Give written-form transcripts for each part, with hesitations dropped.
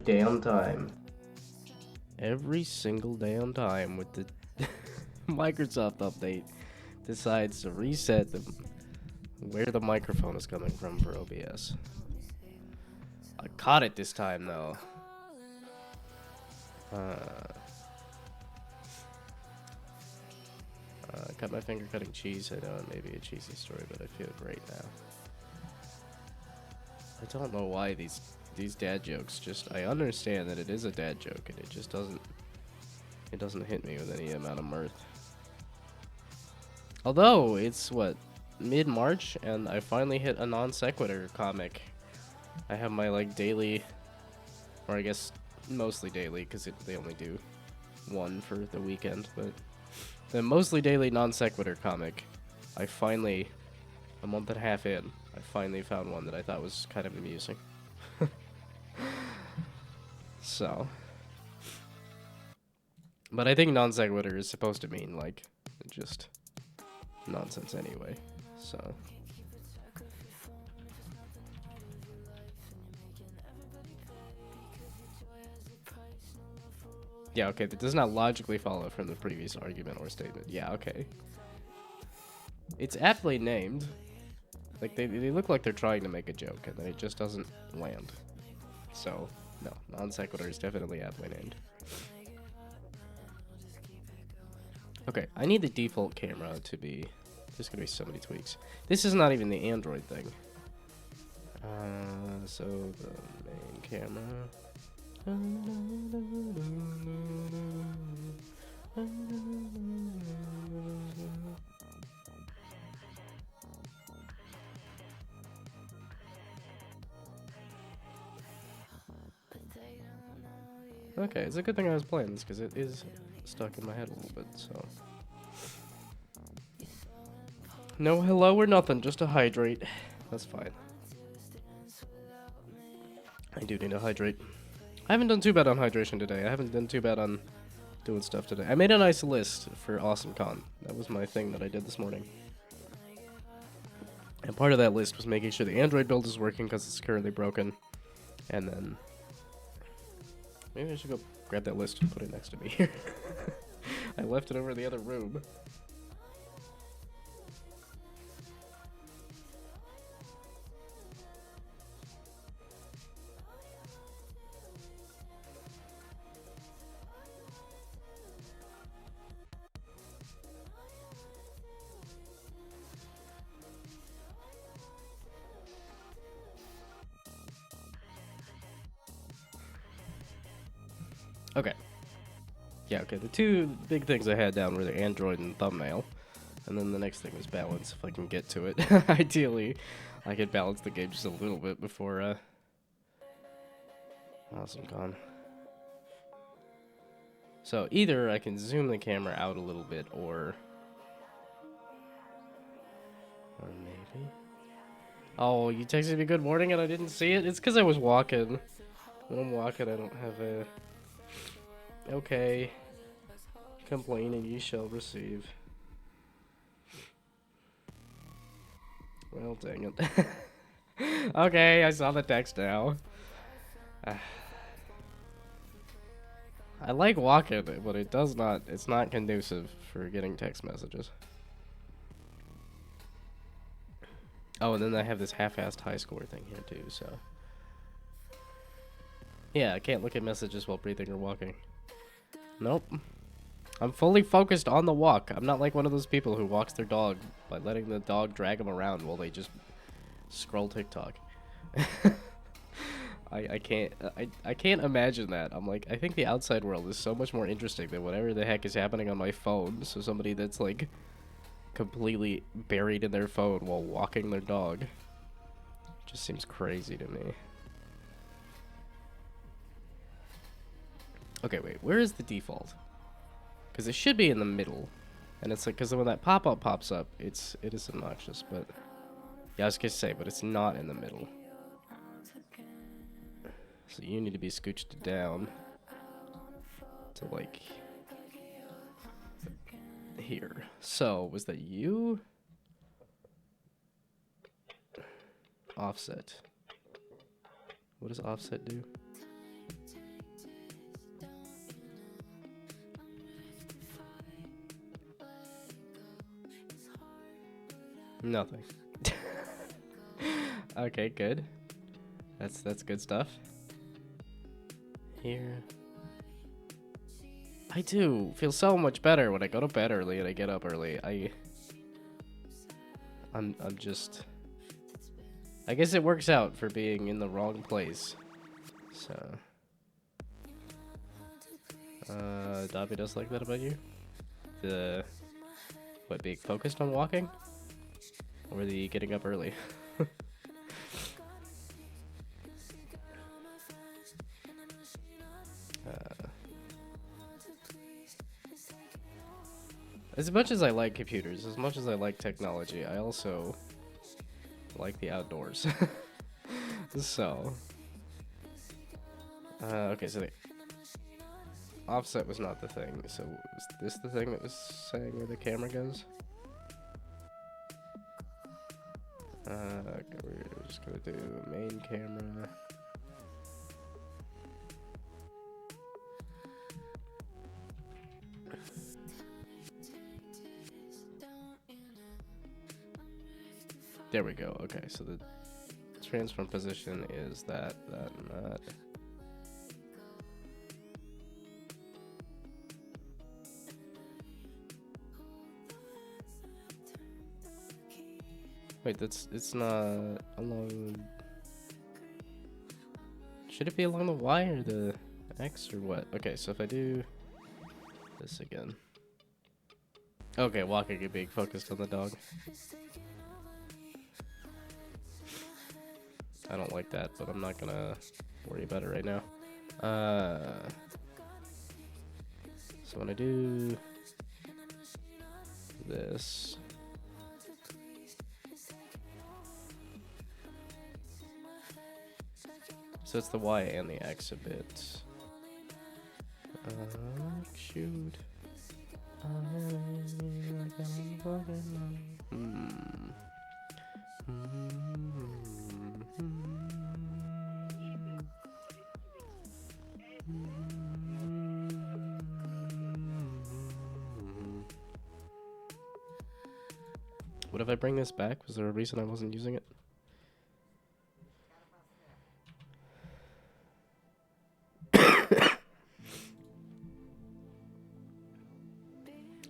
damn time. Every single damn time with the Microsoft update decides to reset where the microphone is coming from for OBS. I caught it this time though. Cut my finger cutting cheese. I know it may be a cheesy story, but I feel great now. I don't know why these dad jokes I understand that it is a dad joke and it just doesn't hit me with any amount of mirth. Although it's what, mid-March and I finally hit a non sequitur comic. I have my like daily, or I guess mostly daily because they only do one for the weekend, but the mostly daily non sequitur comic. I finally, a month and a half in, I finally found one that I thought was kind of amusing. So, but I think non sequitur is supposed to mean like just nonsense anyway. So. Yeah, okay, that does not logically follow from the previous argument or statement. Yeah, okay. It's aptly named. Like, they look like they're trying to make a joke, and then it just doesn't land. So, no, non sequitur is definitely aptly named. Okay, I need the default camera to be... There's gonna be so many tweaks. This is not even the Android thing. So, the main camera... Okay, it's a good thing I was playing this because it is stuck in my head a little bit, so. No hello or nothing, just to hydrate. That's fine. I do need to hydrate. I haven't done too bad on hydration today. I haven't done too bad on doing stuff today. I made a nice list for AwesomeCon. That was my thing that I did this morning. And part of that list was making sure the Android build is working because it's currently broken. And then... Maybe I should go grab that list and put it next to me here. I left it over in the other room. Okay. Yeah, okay, the two big things I had down were the Android and thumbnail. And then the next thing was balance, if I can get to it. Ideally, I could balance the game just a little bit before, AwesomeCon. So, either I can zoom the camera out a little bit, or maybe... Oh, you texted me good morning and I didn't see it? It's because I was walking. When I'm walking, I don't have a... Okay. Complain and you shall receive. Well, dang it. Okay, I saw the text now. I like walking, but it's not conducive for getting text messages. Oh, and then I have this half-assed high score thing here too, so. Yeah, I can't look at messages while breathing or walking. Nope. I'm fully focused on the walk. I'm not like one of those people who walks their dog by letting the dog drag them around while they just scroll TikTok. I can't imagine that. I'm like, I think the outside world is so much more interesting than whatever the heck is happening on my phone. So somebody that's like completely buried in their phone while walking their dog just seems crazy to me. Okay, wait, where is the default? Because it should be in the middle. And it's like, because when that pop-up pops up, it is obnoxious, but... Yeah, I was gonna say, but it's not in the middle. So you need to be scooched down to, like... here. So, was that you? Offset. What does offset do? Nothing. Okay, good. That's good stuff. Here. I do feel so much better when I go to bed early and I get up early. I'm just, I guess it works out for being in the wrong place. So Dobby does like that about you? What, being focused on walking? Or the getting up early? As much as I like computers, as much as I like technology, I also like the outdoors. So, okay, so the offset was not the thing. So was this the thing that was saying where the camera goes? Okay, we're just gonna do main camera. There we go. Okay, so the transform position is that, and that. Wait, it's not along. Should it be along the Y or the X or what? Okay, so if I do this again. Okay, walking and being focused on the dog. I don't like that, but I'm not gonna worry about it right now. So when I do this, so it's the Y and the X a bit. Shoot. What if I bring this back? Was there a reason I wasn't using it?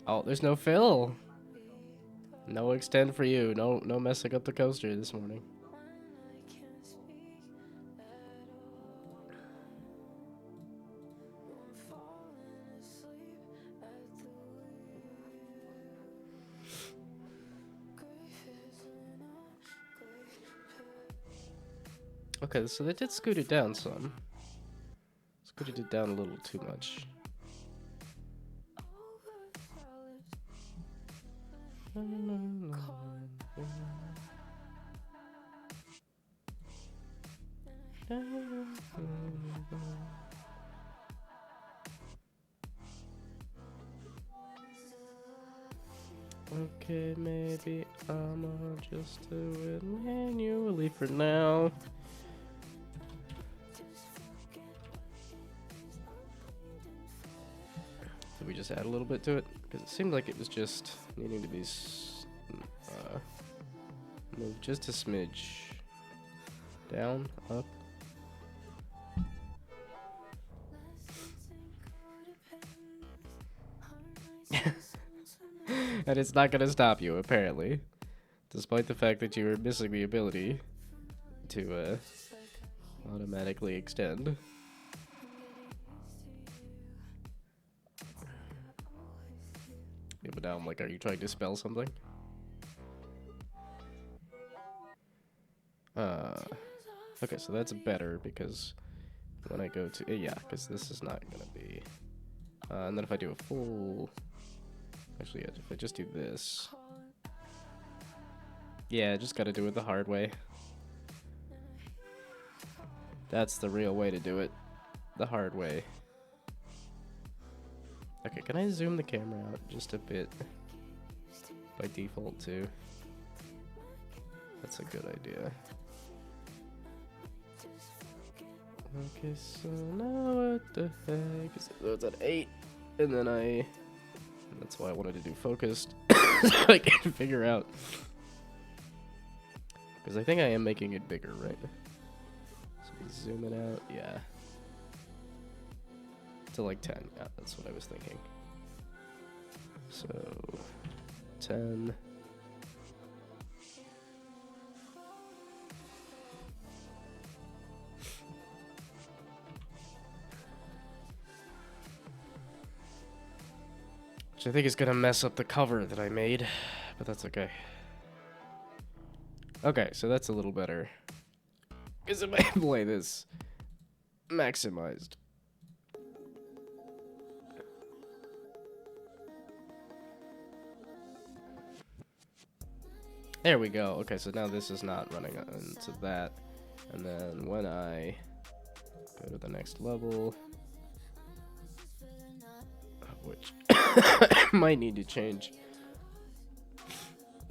Oh, there's no fill. No extend for you. No messing up the coaster this morning. Okay, so they did scoot it down some. Scooted it down a little too much. Okay, maybe I'ma just do it manually for now. Did we just add a little bit to it? Because it seemed like it was just needing to be moved just a smidge. Down, up. And it's not gonna stop you, apparently. Despite the fact that you were missing the ability to automatically extend. Yeah, but now I'm like, are you trying to spell something? Okay, so that's better because when I go to, yeah, because this is not gonna be, and then if I do a full, actually, yeah, if I just do this, yeah, just gotta do it the hard way. That's the real way to do it, the hard way. Okay, can I zoom the camera out just a bit by default too? That's a good idea. Okay, so now what the heck is it? Oh, it's at 8, and then that's why I wanted to do focused, so I can figure out Because I think I am making it bigger, right? So we zoom it out, yeah. To like 10, yeah, that's what I was thinking. So, 10. Which I think is gonna mess up the cover that I made, but that's okay. Okay, so that's a little better. Because if I play this maximized. There we go. Okay, so now this is not running into that. And then when I go to the next level, which might need to change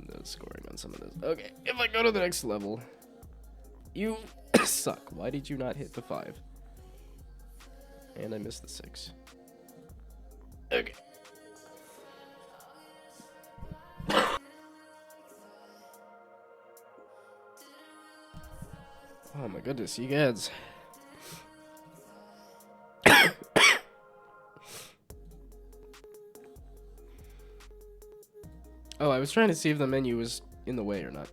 the scoring on some of this. Okay, if I go to the next level, you suck. Why did you not hit the 5? And I missed the 6. Okay. Oh my goodness, you guys. Oh, I was trying to see if the menu was in the way or not.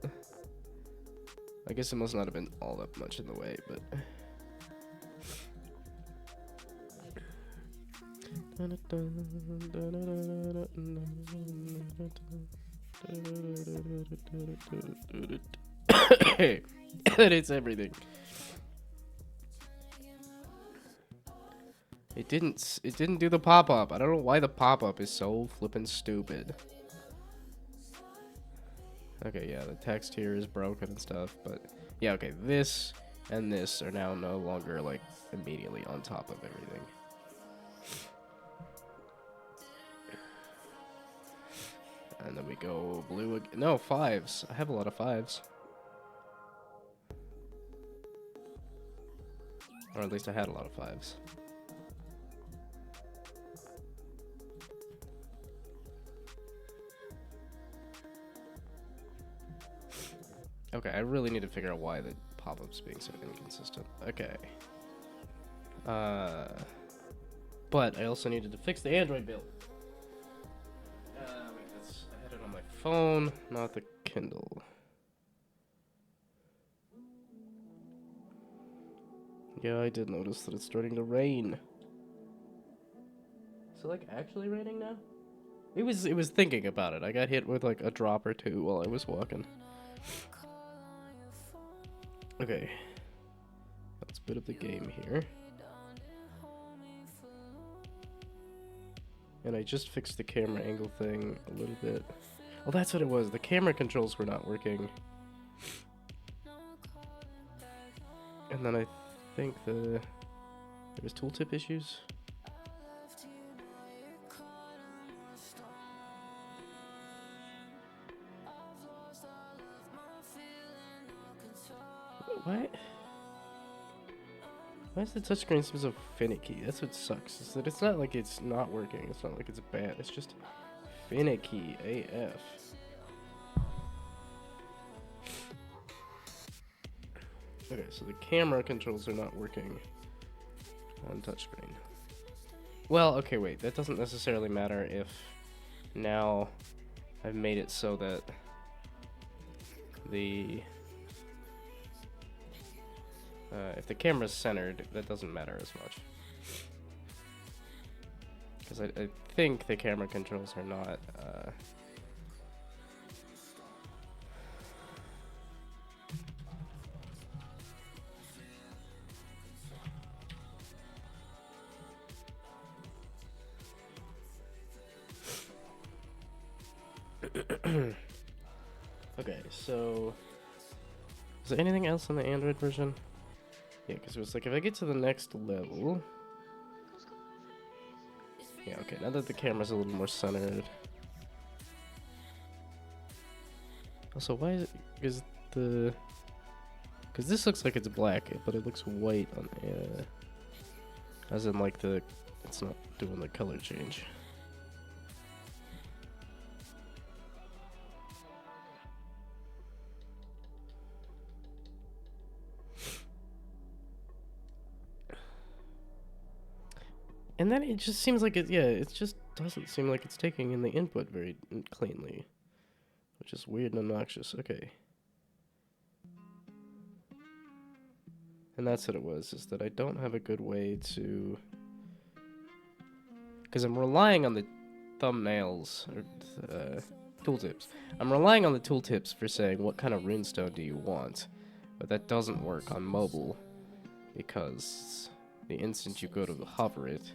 I guess it must not have been all that much in the way, but... Hey, it's everything. It didn't do the pop-up. I don't know why the pop-up is so flippin' stupid. Okay, yeah, the text here is broken and stuff, but yeah, okay, this and this are now no longer like immediately on top of everything. And then we go blue again. No, 5s. I have a lot of 5s. Or at least I had a lot of 5s. Okay, I really need to figure out why the pop-up's being so inconsistent. Okay. But I also needed to fix the Android build. Wait, I had it on my phone, not the Kindle. Yeah, I did notice that it's starting to rain. Is it like actually raining now? It was thinking about it. I got hit with like a drop or two while I was walking. Okay. Let's boot up the game here. And I just fixed the camera angle thing a little bit. Oh, that's what it was. The camera controls were not working. And then I think there was tooltip issues. What? Why is the touchscreen so finicky? That's what sucks. Is that it's not like it's not working. It's not like it's bad. It's just finicky AF. Okay, so the camera controls are not working on touchscreen. Well, okay, wait. That doesn't necessarily matter if now I've made it so that the... if the camera's centered, that doesn't matter as much. Because I think the camera controls are not... Okay, so... Is there anything else in the Android version? Yeah, because it was like, if I get to the next level... Yeah, okay, now that the camera's a little more centered. Also, why is it... Because the... Because this looks like it's black, but it looks white on... as in, like, the... It's not doing the color change. And then it just seems like it just doesn't seem like it's taking in the input very cleanly, which is weird and obnoxious. Okay. And that's what it was, is that I don't have a good way to... Because I'm relying on the thumbnails, or tooltips. I'm relying on the tooltips for saying what kind of runestone do you want, but that doesn't work on mobile, because the instant you go to hover it,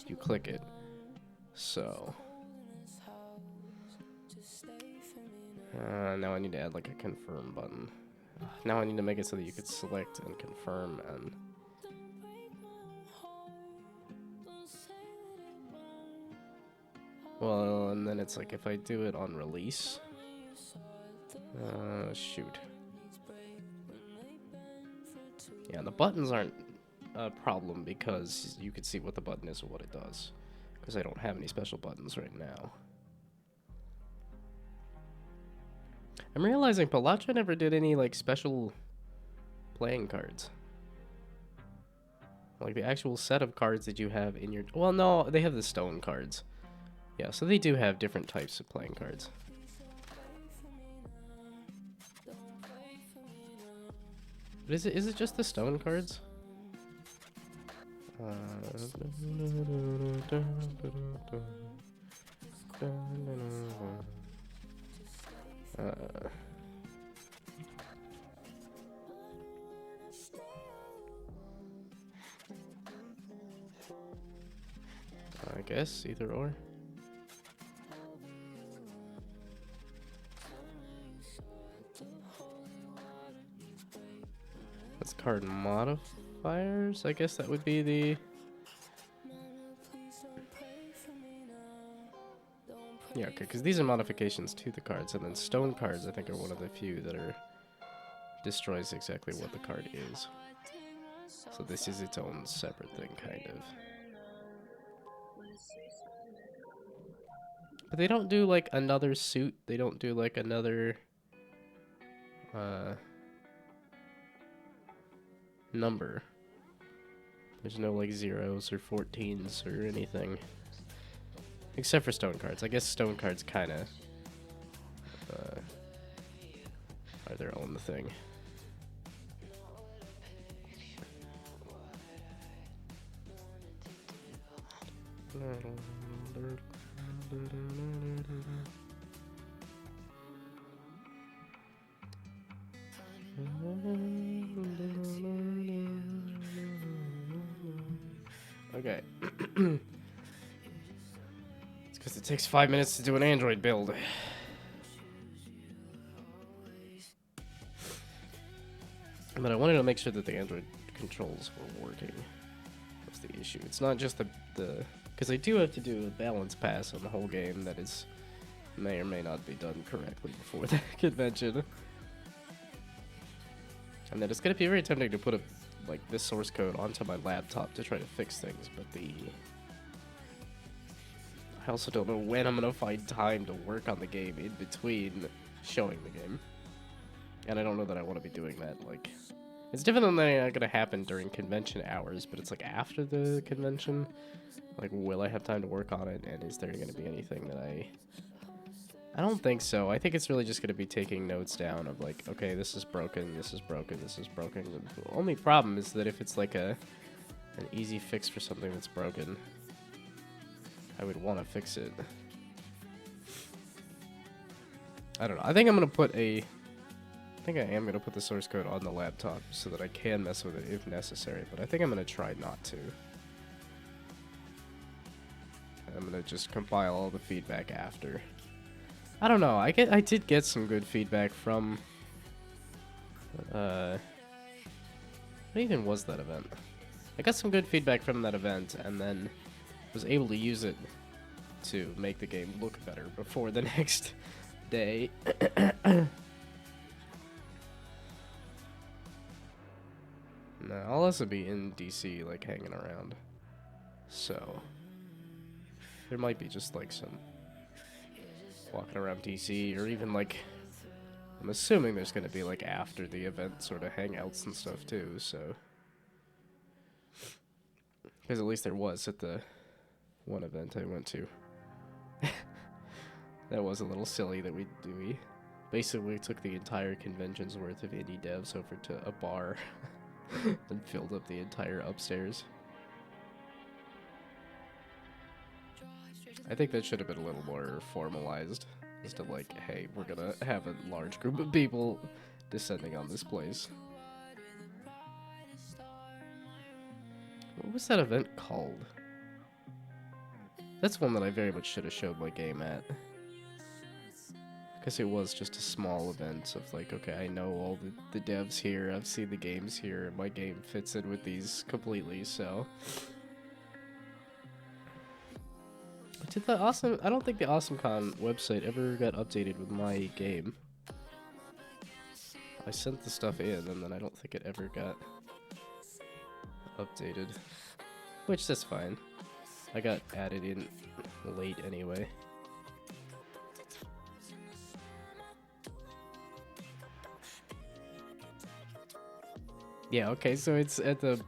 you click it. So... now I need to add like a confirm button. Now I need to make it so that you could select and confirm and... Well, and then it's like if I do it on release... shoot. Yeah, the buttons aren't a problem because you can see what the button is and what it does. Because I don't have any special buttons right now. I'm realizing Palacha never did any, like, special playing cards. Like, the actual set of cards that you have in your... Well, no, they have the stone cards. Yeah, so they do have different types of playing cards. But is it just the stone cards? I guess either or. That's card modifiers. I guess that would be the... Yeah, okay, because these are modifications to the cards, and then stone cards, I think, are one of the few that are... destroys exactly what the card is. So this is its own separate thing, kind of. But they don't do, like, another suit. They don't do, like, another... number. There's no, like, 0s or 14s or anything. Except for stone cards. I guess stone cards kind of are their own thing. Okay. It's because it takes 5 minutes to do an Android build. But I wanted to make sure that the Android controls were working. That's the issue. It's not just the because I do have to do a balance pass on the whole game that is may or may not be done correctly before the convention. And then it's gonna be very tempting to put a like this source code onto my laptop to try to fix things, but I also don't know when I'm gonna find time to work on the game in between showing the game. And I don't know that I want to be doing that. Like, it's definitely not gonna happen during convention hours, but it's like after the convention. Like, will I have time to work on it? And is there gonna be anything that I don't think so. I think it's really just gonna be taking notes down of like, okay, this is broken, this is broken, this is broken. The only problem is that if it's like an easy fix for something that's broken, I would want to fix it. I don't know. I think I'm gonna put I am going to put the source code on the laptop so that I can mess with it if necessary, but I think I'm going to try not to. I'm going to just compile all the feedback after. I don't know, I did get some good feedback from... what even was that event? I got some good feedback from that event, and then was able to use it to make the game look better before the next day. No, I'll also be in DC, like, hanging around. So, there might be just, like, some walking around DC, or even, like, I'm assuming there's gonna be, like, after the event sort of hangouts and stuff, too, so. Because at least there was at the one event I went to. That was a little silly that we basically took the entire convention's worth of indie devs over to a bar and filled up the entire upstairs. I think that should have been a little more formalized. Instead of like, hey, we're gonna have a large group of people descending on this place. What was that event called? That's one that I very much should have showed my game at. Because it was just a small event of like, okay, I know all the devs here, I've seen the games here, and my game fits in with these completely, so... Did the I don't think the AwesomeCon website ever got updated with my game. I sent the stuff in, and then I don't think it ever got updated. Which, that's fine. I got added in late anyway. Yeah, okay, so it's at the...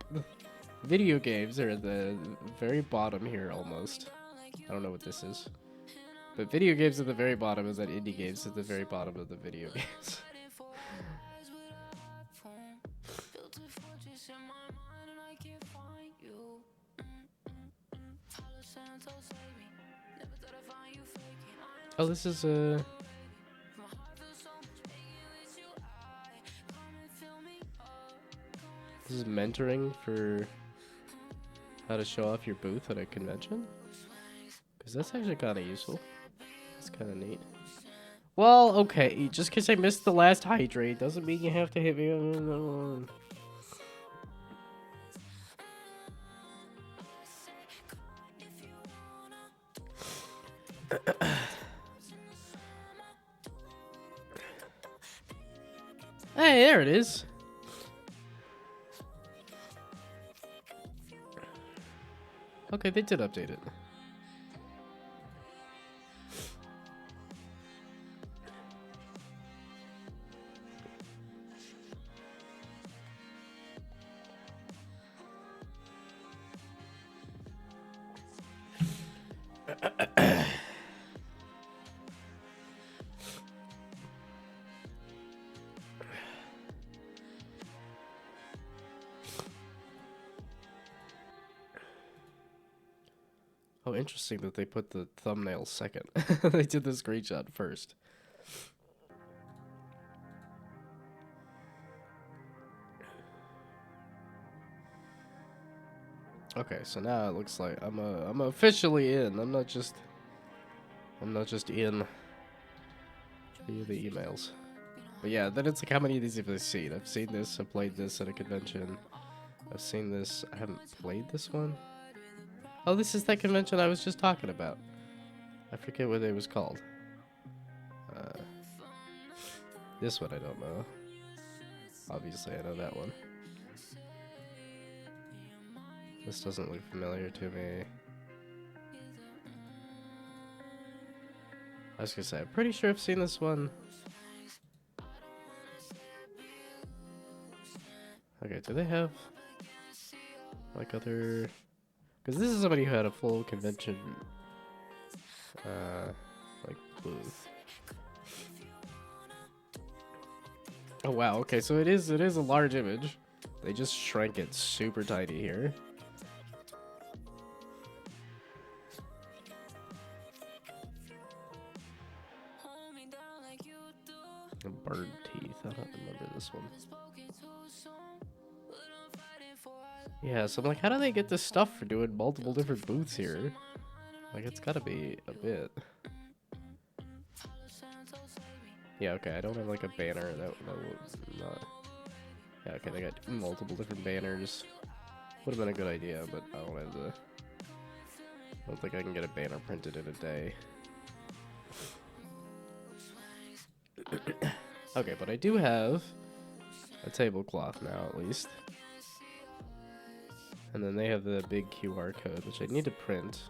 Video games are at the very bottom here, almost. I don't know what this is. But video games at the very bottom, is that indie games at the very bottom of the video games. Oh, this is This is mentoring for how to show off your booth at a convention? Because that's actually kind of useful. It's kind of neat. Well, okay, just because I missed the last hydrate doesn't mean you have to hit me. Hey, there it is. Okay, they did update it. Oh, interesting that they put the thumbnail second. They did the screenshot first. Okay, so now it looks like I'm officially in. I'm not just in via the emails. But yeah, then it's like, how many of these have I seen? I've seen this, I've played this at a convention. I've seen this, I haven't played this one. Oh, this is that convention I was just talking about. I forget what it was called. This one I don't know. Obviously I know that one. This doesn't look familiar to me. I was gonna say, I'm pretty sure I've seen this one. Okay, do they have like other... Because this is somebody who had a full convention like booth. Oh wow, okay, so it is a large image. They just shrank it super tiny here. Bird teeth, I don't remember this one. Yeah, so I'm like, how do they get this stuff for doing multiple different booths here? Like, it's gotta be a bit. Yeah, okay, I don't have like a banner. That would not. Yeah, okay, they got multiple different banners. Would have been a good idea, but I don't have the... I don't think I can get a banner printed in a day. Okay, but I do have a tablecloth now, at least. And then they have the big QR code, which I need to print.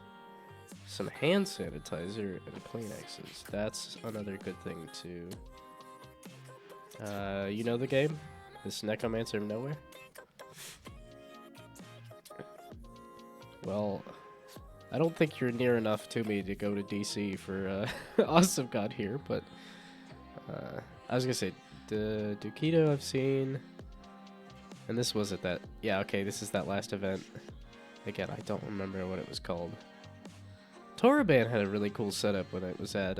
Some hand sanitizer and Kleenexes. That's another good thing too. You know the game? This Necromancer of Nowhere? Well, I don't think you're near enough to me to go to DC for Awesome God here, but I was gonna say, the Dukido I've seen, and this was at that. Yeah, okay, this is that last event. Again, I don't remember what it was called. Toraban had a really cool setup when it was at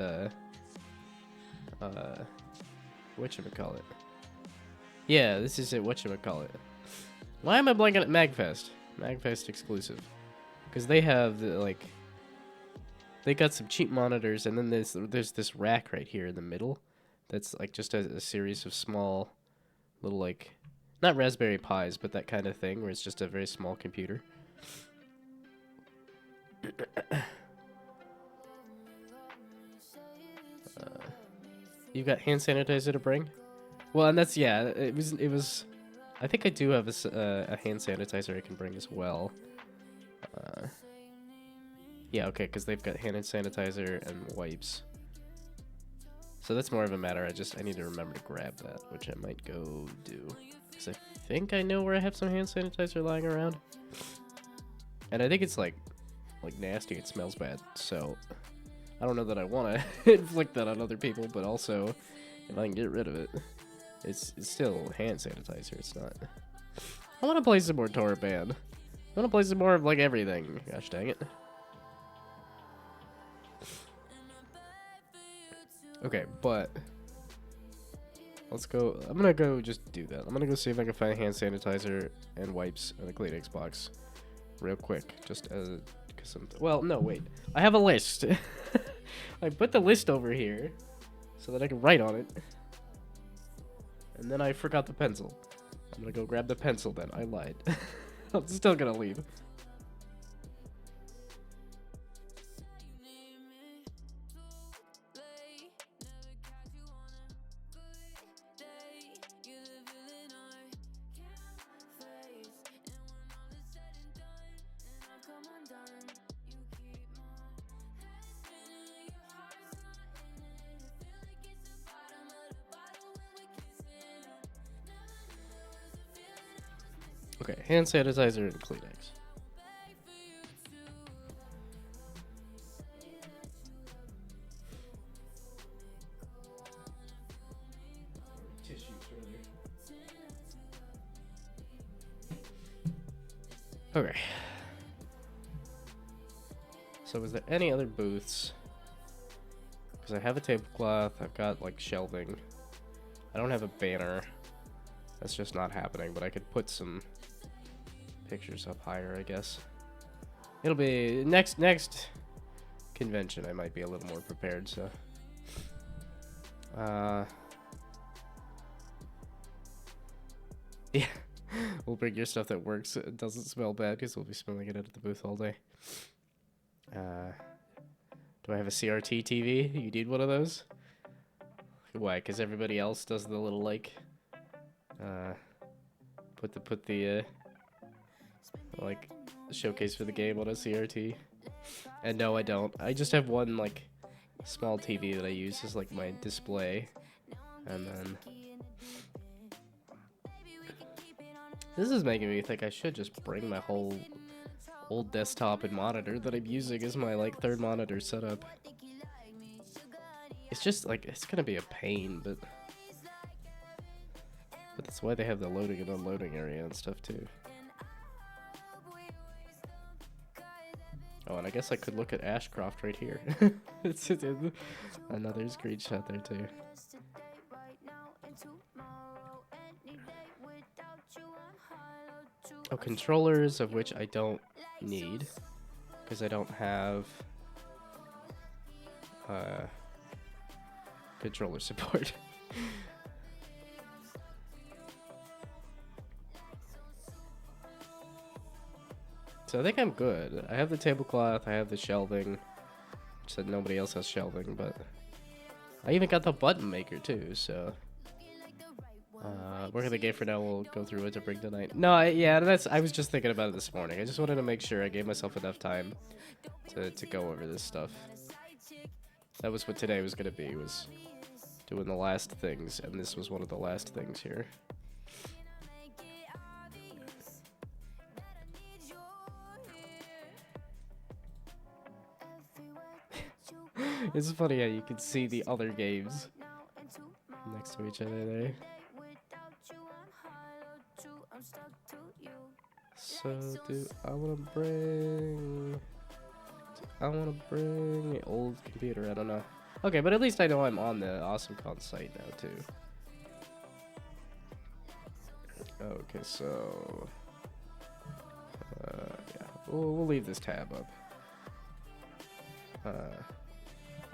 whatchamacallit. Yeah, this is it. Whatchamacallit. Why am I blanking at Magfest? Magfest exclusive. Because they have, like... They got some cheap monitors, and then there's this rack right here in the middle. That's, like, just a series of small little, like... Not Raspberry Pis, but that kind of thing, where it's just a very small computer. You got hand sanitizer to bring? Well, and that's, yeah, it was... I think I do have a hand sanitizer I can bring as well. Yeah, okay, because they've got hand sanitizer and wipes. So that's more of a matter, I need to remember to grab that, which I might go do. Because I think I know where I have some hand sanitizer lying around. And I think it's, like nasty, it smells bad, so... I don't know that I want to inflict that on other people, but also, if I can get rid of it, it's still hand sanitizer, it's not... I want to play some more Toraban. I want to play some more of, like, everything. Gosh dang it. Okay, but... Let's go... I'm gonna go just do that. I'm gonna go see if I can find hand sanitizer and wipes and a clean Xbox. Real quick, just as... Well, no, wait. I have a list. I put the list over here so that I can write on it. And then I forgot the pencil. I'm gonna go grab the pencil then. I lied. I'm still gonna leave. Okay, hand sanitizer and Kleenex. Tissues, rather. Okay. So is there any other booths? Because I have a tablecloth, I've got like shelving. I don't have a banner. That's just not happening, but I could put some pictures up higher, I guess. It'll be next convention. I might be a little more prepared, so yeah, we'll bring your stuff that works. It doesn't smell bad because we'll be smelling it out at the booth all day. Do I have a CRT TV? You need one of those? Why? Because everybody else does the little like put the like showcase for the game on a CRT. And no, I don't. I just have one like small TV that I use as like my display. And then this is making me think I should just bring my whole old desktop and monitor that I'm using as my like third monitor setup. It's just like it's gonna be a pain, but that's why they have the loading and unloading area and stuff too. Oh, and I guess I could look at Ashcroft right here. It's another screenshot there too. Oh, controllers, of which I don't need, because I don't have controller support. So I think I'm good. I have the tablecloth, I have the shelving, which said nobody else has shelving, but I even got the button maker too, so we're gonna get for now. We'll go through what to bring tonight. No, yeah, I was just thinking about it this morning. I just wanted to make sure I gave myself enough time to go over this stuff. That was what today was gonna be, was doing the last things, and this was one of the last things here. It's funny how you can see the other games next to each other there. So, do I want to bring... I want to bring an old computer, I don't know. Okay, but at least I know I'm on the AwesomeCon site now, too. Okay, so... yeah, we'll leave this tab up.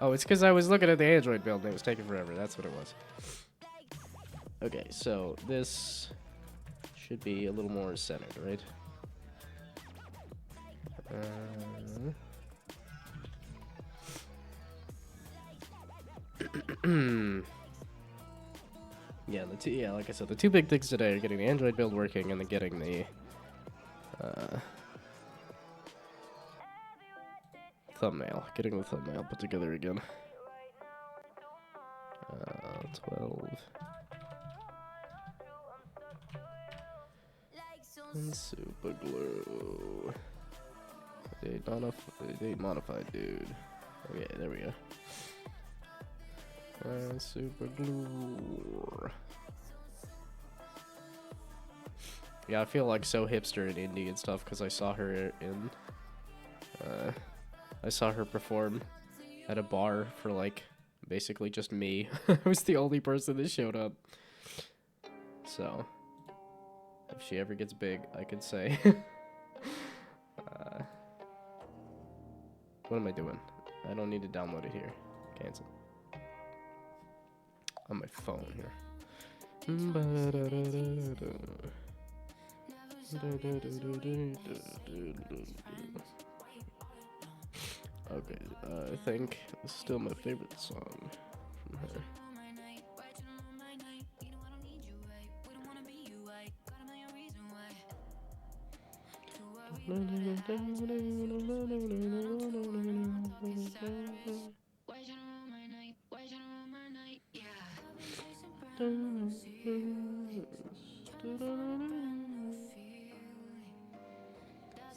Oh, it's because I was looking at the Android build and it was taking forever. That's what it was. Okay, so this should be a little more centered, right? Yeah, like I said, the two big things today are getting the Android build working and then getting the thumbnail put together again. 12 and super glue. Date modified, dude. Okay, there we go. Super glue. Yeah, I feel like so hipster and indie and stuff because I saw her in. I saw her perform at a bar for like basically just me. I was the only person that showed up. So, if she ever gets big, I could say. What am I doing? I don't need to download it here. Cancel. On my phone here. Okay, I think it's still my favorite song from her.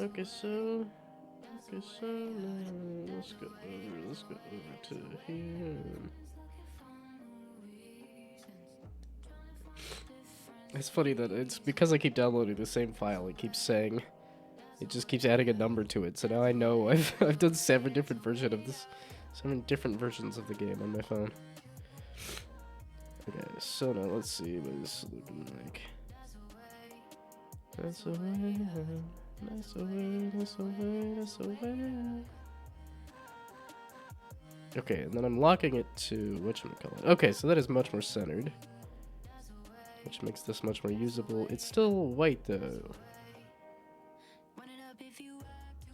Okay, so now let's go over to here. It's funny that it's because I keep downloading the same file, it keeps saying, it just keeps adding a number to it, so now I know I've done 7 different versions of the game on my phone. Okay, so now let's see what it's looking like. That's away, that's away, that's away, that's away. Okay, and then I'm locking it to whatchamacallit. Okay, so that is much more centered, which makes this much more usable. It's still white though.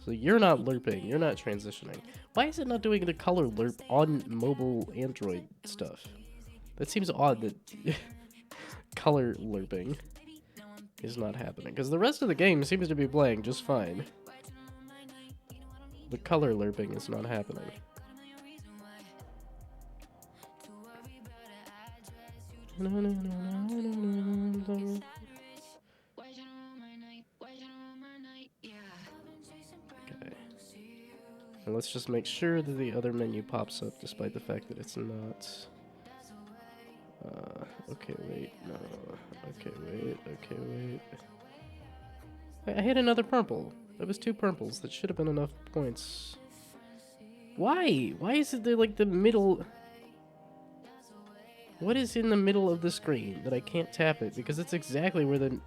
So you're not lerping, you're not transitioning. Why is it not doing the color lerp on mobile Android stuff? That seems odd that color lerping is not happening. Because the rest of the game seems to be playing just fine. The color lerping is not happening. Okay. And let's just make sure that the other menu pops up despite the fact that it's not. Okay, wait, no. Okay, wait. Wait, I hit another purple. That was 2 purples. That should have been enough points. Why? Why is it there like the middle? What is in the middle of the screen that I can't tap it? Because it's exactly where the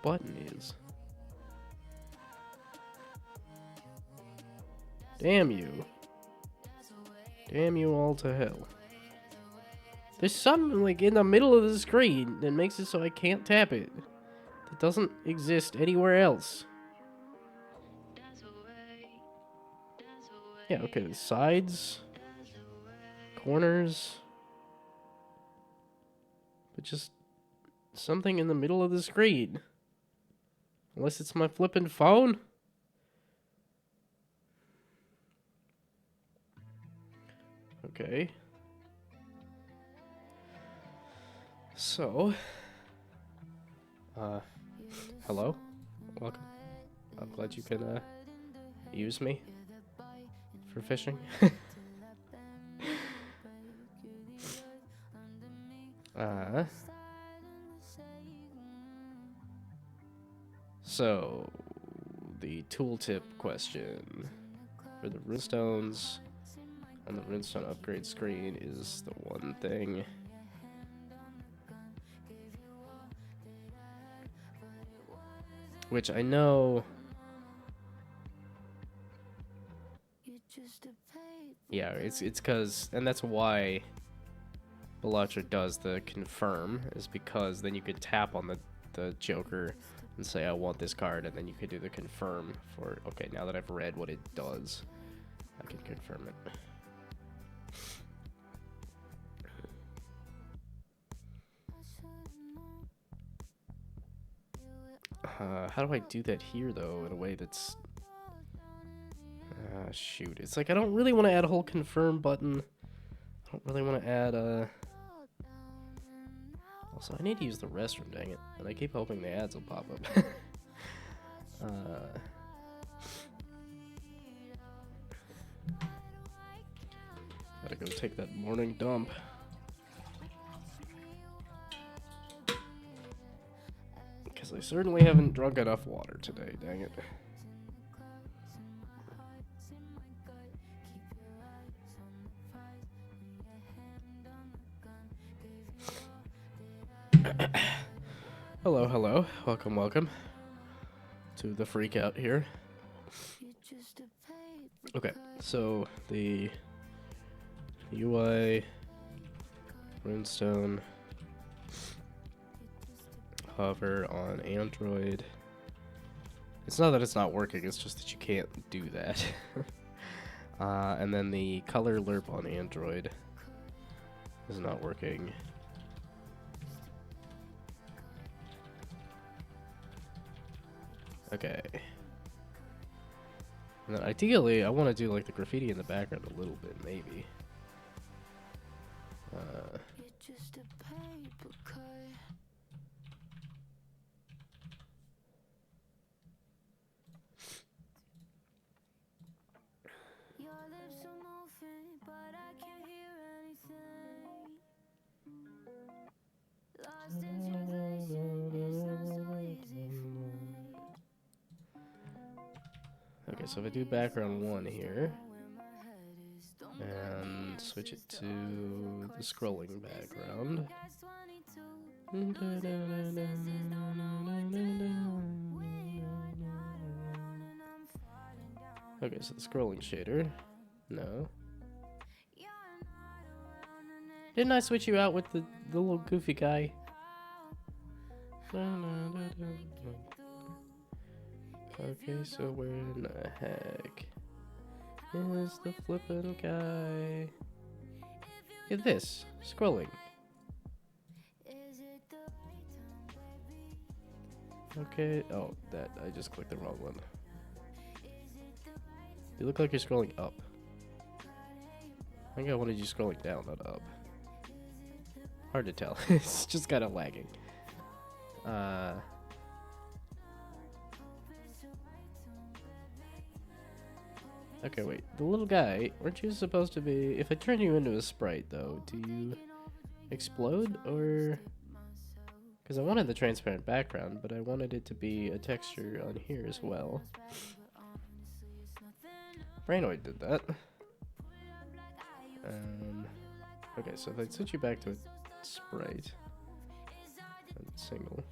button is. Damn you. Damn you all to hell. There's something like in the middle of the screen that makes it so I can't tap it. That doesn't exist anywhere else. Yeah, okay, the sides, corners, but just something in the middle of the screen. Unless it's my flippin' phone. Okay. So, hello? Welcome. I'm glad you can, use me for fishing. So the tooltip question for the runestones on the runestone upgrade screen is the one thing. Which I know. Yeah, it's because, and that's why Belacher does the confirm, is because then you could tap on the Joker and say I want this card, and then you could do the confirm for, okay, now that I've read what it does, I can confirm it. How do I do that here, though, in a way that's... shoot. It's like I don't really want to add a whole confirm button. I don't really want to add a... Also, I need to use the restroom, dang it. And I keep hoping the ads will pop up. Gotta go take that morning dump. Because I certainly haven't drunk enough water today, dang it. Hello, hello. Welcome, welcome to the freak out here. Okay, so the UI runestone hover on Android. It's not that it's not working, it's just that you can't do that. And then the color lerp on Android is not working. Okay. And then ideally, I want to do like the graffiti in the background a little bit, maybe. Okay, so if I do background 1 here, and switch it to the scrolling background. Okay, so the scrolling shader. No. Didn't I switch you out with the little goofy guy? Okay, so where in the heck is the flippin' guy? Look at this, scrolling. Okay, oh, that, I just clicked the wrong one. You look like you're scrolling up. I think I wanted you scrolling down, not up. Hard to tell. It's just kind of lagging. Okay, wait. The little guy, weren't you supposed to be... If I turn you into a sprite, though, do you explode, or... Because I wanted the transparent background, but I wanted it to be a texture on here as well. Brainoid did that. Okay, so if I switch you back to a sprite, single,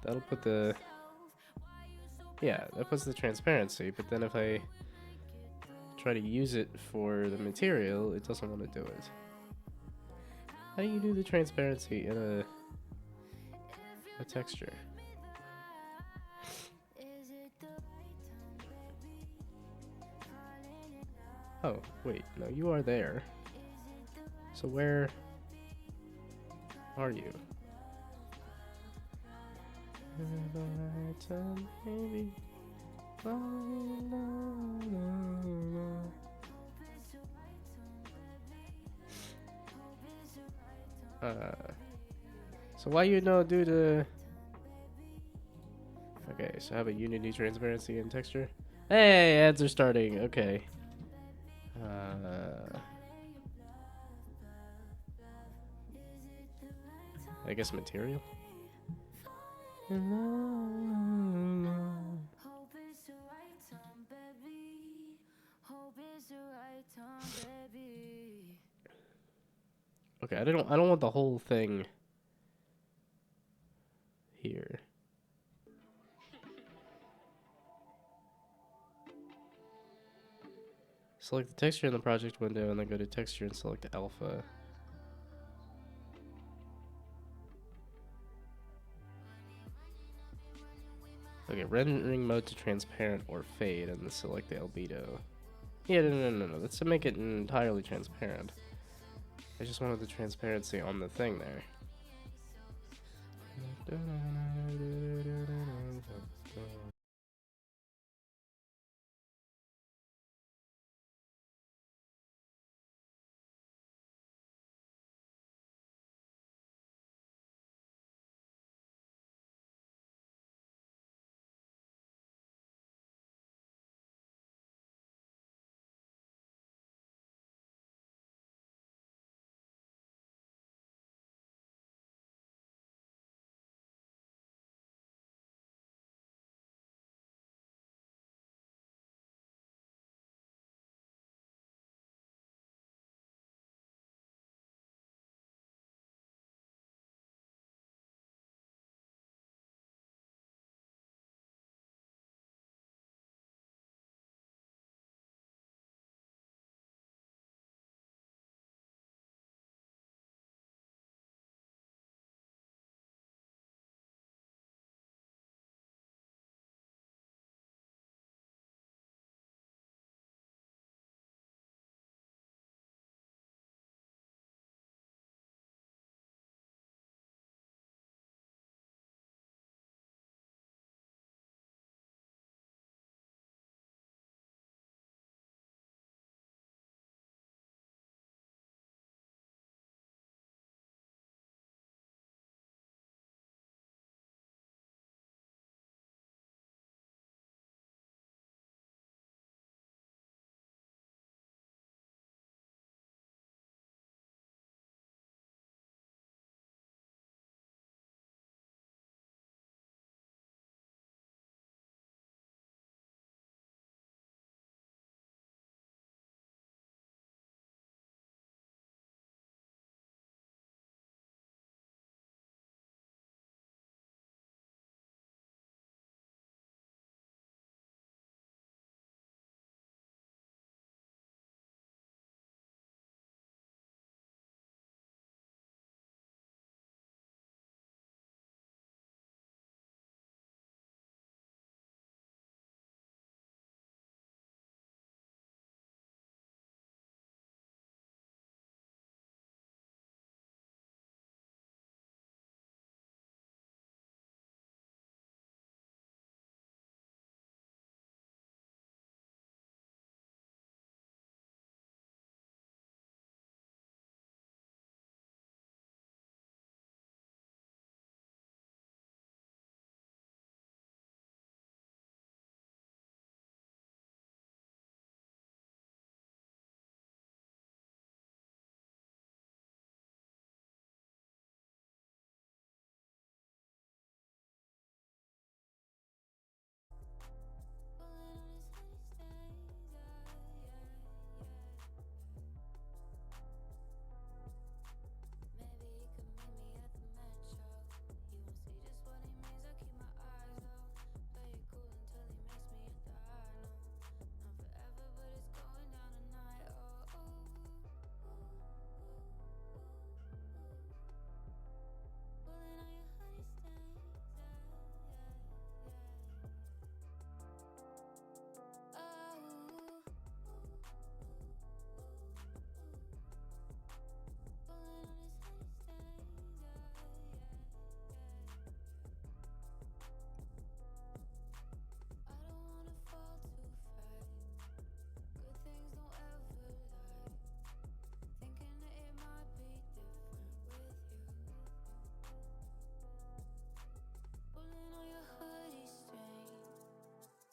that'll put the... Yeah, that puts the transparency, but then if I try to use it for the material, it doesn't want to do it. How do you do the transparency in a texture? Oh, wait, no, you are there. So where are you? So why you no do the... Okay, so have a Unity transparency and texture. Hey, ads are starting. Okay. I guess material. Okay, I don't want the whole thing here. Select the texture in the project window and then go to texture and select alpha. Okay, rendering mode to transparent or fade and then select the albedo. Yeah, no. That's to make it entirely transparent. I just wanted the transparency on the thing there.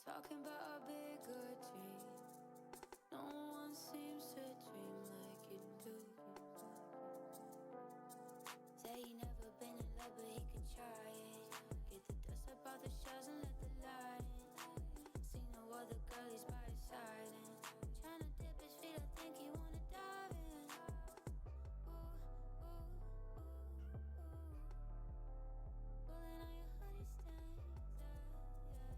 Talking about a bigger dream. No one seems to dream like you do. Say you never been in but he could try it. Get the dust up off the shells and let the light in. See no other girlies by his side and tryna dip his feet, I think he wanna dive in. Ooh, ooh, ooh, ooh. Pulling on your hoodie stains, yeah, yeah, yeah.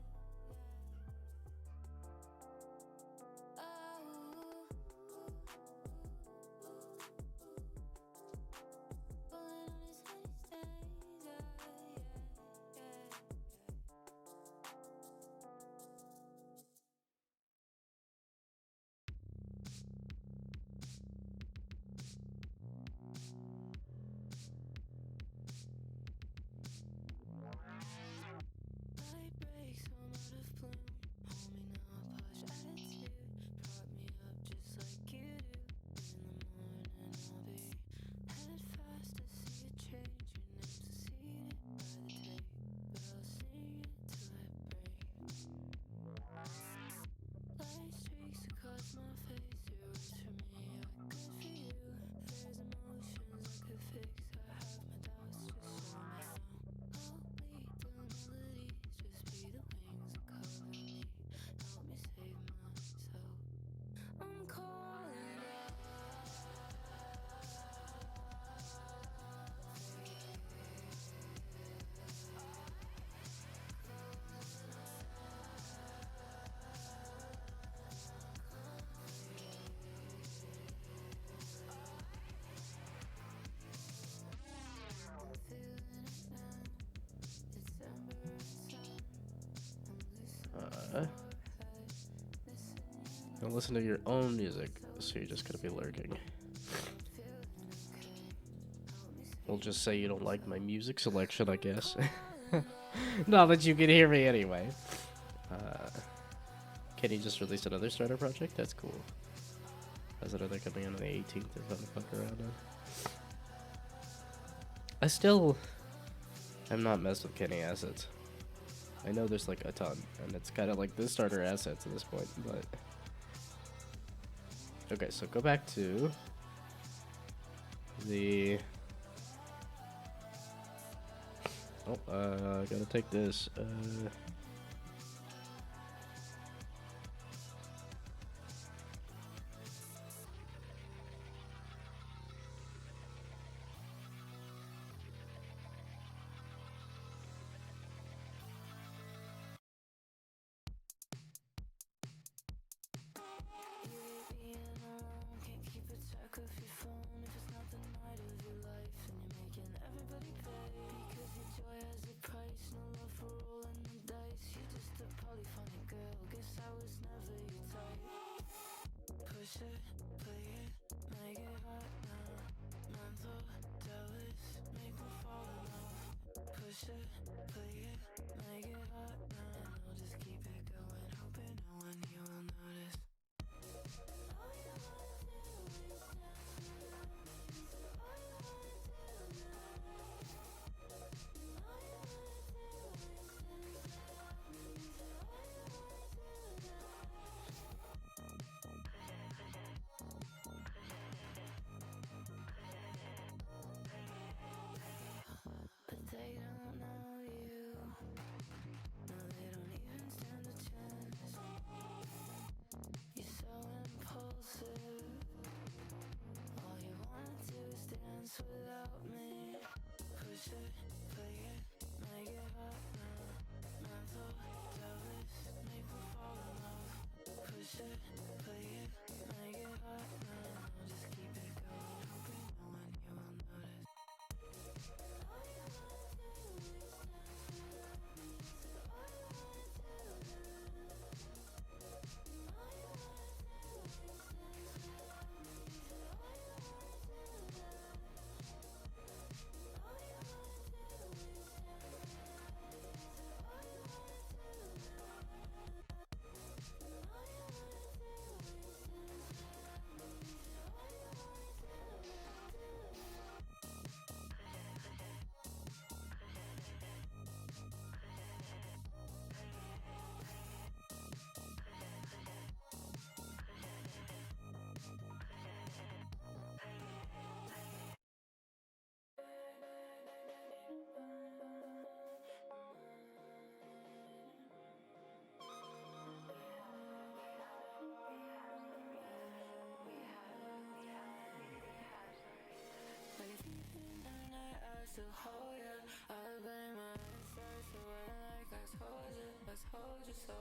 Oh, ooh, ooh, ooh, ooh. Pulling on his hoodie stains, yeah, yeah, yeah. Light breaks, I'm out of bloom. Hold me now, posh attitude. Prop me up just like you do. In the morning, I'll be head fast to see a change. Your name's succeeded by the tape, but I'll sing it till I break. Light streaks across my face. Your words for me are good for you. There's emotions I could fix. I have my doubts, just show me how. I'll lead the melodies, just be the wings that cover me. Help me save myself. I'm calling out. I'm feeling it now. December sun. I'm listening Uh, for head. Listening, don't listen to your own music, so you're just gonna be lurking. feeling okay. Help me We'll save just say you don't like my music selection, I guess. calling Not that you can hear me anyway. Can he just release another starter project? That's cool. Has another coming out on the 18th or something to fuck around on. I still am not messed with Kenny assets. I know there's like a ton, and it's kind of like the starter assets at this point, but... Okay, so go back to the... Oh, gotta take this. you being alone. Can't keep a track of your phone. If it's not the night of your life, and you're making everybody pay. Because your joy has a price. No love for rolling the dice. You're just a polyphonic girl. Guess I was never your type. Push it, play it, make it hot now. Mental, jealous, make me fall in love. Push it, play it, make it hot now. And I'll just keep it going, hoping no one here will notice. All you wanna do is dance around me. So all you wanna do now. All you wanna do is dance around me. So all you wanna do now. But they don't know told you so.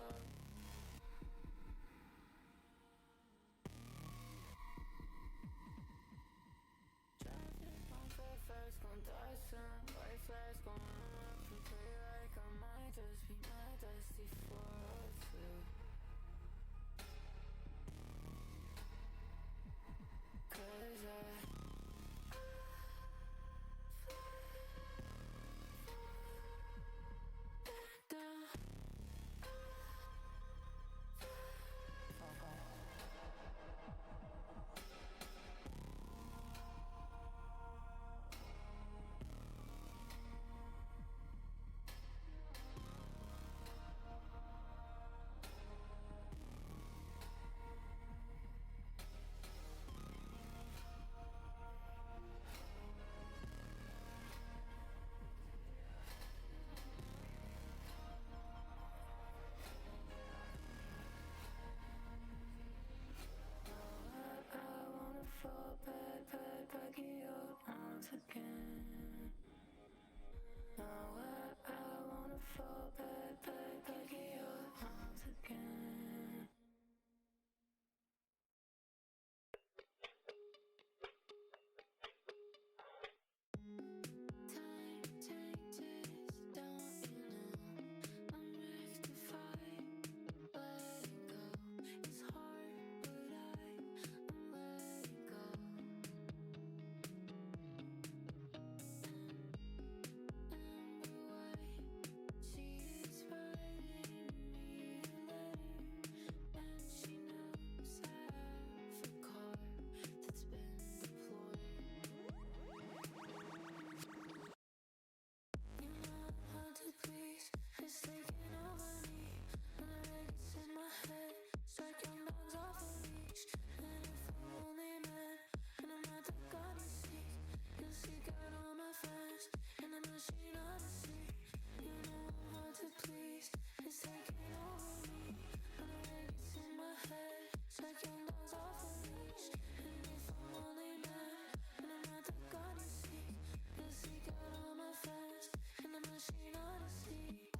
Traffic on first, gon' die soon. White flags gon' run up and play like I might just be my dusty 402. 'Cause fall bad, get up once again. Now I wanna fall bad, get up once again. Time changes, don't you know? I'm rectified, let it go. It's hard, but I'm let it go. She is writing me a letter, and she knows I have a car that's been deployed. You know how to please, it's taking over me. When the records in my head, strike your lungs off a leash. And if I'm only mad, and I'm not the god you seek, you'll seek out all my friends, and the machine on the sea. You know I'm hard to please, it's taking over me. When the records in my head, strike your lungs off a leash. And if I'm only mad, and I'm not the god you seek, you'll seek out all my friends, and the machine on the sea.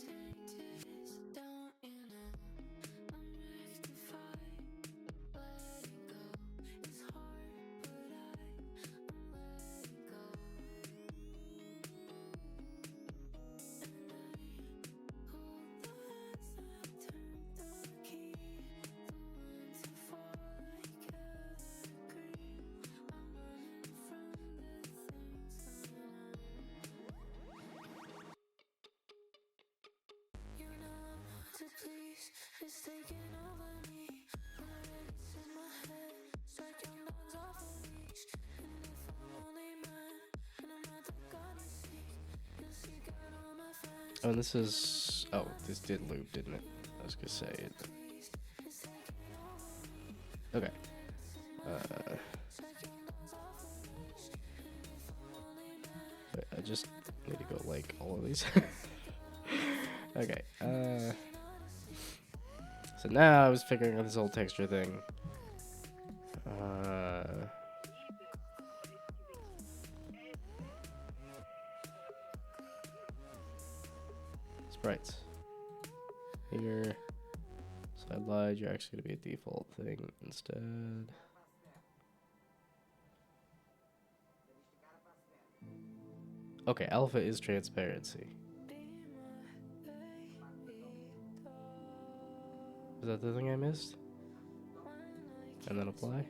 Changes, don't you know? I'm rectified, let it go. It's hard, but I'm let it go. And I hold the hands that turned the key, the ones who fall like evergreen. I'm running from the things that you know I'm hard to please, it's taking over me. When the records in my head, strike your lungs off a leash. And if I'm only mad, and I'm not the god you seek, you'll seek out all my friends. Oh, this is. Oh, this did loop, didn't it? I was gonna say it. Please, it's taking over me. Okay. In my head, strike your lungs off a leash. And if I'm only mad, Wait, I just need to go like all of these. Okay. So now I was figuring out this whole texture thing. Sprites. Here. So I lied, you're actually gonna be a default thing instead. Okay, alpha is transparency. Is that the thing I missed? And then apply?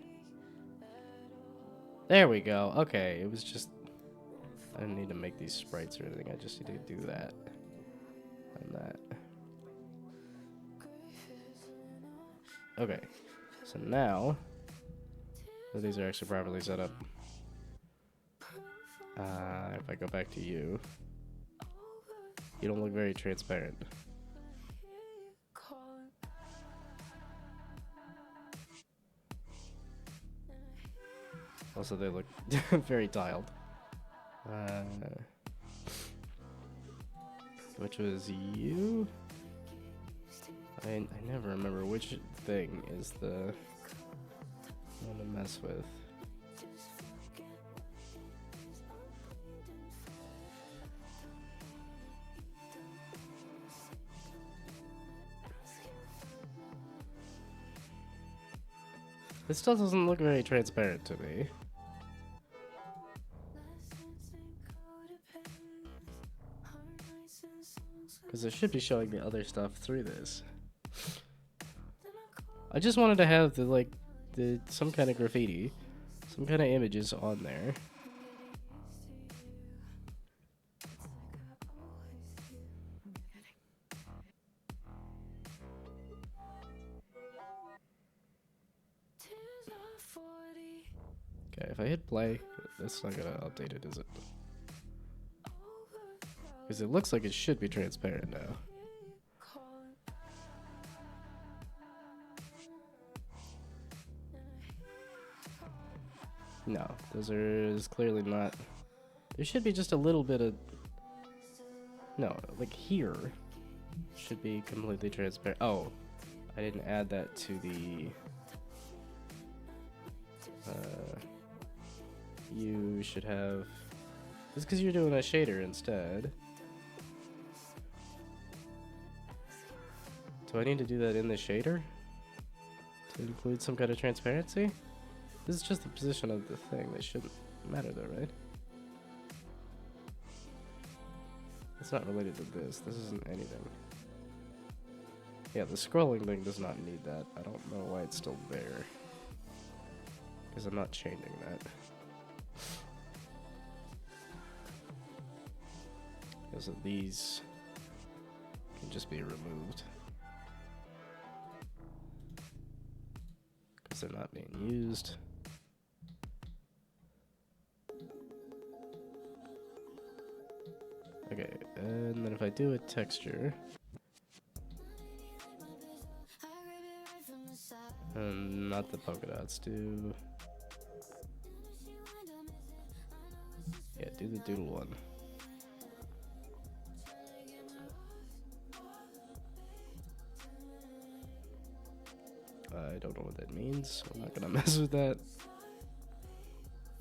There we go. Okay, it was just... I didn't need to make these sprites or anything. I just need to do that. And that. Okay. So now... So these are actually properly set up. If I go back to you... You don't look very transparent. Also, they look very tiled. which was you. I never remember which thing is the one to mess with. This still doesn't look very transparent to me. Because it should be showing the other stuff through this. I just wanted to have some kind of graffiti, some kind of images on there. Okay, if I hit play, that's not gonna update it, is it? Because it looks like it should be transparent now. No, those are clearly not. There should be just a little bit of. No, like here should be completely transparent. Oh, I didn't add that to the. You should have. It's because you're doing a shader instead. Do I need to do that in the shader to include some kind of transparency? This is just the position of the thing. That shouldn't matter though, right? It's not related to this. This isn't anything. Yeah, the scrolling thing does not need that. I don't know why it's still there. Because I'm not changing that. Because these can just be removed. Because they're not being used. Okay, and then if I do a texture, and not the polka dots, do the doodle one. I don't know what that means. I'm not gonna mess with that.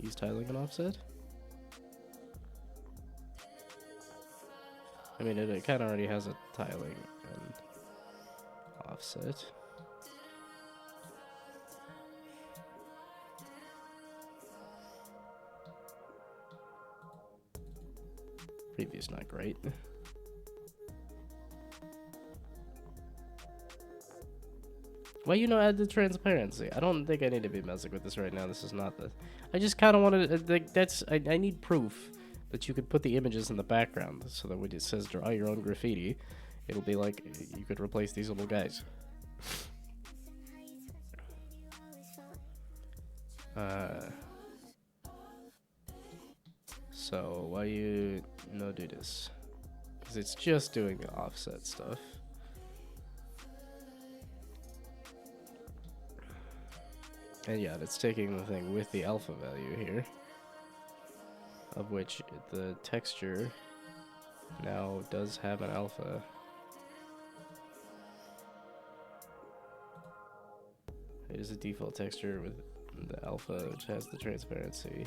Use tiling and offset. I mean, it kind of already has a tiling and offset. Preview's not great. Why you not add the transparency? I don't think I need to be messing with this right now. This is not the. I just kind of wanted like that's. I need proof that you could put the images in the background so that when it says draw your own graffiti, it'll be like you could replace these little guys. So why you no do this? Because it's just doing the offset stuff. And yeah, it's taking the thing with the alpha value here, of which the texture now does have an alpha. It is a default texture with the alpha, which has the transparency.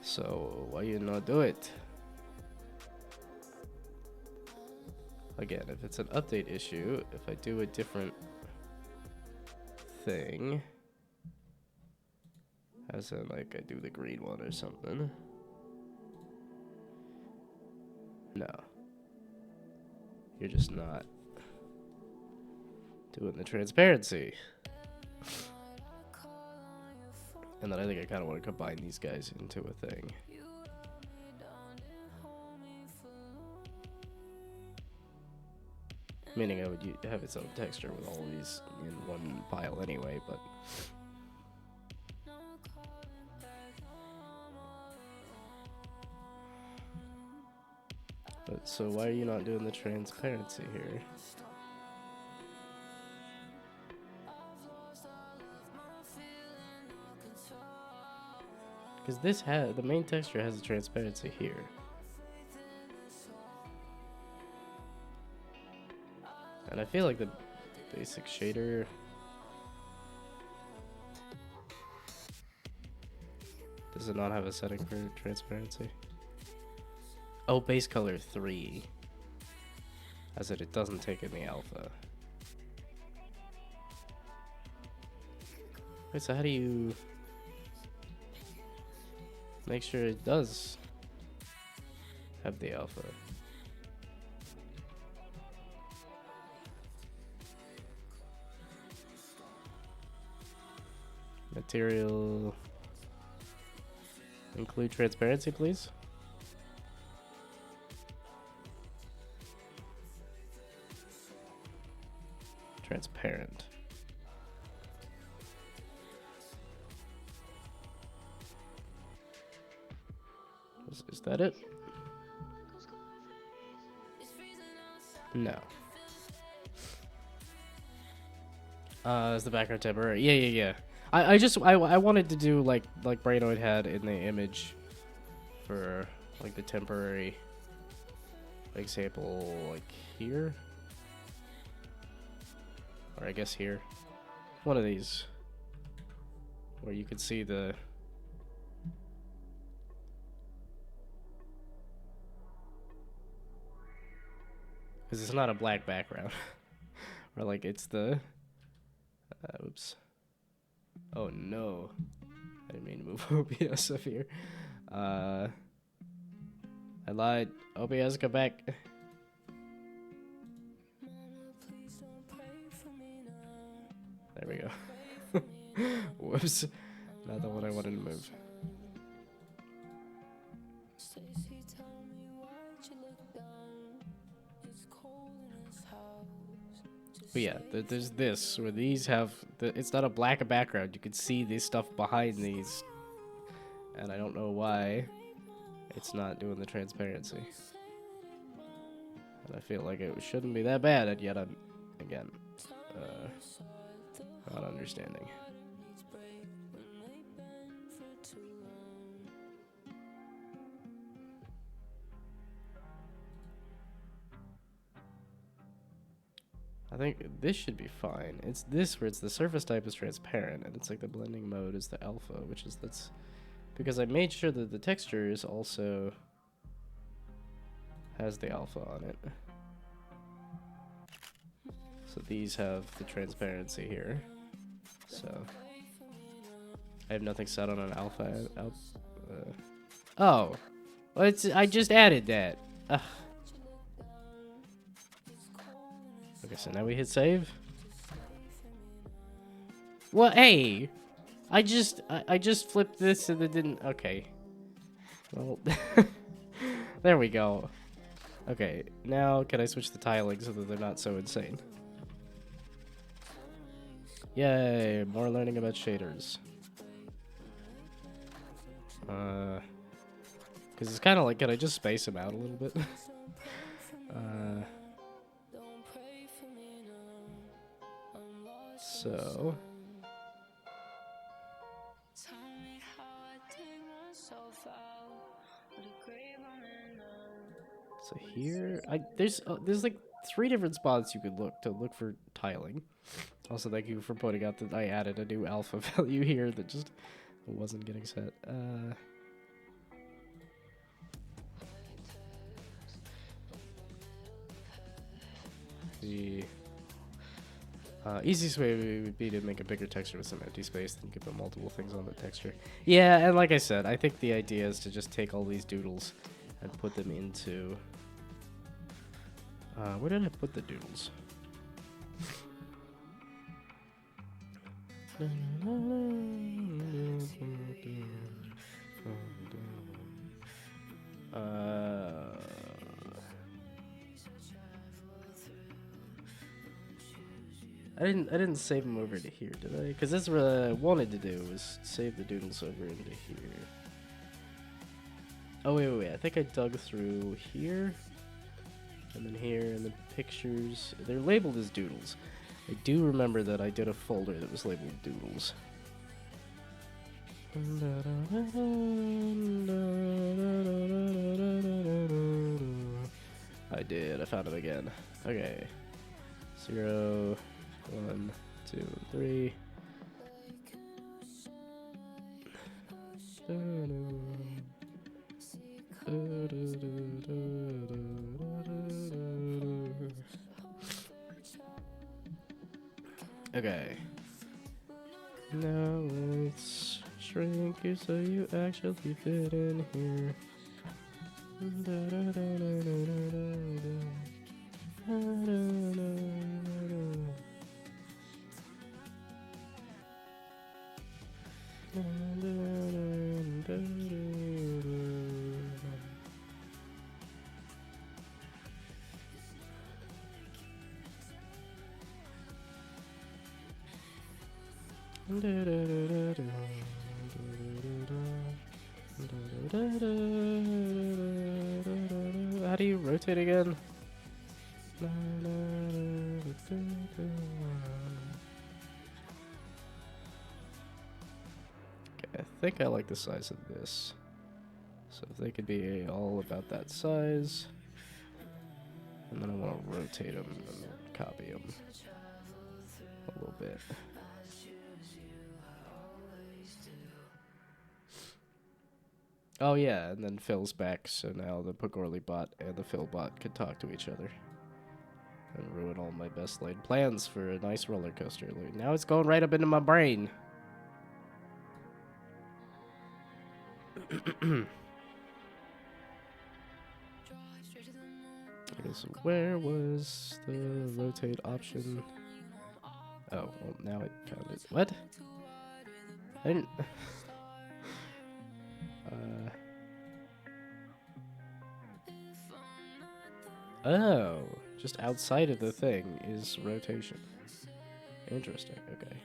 So why you not do it? Again, if it's an update issue, if I do a different thing, as in like I do the green one or something. No. You're just not doing the transparency. And then I think I kind of want to combine these guys into a thing. Meaning I would have its own texture with all of these in one pile anyway, but... So why are you not doing the transparency here? Because the main texture has a transparency here. And I feel like the basic shader... Does it not have a setting for transparency? Oh, base color 3. As it doesn't take in the alpha. Wait, so how do you make sure it does have the alpha? Material. Include transparency, please. Transparent. Is that it? No. Is the background temporary? Yeah. I wanted to do like Brainoid had in the image for like the temporary example, like here, or I guess here, one of these where you could see the because it's not a black background or like it's the oops. Oh no, I didn't mean to move OBS up here. I lied. OBS, come back. There we go. Whoops. Not the one I wanted to move. But yeah, there's this, where these have... it's not a black background. You can see this stuff behind these. And I don't know why it's not doing the transparency. And I feel like it shouldn't be that bad, and yet I'm, again, not understanding. I think this should be fine. It's this where it's the surface type is transparent, and it's like the blending mode is the alpha, which is that's because I made sure that the texture is also has the alpha on it. So these have the transparency here. So I have nothing set on an alpha. Oh, well, I just added that. Ugh. Okay, so now we hit save. Well, hey, I just flipped this and it didn't. Okay. Well, there we go. Okay, now can I switch the tiling so that they're not so insane? Yay, more learning about shaders. Because it's kind of like, can I just space them out a little bit? So here, there's like 3 different spots you could look for tiling. Also, thank you for pointing out that I added a new alpha value here that just wasn't getting set. The easiest way would be to make a bigger texture with some empty space, then you could put multiple things on the texture. Yeah, and like I said, I think the idea is to just take all these doodles and put them into... where did I put the doodles? I didn't save them over to here, did I? Because that's what I wanted to do, was save the doodles over into here. Oh wait, I think I dug through here, and then here, and the pictures. They're labeled as doodles. I do remember that I did a folder that was labeled doodles. I did. I found it again. Okay. 0, 1, 2, 3. Okay. Now let's shrink you so you actually fit in here. How do you rotate again? Okay, I think I like the size of this. So if they could be all about that size, and then I want to rotate them and copy them a little bit. Oh yeah, and then Phil's back, so now the Pagorli bot and the Phil bot could talk to each other. And ruin all my best laid plans for a nice roller coaster. Now it's going right up into my brain. Okay, so where was the rotate option? Oh, well, now it found it. What? I didn't... Oh, just outside of the thing is rotation. Interesting, okay.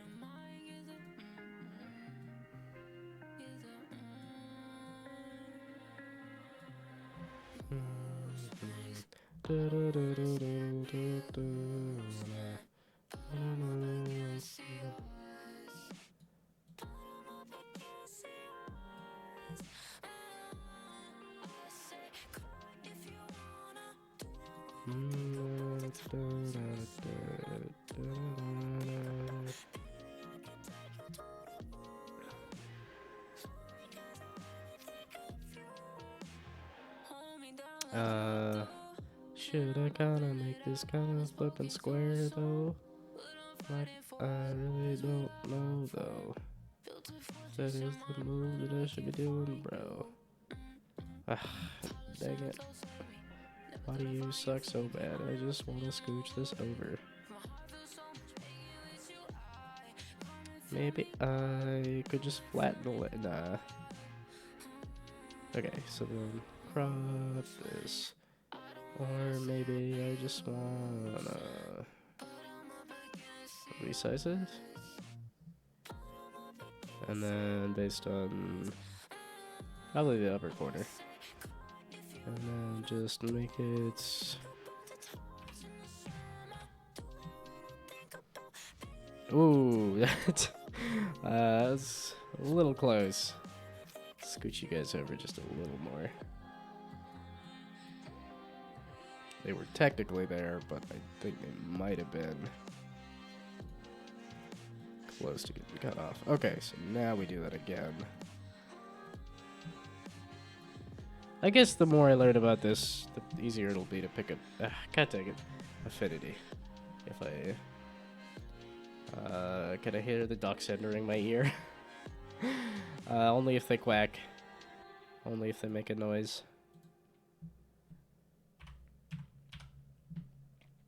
Should I kinda make this kinda flippin' square though? Like, I really don't know though. That is the move that I should be doing, bro. Ah, dang it. Why do you suck so bad? I just want to scooch this over. Maybe I could just flatten the nah. Okay, so then crop this. Or maybe I just wanna resize it. And then based on probably the upper corner. And then just make it... Ooh, that's a little close. Scooch you guys over just a little more. They were technically there, but I think they might have been close to getting cut off. Okay, so now we do that again. I guess the more I learn about this, the easier it'll be to pick up. Can't take it. Affinity. If I. Can I hear the ducks entering my ear? Only if they quack. Only if they make a noise.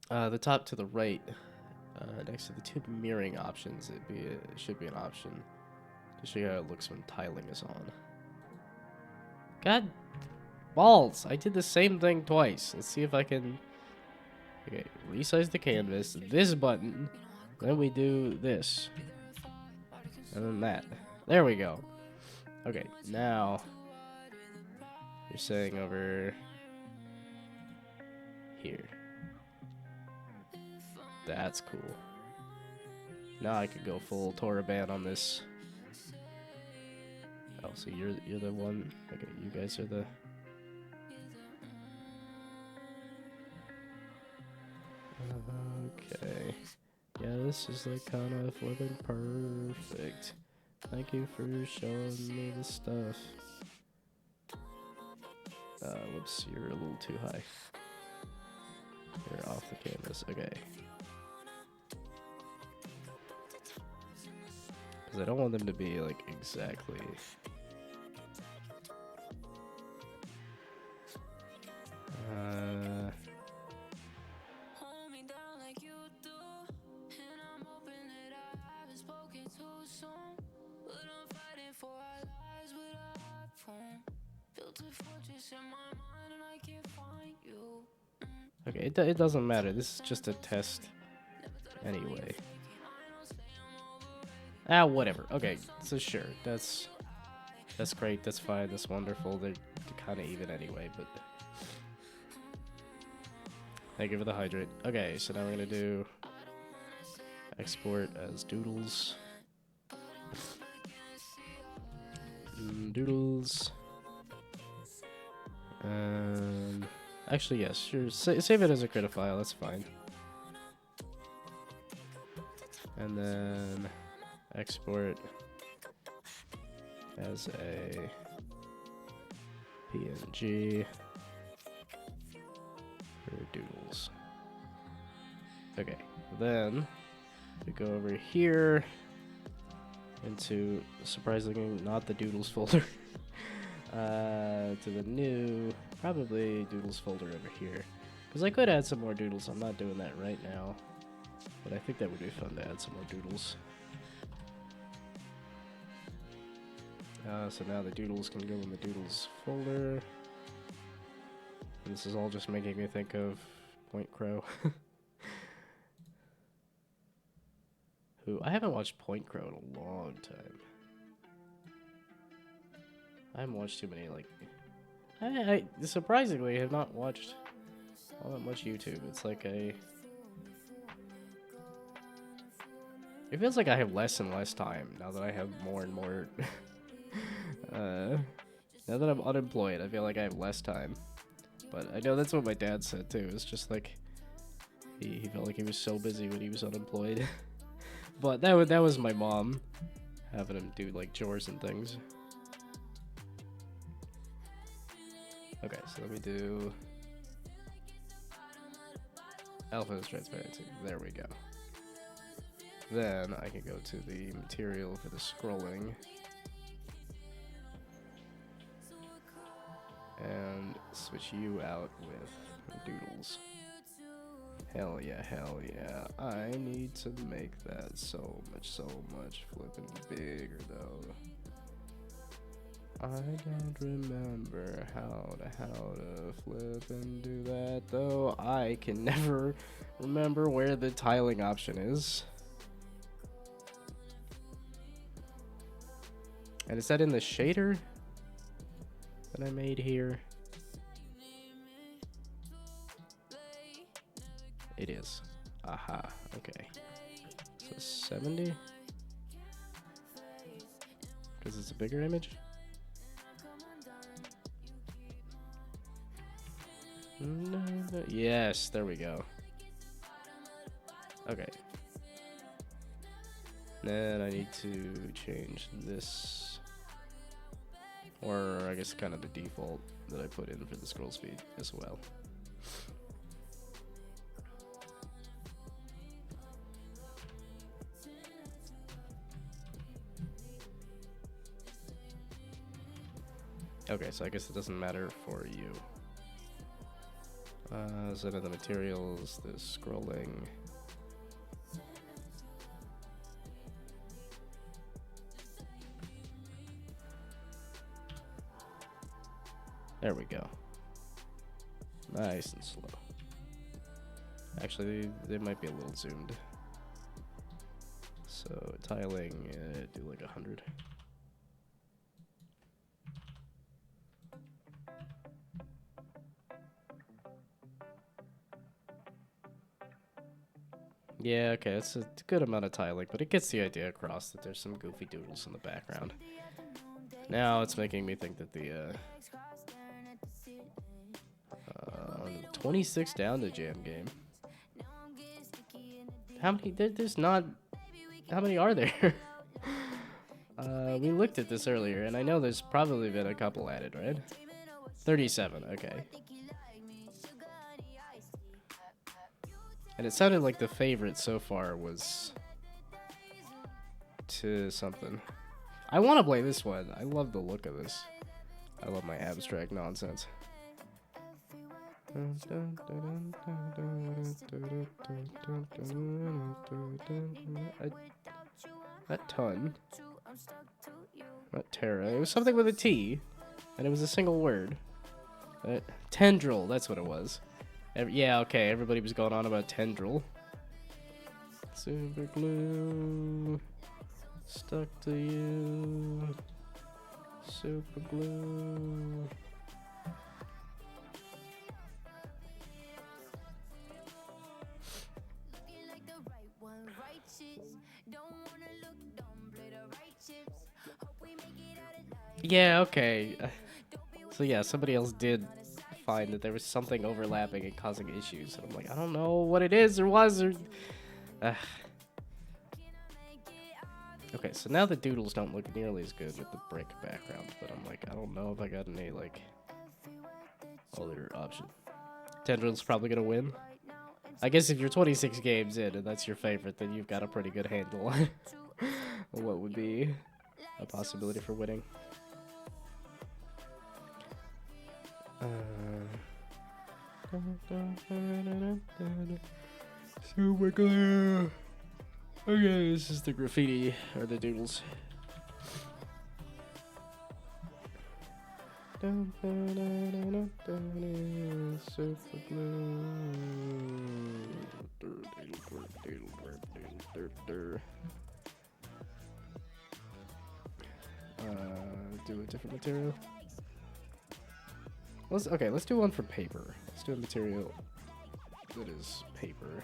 The top to the right, next to the two mirroring options, it should be an option to show you how it looks when tiling is on. God balls! I did the same thing twice. Let's see if I can. Okay, resize the canvas. This button. Then we do this, and then that. There we go. Okay, now you're saying over here. That's cool. Now I could go full Toraban on this. so you're the one. Okay, you guys are the. Okay. Yeah, this is like kind of flipping perfect. Thank you for showing me the stuff. Whoops, you're a little too high. You're off the canvas. Okay. Because I don't want them to be like exactly. Hold me down like you do, and I'm hoping that I haven't spoken too soon. But I'm fighting for our lives with a harpoon. Built a fortress in my mind, and I can't find you. Okay, it doesn't matter. This is just a test anyway. Ah, whatever. Okay, so sure, that's great. That's fine. That's wonderful. They're kind of even anyway, but thank you for the hydrate. Okay, so now we're gonna do export as doodles. Doodles. Actually, yes, sure. Save it as a crit file. That's fine. And then export as a PNG for doodles. Okay, then we go over here into, surprisingly, not the doodles folder, to the new, probably doodles folder over here. Because I could add some more doodles. I'm not doing that right now. But I think that would be fun to add some more doodles. So now the doodles can go in the doodles folder. And this is all just making me think of Point Crow. Who, I haven't watched Point Crow in a long time. I haven't watched too many, like... I surprisingly have not watched all that much YouTube. It's like a... It feels like I have less and less time now that I have more and more... now that I'm unemployed, I feel like I have less time. But I know that's what my dad said too. It's just like... He felt like he was so busy when he was unemployed. But that was my mom. Having him do like chores and things. Okay, so let me do... Alpha is transparency. There we go. Then I can go to the material for the scrolling. And switch you out with doodles. Hell yeah, hell yeah. I need to make that so much flipping bigger though. I don't remember how to flip and do that though. I can never remember where the tiling option is. And is that in the shader that I made here? It is. Aha, okay. So 70? Because it's a bigger image? Yes, there we go. Okay. Then I need to change this. Or I guess kind of the default that I put in for the scroll speed as well. Okay, so I guess it doesn't matter for you. So then the materials, the scrolling. There we go. Nice and slow. Actually, they might be a little zoomed. So tiling, do like 100. Yeah, okay, it's a good amount of tiling, but it gets the idea across that there's some goofy doodles in the background. Now it's making me think that the 26 down to jam game. How many? There's not. How many are there? We looked at this earlier, and I know there's probably been a couple added, right? 37. Okay. And it sounded like the favorite so far was to something. I want to play this one. I love the look of this. I love my abstract nonsense. Not ton. Not Terra. It was something with a T, and it was a single word. Tendril. That's what it was. Yeah, okay. Everybody was going on about Tendril. Super glue. Stuck to you. Super glue. Yeah, okay. So yeah, somebody else did find that there was something overlapping and causing issues. And I'm like, I don't know what it is or was or... Okay, so now the doodles don't look nearly as good with the brick background, but I'm like, I don't know if I got any, like, other option. Tendril's probably gonna win. I guess if you're 26 games in and that's your favorite, then you've got a pretty good handle on what would be a possibility for winning. Super glue. Okay, this is the graffiti, or the doodles. Super glue. Do a different material. Let's do one for paper. Let's do a material that is paper.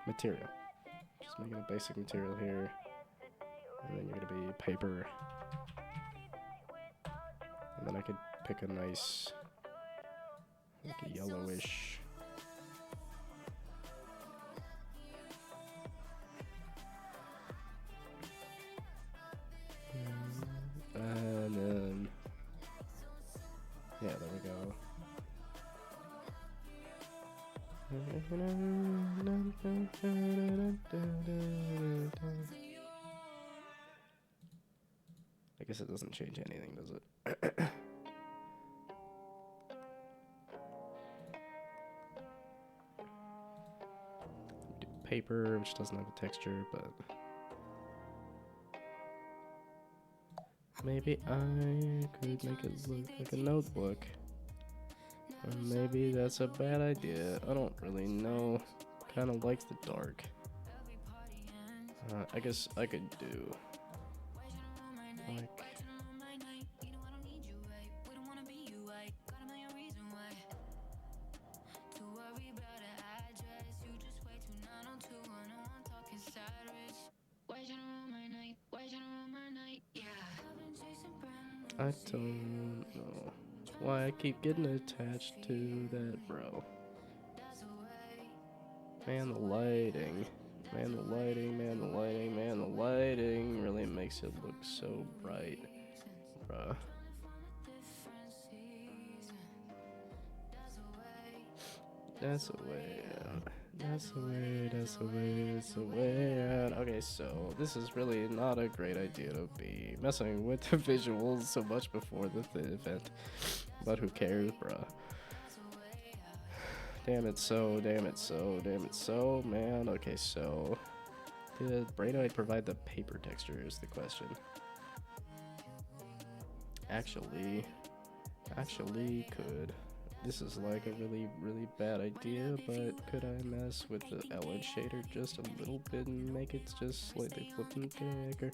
Material. Just making a basic material here. And then you're gonna be paper. And then I could pick a nice, like a yellowish. And then, yeah, there we go. I guess it doesn't change anything, does it? Do paper, which doesn't have a texture, but maybe I could make it look like a notebook. Or maybe that's a bad idea. I don't really know. Kind of like the dark. I guess I could do like I don't know why I keep getting attached to that, bro. Man, the lighting. Man, the lighting, man, the lighting, man, the lighting really makes it look so bright, bruh. That's the way out. That's the way, that's the way, that's the way out. Okay, so this is really not a great idea to be messing with the visuals so much before the event. But who cares, bruh? Damn it so, damn it so, damn it so, man. Okay, so did Brainoid provide the paper texture is the question. Actually could. This is like a really, really bad idea, but could I mess with the Ellen shader just a little bit and make it just slightly flippant maker?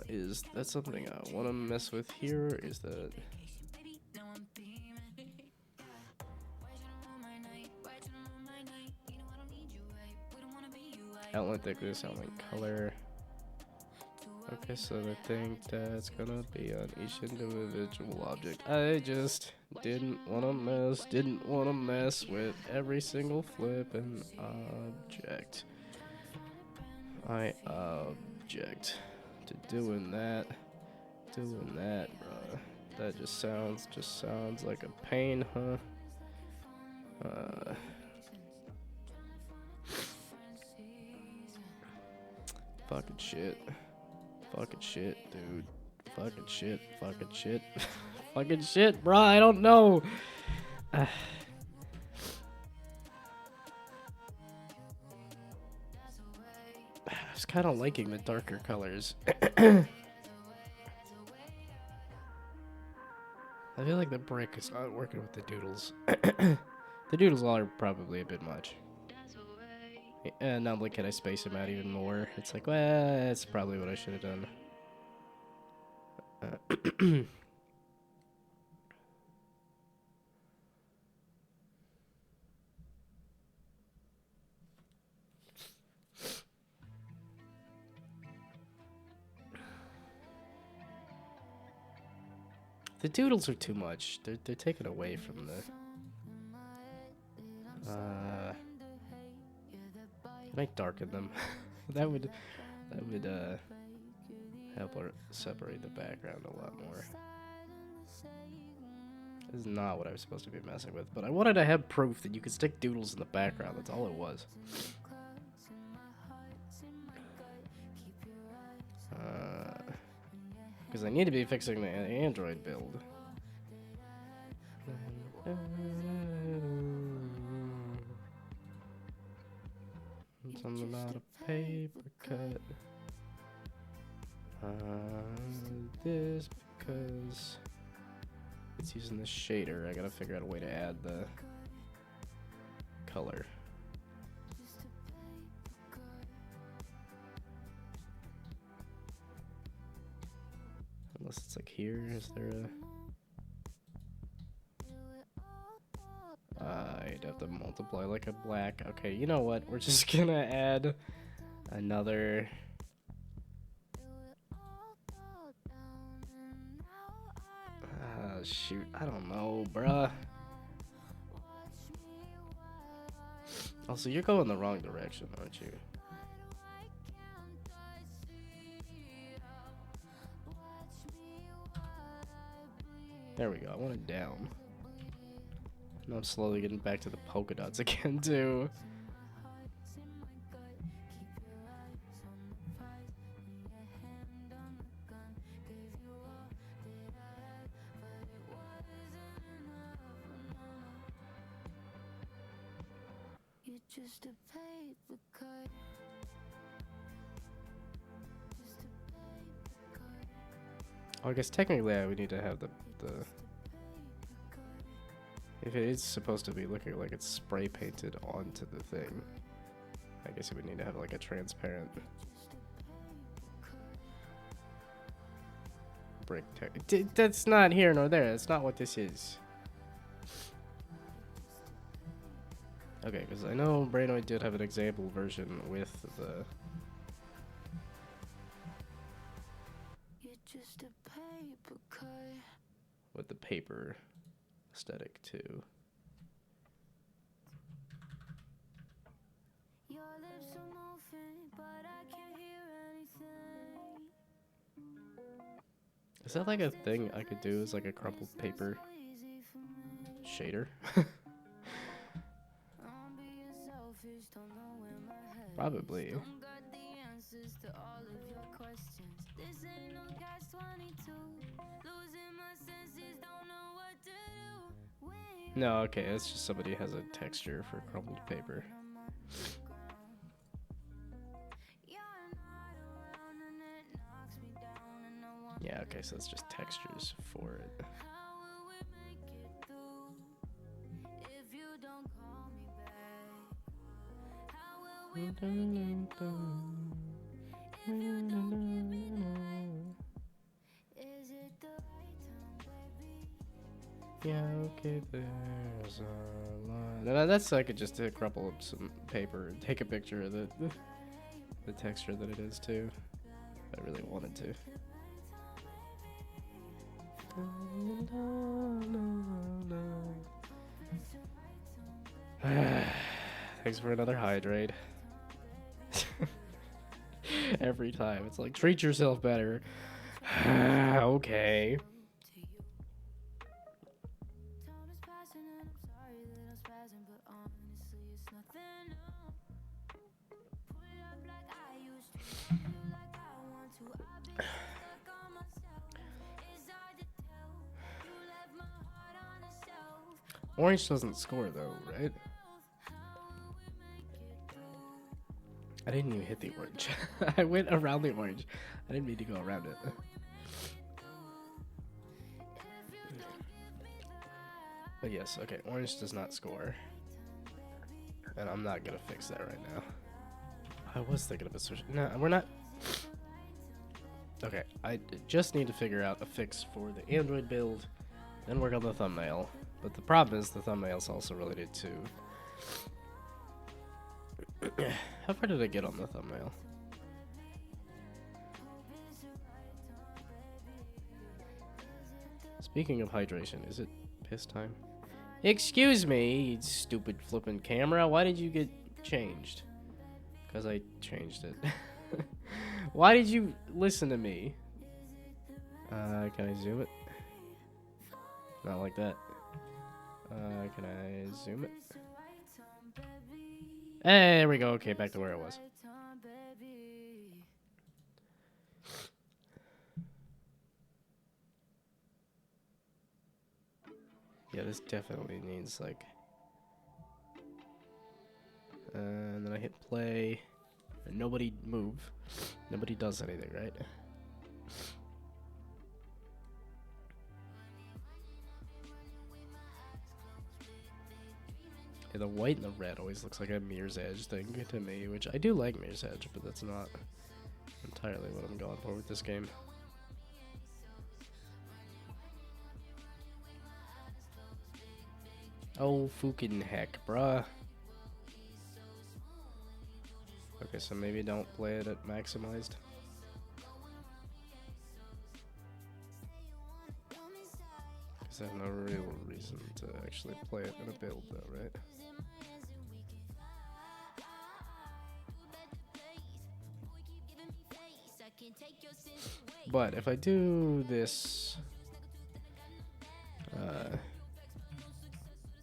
Is that something I want to mess with here? Is that... outline thickness, outline color. Okay, so I think that's gonna be on each individual object. I just didn't wanna mess with every single flippin' object. I object to doing that, bruh. That just sounds like a pain, huh? Fucking shit, dude. Fucking shit, fucking shit, bruh. I don't know. I was kind of liking the darker colors. I feel like the brick is not working with the doodles. The doodles are probably a bit much. And now, like, can I space them out even more? It's like, well, that's probably what I should have done. The doodles are too much. They're taken away from the. Can I darken them? that would help separate the background a lot more. This is not what I was supposed to be messing with, but I wanted to have proof that you could stick doodles in the background. That's all it was. Because I need to be fixing the Android build. Something about a paper cut. This because it's using the shader. I gotta figure out a way to add the color. Unless it's like here, is there a... I'd have to multiply like a black. Okay, you know what? We're just gonna add another... shoot, I don't know, bruh. Also, you're going the wrong direction, aren't you? There we go, I want it down. Now I'm slowly getting back to the polka dots again, too. Just a paper cut. Oh, I guess technically I would need to have the if it is supposed to be looking like it's spray painted onto the thing, I guess it would need to have like a transparent brick that's not here nor there. That's not what this is. Okay, because I know Brainoid did have an example version with the... Just a paper cut. With the paper aesthetic too. Your lips are moving, but I can't hear anything. Is that like a thing I could do as like a crumpled paper shader? Probably. No, okay, it's just somebody has a texture for crumpled paper. Yeah, okay, so it's just textures for it. Yeah, okay, there's a line. No, that's I could just crumple up some paper and take a picture of it. the texture that it is too. I really wanted to. Thanks for another hydrate. Every time. It's like, treat yourself better. Okay. Time is passing and I'm sorry that I'm spazzing, but honestly it's nothing new. Pull it up like I used to, love you like I want to. I've been stuck on myself. It's hard to tell. You left my heart on the shelf. Orange doesn't score though, right? How will we make it through? I didn't even hit the orange. I went around the orange. I didn't mean to go around it. But yes, okay, orange does not score. And I'm not gonna fix that right now. I was thinking of a switch. No, we're not. Okay, I just need to figure out a fix for the Android build, then work on the thumbnail. But the problem is the thumbnail is also related to... How far did I get on the thumbnail? Speaking of hydration, is it piss time? Excuse me, you stupid flippin' camera. Why did you get changed? Because I changed it. Why did you listen to me? Can I zoom it? Not like that. Can I zoom it? Hey, there we go. Okay, back to where I was. Yeah, this definitely needs like... and then I hit play. And nobody move. Nobody does anything, right? Yeah, the white and the red always looks like a Mirror's Edge thing to me, which I do like Mirror's Edge, but that's not entirely what I'm going for with this game. Oh, fucking heck, bruh. Okay, so maybe don't play it at maximized. Because I have no real reason to actually play it in a build though, right? But if I do this...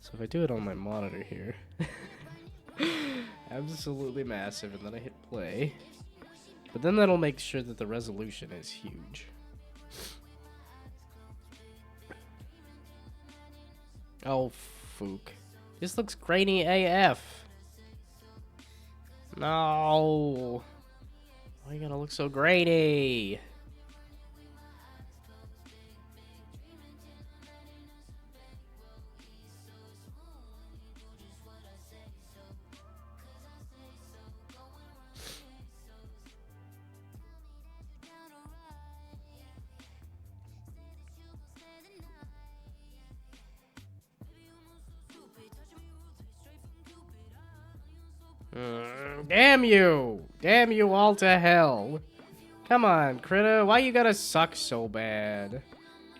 so if I do it on my monitor here... absolutely massive, and then I hit play. But then that'll make sure that the resolution is huge. Oh, fook. This looks grainy AF. No. Why you gotta look so grainy? Damn you! Damn you all to hell! Come on, Critter, why you gotta suck so bad?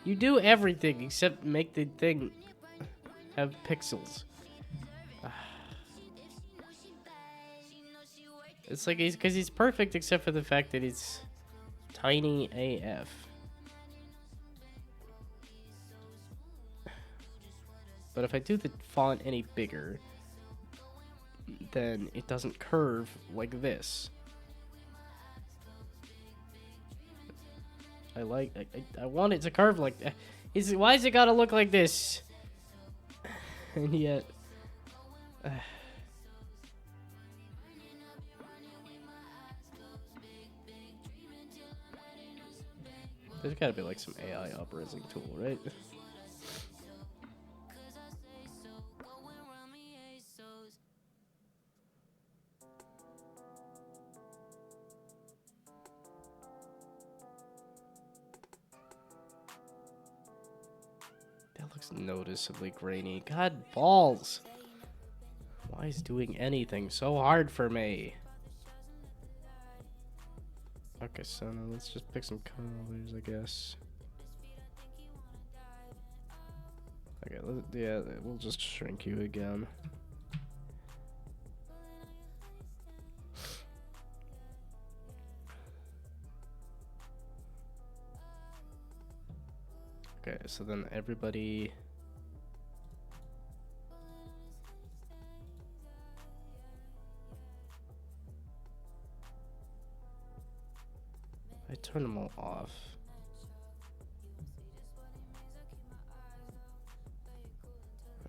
You do everything except make the thing have pixels. It's like because he's perfect except for the fact that it's tiny AF. But if I do the font any bigger, then it doesn't curve like this. I want it to curve like that. Why is it gotta look like this? And yet... there's gotta be like some AI upraising tool, right? That looks noticeably grainy. God balls! Why is doing anything so hard for me? Okay, so now let's just pick some colors, I guess. Okay, yeah, we'll just shrink you again. Okay, so then everybody... I turn them all off.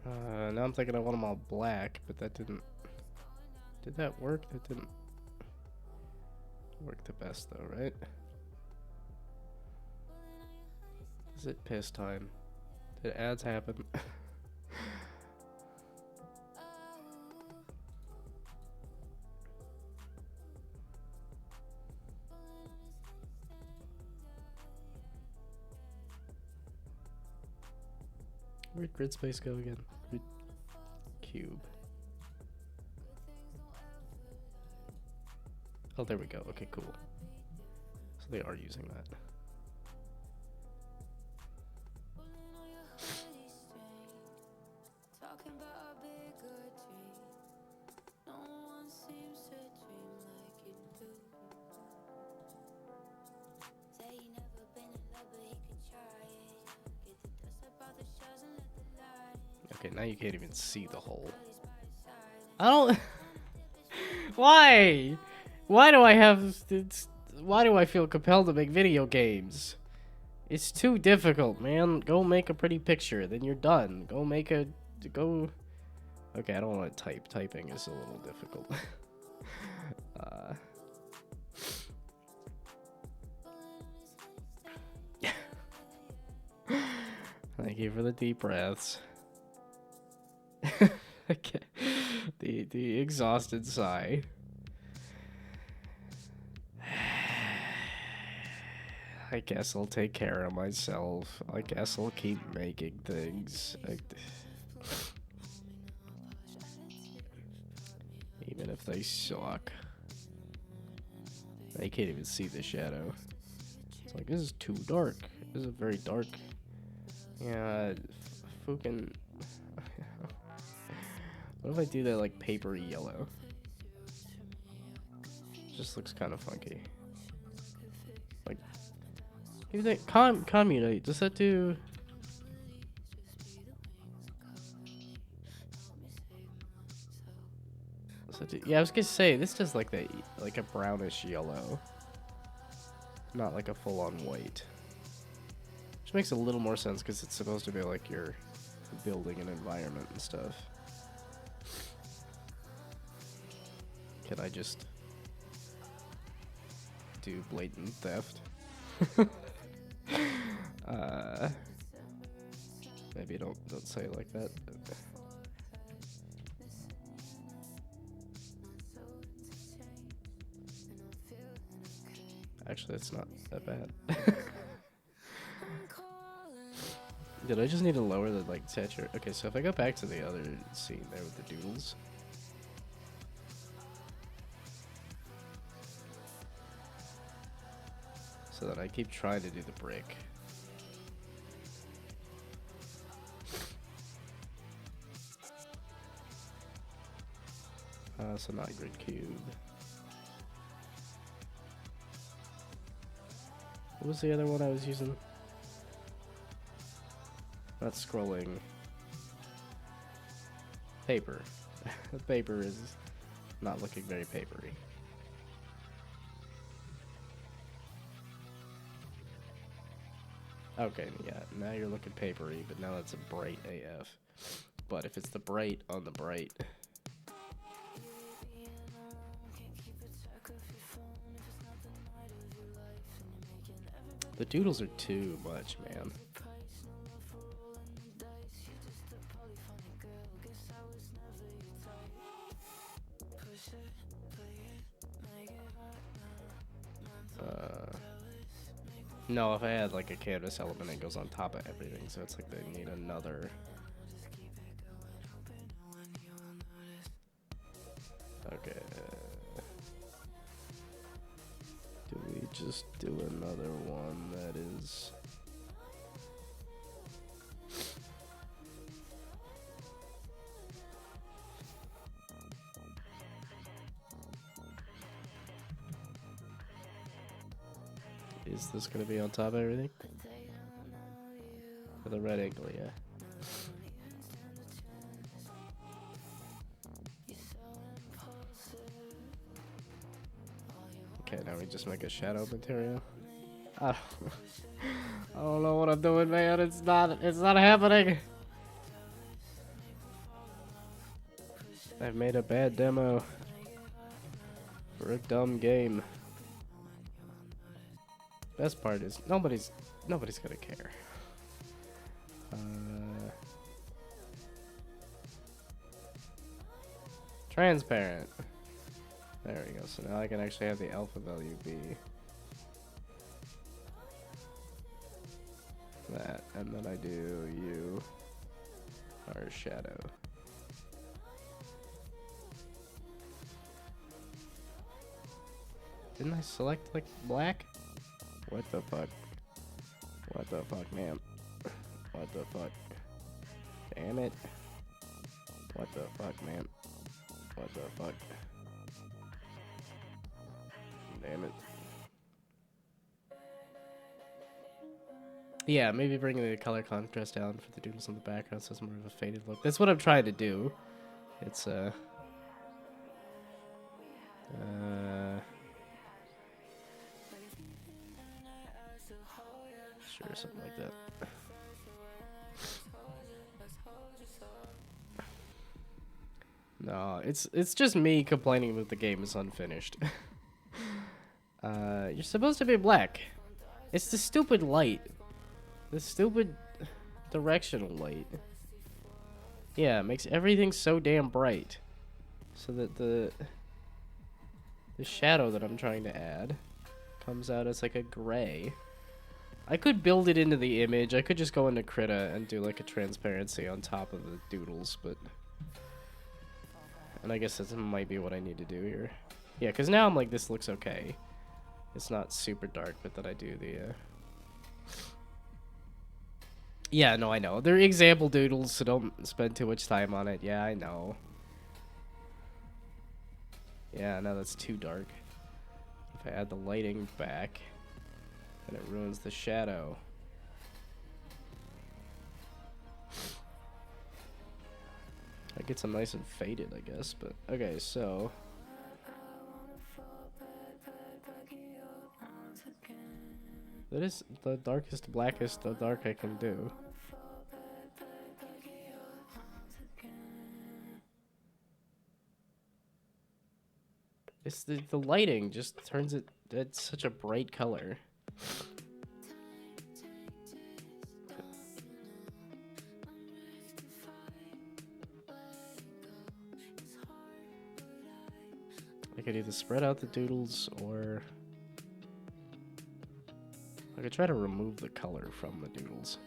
Now I'm thinking I want them all black, but that didn't... Did that work? That didn't work the best though, right? Is it piss time? Did ads happen? Where'd grid space go again? Grid cube. Oh, there we go. Okay, cool. So they are using that. Okay, now you can't even see the hole. I don't... Why? Why do I have... Why do I feel compelled to make video games? It's too difficult, man. Go make a pretty picture, then you're done. Go make a... Go... Okay, I don't want to type. Typing is a little difficult. Thank you for the deep breaths. Okay. The exhausted sigh. I guess I'll take care of myself. I guess I'll keep making things. Even if they suck. I can't even see the shadow. It's like, this is too dark. This is a very dark. Yeah, fucking... What if I do that like papery yellow? Just looks kind of funky. Like, maybe that communite. Does that do? Does that do? Yeah, I was gonna say this does like that, like a brownish yellow, not like a full-on white. Which makes a little more sense because it's supposed to be like you're building an environment and stuff. Can I just do blatant theft? Maybe don't say it like that. Actually, it's not that bad. Did I just need to lower the like texture? Okay, so if I go back to the other scene there with the doodles. So that I keep trying to do the brick. So not grid cube. What was the other one I was using? Not scrolling. Paper. The paper is not looking very papery. Okay, yeah, now you're looking papery, but now it's a bright AF. But if it's the bright on the bright... The doodles are too much, man. No, if I had like a canvas element, it goes on top of everything, so it's like they need another. Okay. Do we just do another one that is... Is this gonna be on top of everything? For the red angle, yeah. Okay, now we just make a shadow material. I don't know what I'm doing, man. It's not happening. I've made a bad demo for a dumb game. Best part is nobody's gonna care. Transparent. There we go. So now I can actually have the alpha value be that, and then I do U or shadow. Didn't I select like black? What the fuck? What the fuck, man? What the fuck? Damn it. What the fuck, man? What the fuck? Damn it. Yeah, maybe bringing the color contrast down for the doodles in the background so it's more of a faded look. That's what I'm trying to do. It's sure, something like that. No, it's just me complaining that the game is unfinished. You're supposed to be black. It's the stupid light. The stupid directional light. Yeah, it makes everything so damn bright. So that the shadow that I'm trying to add comes out as like a gray. I could build it into the image. I could just go into Krita and do like a transparency on top of the doodles, but... And I guess that might be what I need to do here. Yeah, because now I'm like, this looks okay. It's not super dark, but then I do the... Yeah, no, I know. They're example doodles, so don't spend too much time on it. Yeah, I know. Yeah, now that's too dark. If I add the lighting back, then it ruins the shadow. That gets them nice and faded, I guess, but... Okay, so... That is the darkest, blackest, the dark I can do. It's the lighting just turns it... It's such a bright color. I could either spread out the doodles or... I could try to remove the color from the doodles.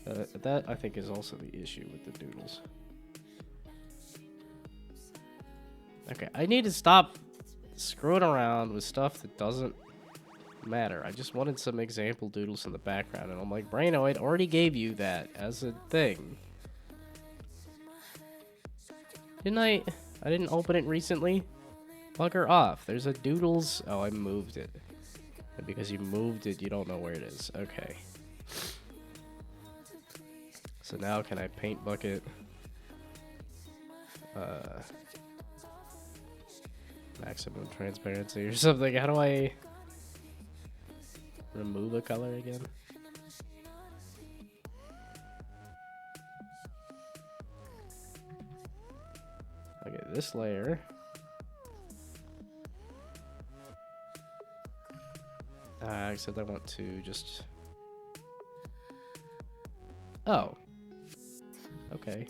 That, I think, is also the issue with the doodles. Okay, I need to stop screwing around with stuff that doesn't matter. I just wanted some example doodles in the background, and I'm like, Brainoid already gave you that as a thing. Didn't I didn't open it recently? Bugger off. There's a doodles... Oh, I moved it. And because you moved it, you don't know where it is. Okay. So now can I paint bucket? Maximum transparency or something. How do I remove a color again? Okay, this layer. Except I want to just... Oh. Okay.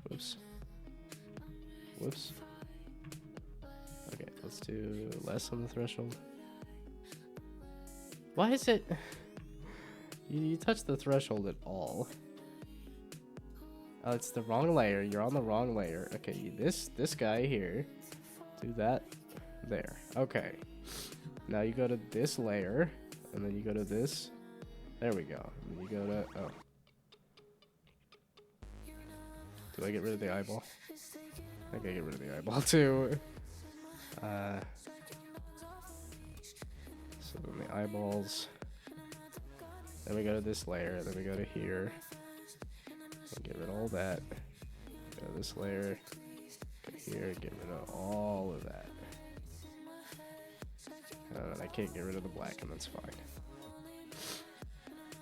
Whoops. Whoops. Okay, let's do less on the threshold. Why is it... You touch the threshold at all. Oh, it's the wrong layer. You're on the wrong layer. Okay, this guy here. Do that. There. Okay. Now you go to this layer, and then you go to this. There we go. And you go to, oh. Do I get rid of the eyeball? I think I get rid of the eyeball too. So then the eyeballs. Then we go to this layer, then we go to here. And get rid of all that. Go to this layer. Go here, get rid of all of that. And I can't get rid of the black, and that's fine.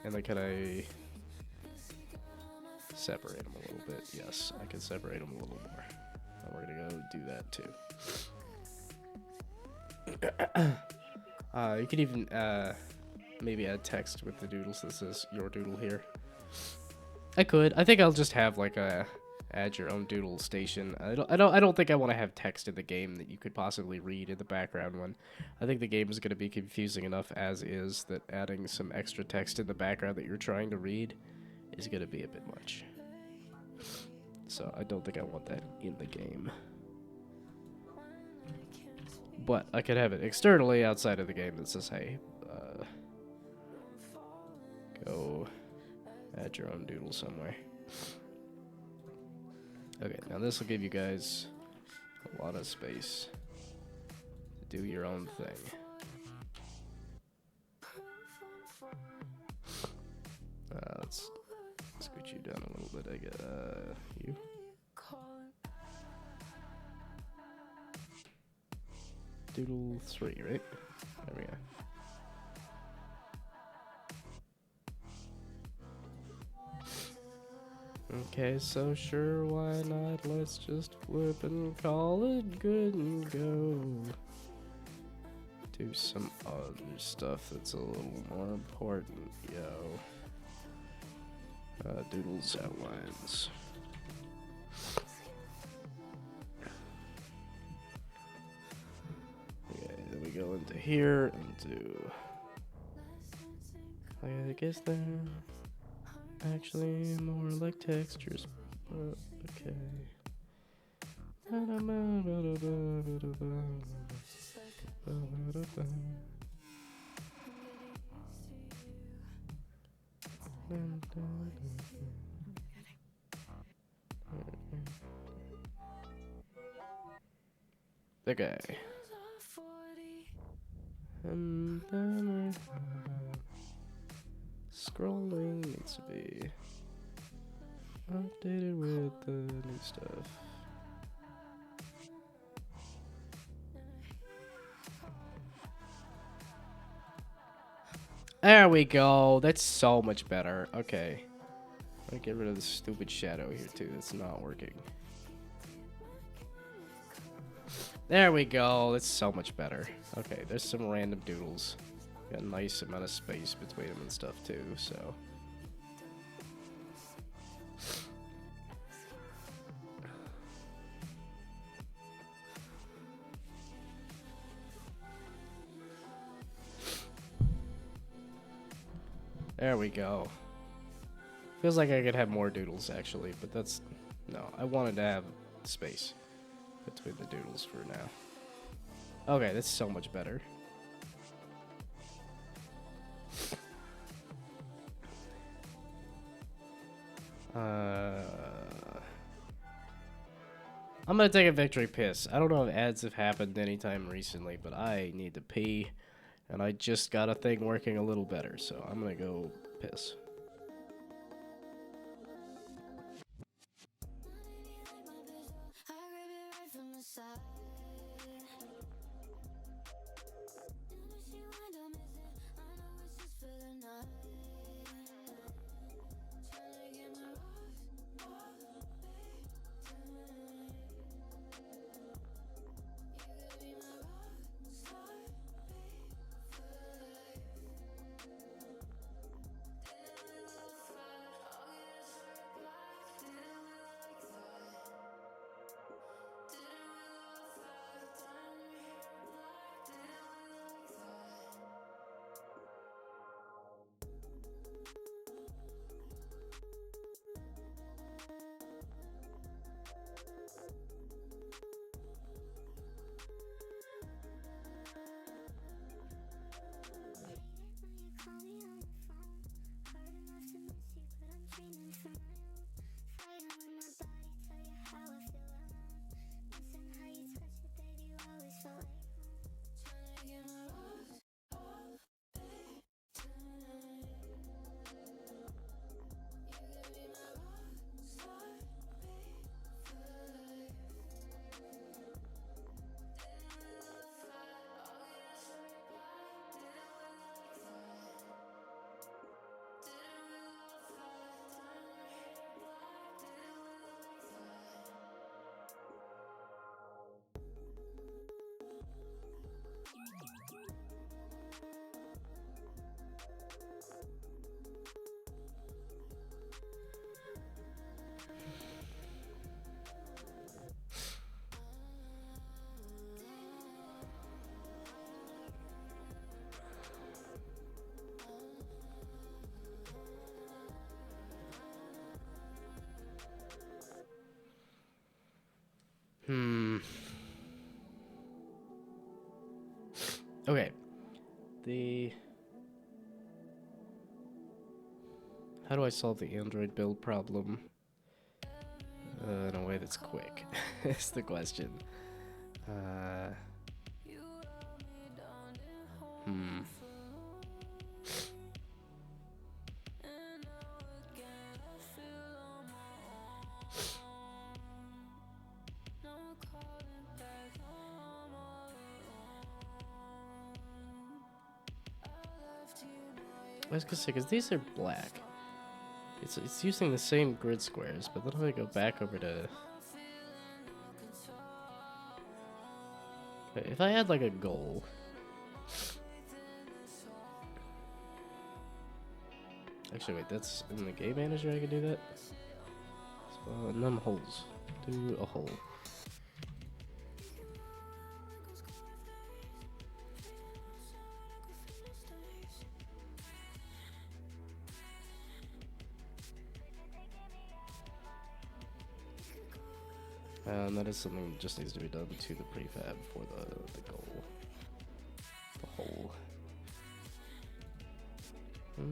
And then can I separate them a little bit? Yes, I can separate them a little more. And we're gonna go do that too. You could even maybe add text with the doodles that says your doodle here. I could. I think I'll just have like a add your own doodle station. I don't think I want to have text in the game that you could possibly read in the background one. I think the game is going to be confusing enough as is that adding some extra text in the background that you're trying to read is going to be a bit much. So I don't think I want that in the game. But I could have it externally outside of the game that says, hey, go add your own doodle somewhere. Okay, now this will give you guys a lot of space to do your own thing. Let's scoot you down a little bit. I get you. Doodle 3, right? There we go. Okay, so sure, why not? Let's just flip and call it good and go. Do some other stuff that's a little more important, yo. Doodles outlines. Okay, then we go into here and do. I guess they're actually more like textures, but okay. Okay. And then scrolling needs to be updated with the new stuff. There we go. That's so much better. Okay. I'm gonna get rid of the stupid shadow here too. That's not working. There we go. That's so much better. Okay, there's some random doodles. Got a nice amount of space between them and stuff too, so. There we go. Feels like I could have more doodles actually, but that's, no, I wanted to have space between the doodles for now. Okay, that's so much better. I'm gonna take a victory piss. I don't know if ads have happened anytime recently, but I need to pee, and I just got a thing working a little better, so I'm gonna go piss. Okay. The... How do I solve the Android build problem in a way that's quick? Is the question. Hmm. I was gonna say, because these are black. It's using the same grid squares, but then if I go back over to... If I had like a goal... Actually, wait, that's in the game manager I can do that? Num holes. Do a hole. That is something that just needs to be done to the prefab for the goal. The hole. The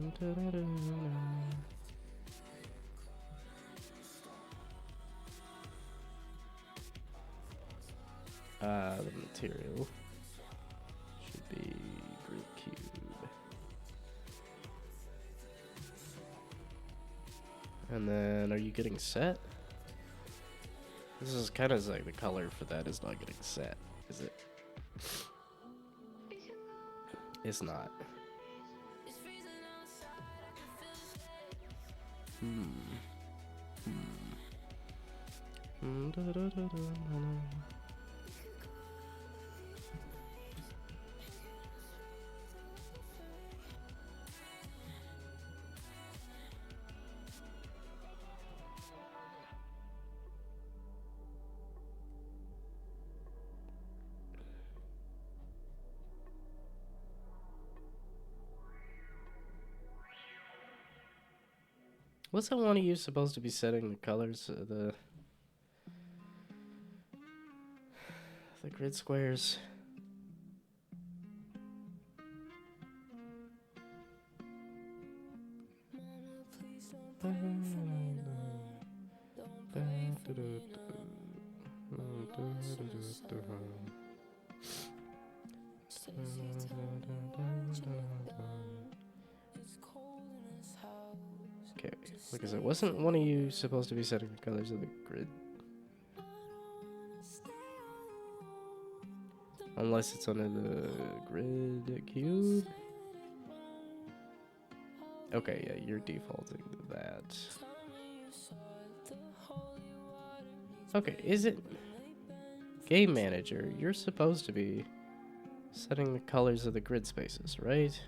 material should be grid cube. And then, are you getting set? This is kind of like the color for that is not getting set, is it? It's not. Wasn't one of you supposed to be setting the colors of the grid squares? Okay, like I said, wasn't one of you supposed to be setting the colors of the grid? Unless it's under the grid cube. Okay, yeah, you're defaulting to that. Okay, is it game manager? You're supposed to be setting the colors of the grid spaces, right?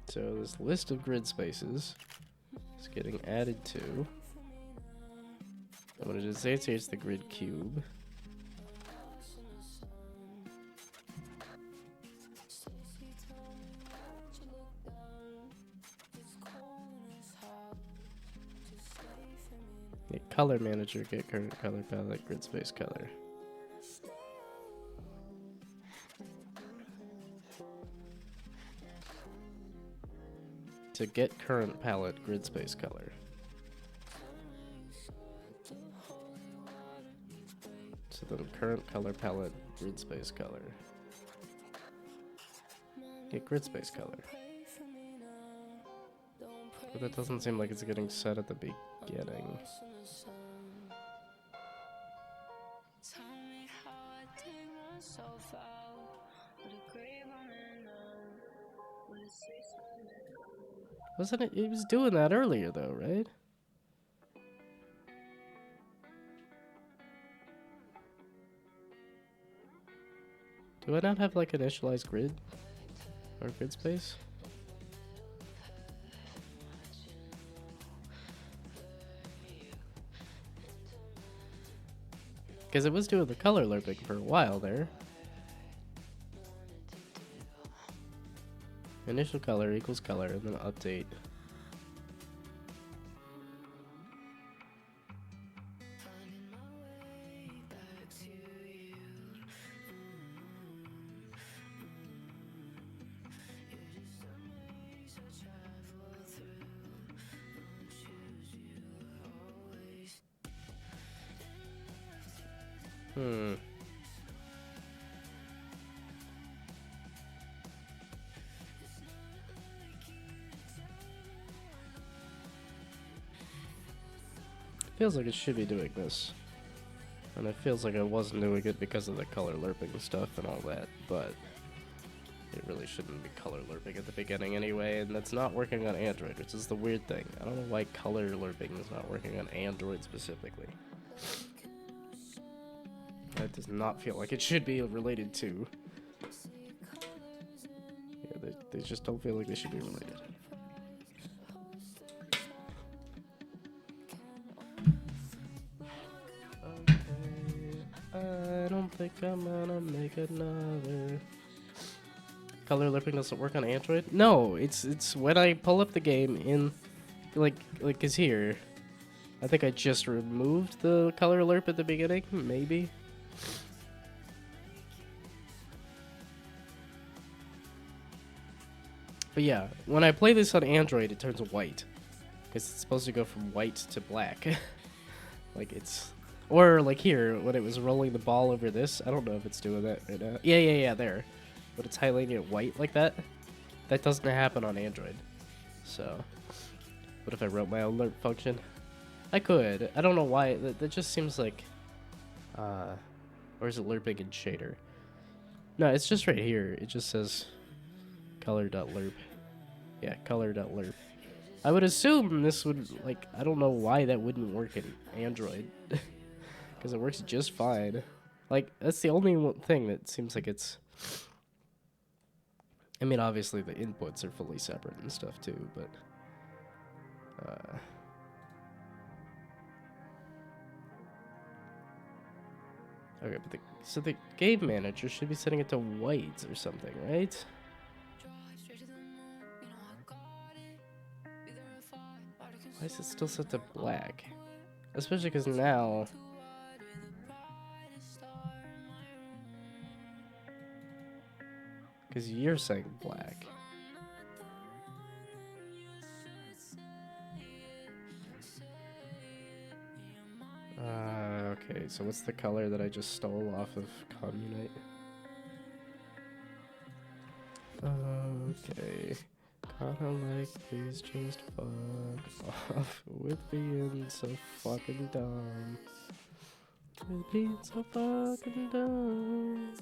So this list of grid spaces is getting added to. What it is, say it's the grid cube. Get color manager, get current color palette, grid space color. To get current palette, grid space color. So then current color palette, grid space color. Get grid space color. But that doesn't seem like it's getting set at the beginning. Wasn't it? It was doing that earlier though, right? Do I not have like initialized grid? Or grid space? Because it was doing the color looping for a while there. Initial color equals color, and then update. Hmm. Feels like it should be doing this. And it feels like I wasn't doing it because of the color lerping stuff and all that, but it really shouldn't be color lerping at the beginning anyway, and that's not working on Android, which is the weird thing. I don't know why color lerping is not working on Android specifically. That does not feel like it should be related to. Yeah, they just don't feel like they should be related. I don't think I'm gonna make another. Color lerping doesn't work on Android? No, it's when I pull up the game in, like is here. I think I just removed the color lerp at the beginning, maybe. But yeah, when I play this on Android, it turns white. Because it's supposed to go from white to black. Like it's... Or like here, when it was rolling the ball over this. I don't know if it's doing that right now. Yeah, there. But it's highlighting it white like that. That doesn't happen on Android. So, what if I wrote my own lerp function? I could. I don't know why. That just seems like... or is it lerping in shader? No, it's just right here. It just says color.lerp. Yeah, color.lerp. I would assume this would, like, I don't know why that wouldn't work in Android. Because it works just fine. Like, that's the only thing that seems like it's... I mean, obviously the inputs are fully separate and stuff too, but... Okay, but so the game manager should be setting it to white or something, right? Why is it still set to black? Especially because now... Because you're saying black. Okay, so what's the color that I just stole off of Communite? Okay. Kinda like please just fuck off with being so fucking dumb. With being so fucking dumb.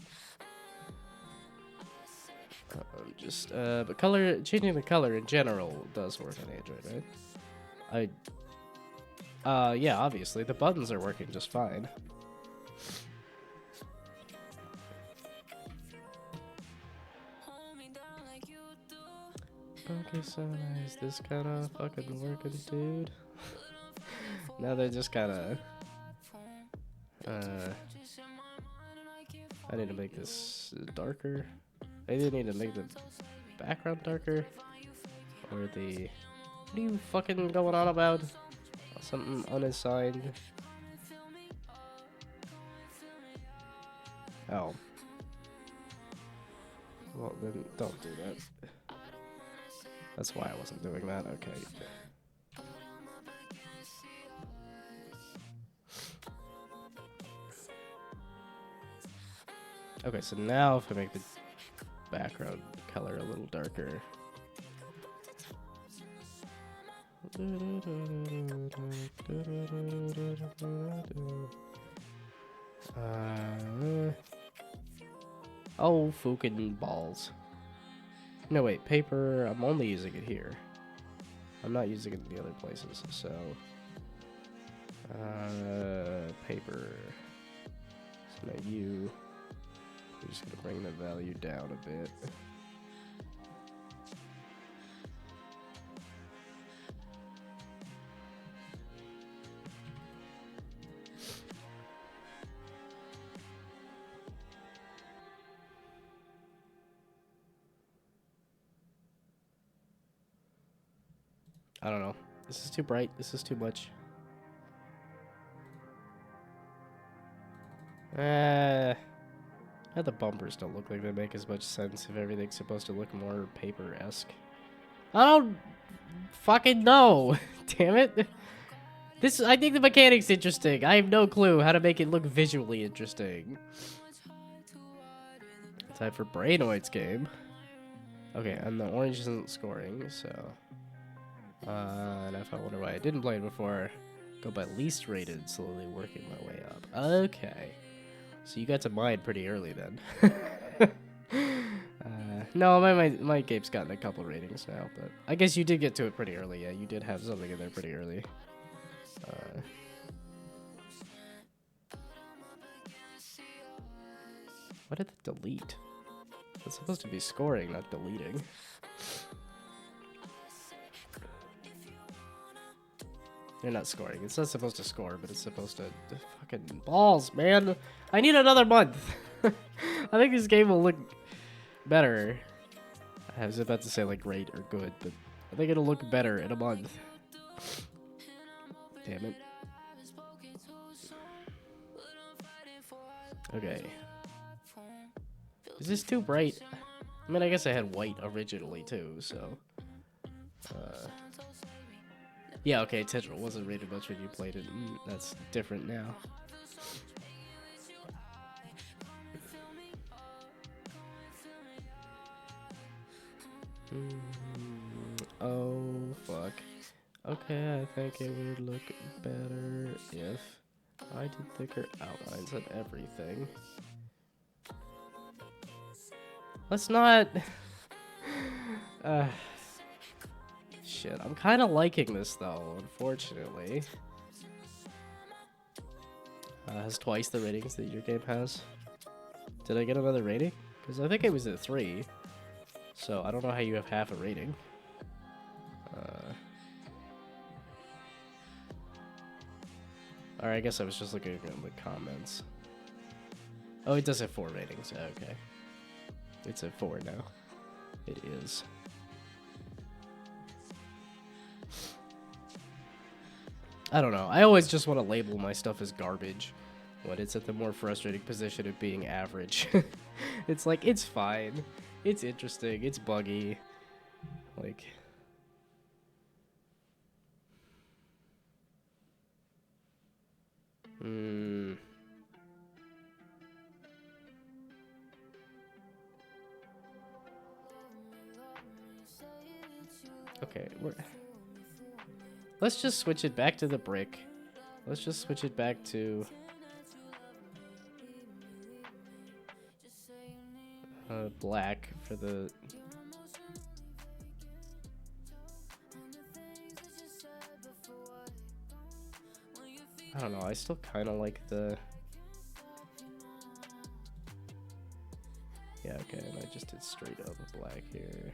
But changing the color in general does work on Android, right? Yeah, obviously. The buttons are working just fine. Okay, so nice. This kinda fucking working, dude. Now they're just kinda... I need to make this darker. I either need to make the background darker, or the... What are you fucking going on about? Something unassigned. Oh. Well, then don't do that. That's why I wasn't doing that. Okay. Okay, so now if I make the background color a little darker. Oh, fucking balls. No, wait, paper. I'm only using it here. I'm not using it in the other places, so... paper. So now we're just gonna bring the value down a bit. I don't know. This is too bright. This is too much. Yeah, the bumpers don't look like they make as much sense if everything's supposed to look more paper-esque. I don't fucking know. Damn it. I think the mechanic's interesting. I have no clue how to make it look visually interesting. Time for Brainoid's game. Okay, and the orange isn't scoring, so... and if I wonder why I didn't play it before, go by least rated, slowly working my way up. Okay. So you got to mine pretty early then. No, my game's gotten a couple ratings now, but I guess you did get to it pretty early. Yeah, you did have something in there pretty early. What did it delete? It's supposed to be scoring, not deleting. You're not scoring. It's not supposed to score, but it's supposed to... Fucking balls, man. I need another month. I think this game will look better. I was about to say, like, great or good, but I think it'll look better in a month. Damn it. Okay. Is this too bright? I mean, I guess I had white originally, too, so... Yeah, okay, Tetra wasn't rated much when you played it. That's different now. Oh, fuck. Okay, I think it would look better if I did thicker outlines on everything. Let's not... Shit, I'm kind of liking this, though, unfortunately. Has twice the ratings that your game has. Did I get another rating? Because I think it was at 3. So, I don't know how you have half a rating. Or I guess I was just looking at the comments. Oh, it does have 4 ratings. Okay. It's at 4 now. It is. I don't know. I always just want to label my stuff as garbage when it's at the more frustrating position of being average. It's like, it's fine. It's interesting. It's buggy. Like... Okay, let's just switch it back to the brick. Let's just switch it back to... black for the... I don't know, I still kind of like the... Yeah, okay, and I just did straight up black here.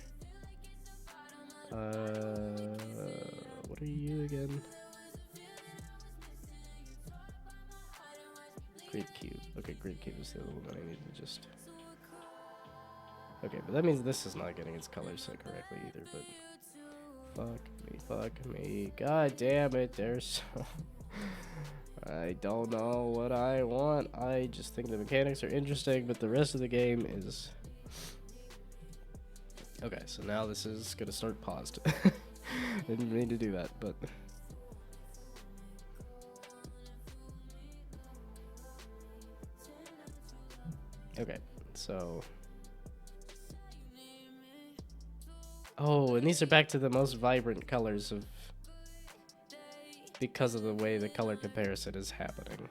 What are you again? Grape cube. Okay, grape cube is the other one that I need to just... Okay, but that means this is not getting its color set correctly either, but... Fuck me. God damn it, there's... I don't know what I want. I just think the mechanics are interesting, but the rest of the game is... Okay, so now this is gonna start paused. Didn't mean to do that, but... Okay, so... Oh, and these are back to the most vibrant colors of... Because of the way the color comparison is happening.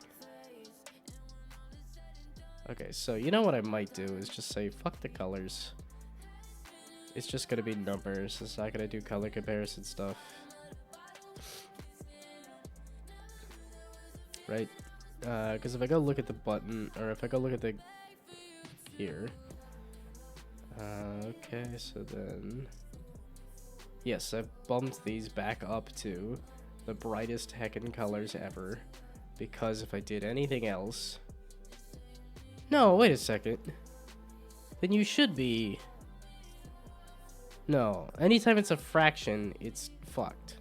Okay, so you know what I might do is just say, fuck the colors. It's just gonna be numbers. It's not gonna do color comparison stuff. Right? Because if I go look at the button, or if I go look at the... Here. Okay, so then... Yes, I've bumped these back up to the brightest heckin' colors ever. Because if I did anything else... No, wait a second. Then you should be... No, anytime it's a fraction, it's fucked.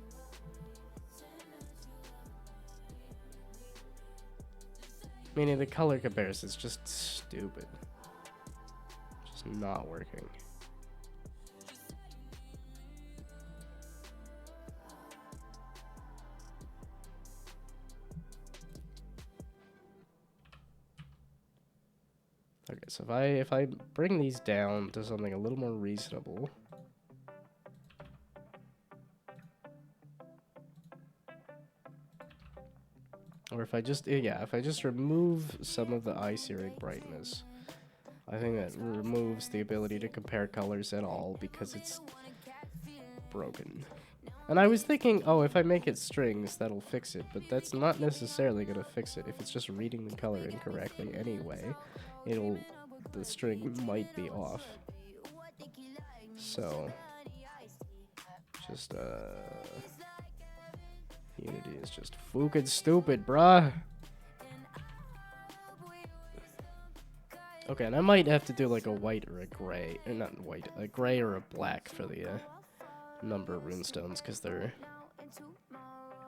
Meaning the color comparison is just stupid. Just not working. Okay, so if I bring these down to something a little more reasonable. Or if I just, yeah, if I just remove some of the eye searing brightness, I think that removes the ability to compare colors at all because it's broken. And I was thinking, oh, if I make it strings, that'll fix it, but that's not necessarily gonna fix it. If it's just reading the color incorrectly anyway, the string might be off. So, just, Unity is just fucking stupid, bruh. Okay, and I might have to do like a white or a gray, or not white, a gray or a black for the number runestones, because they're...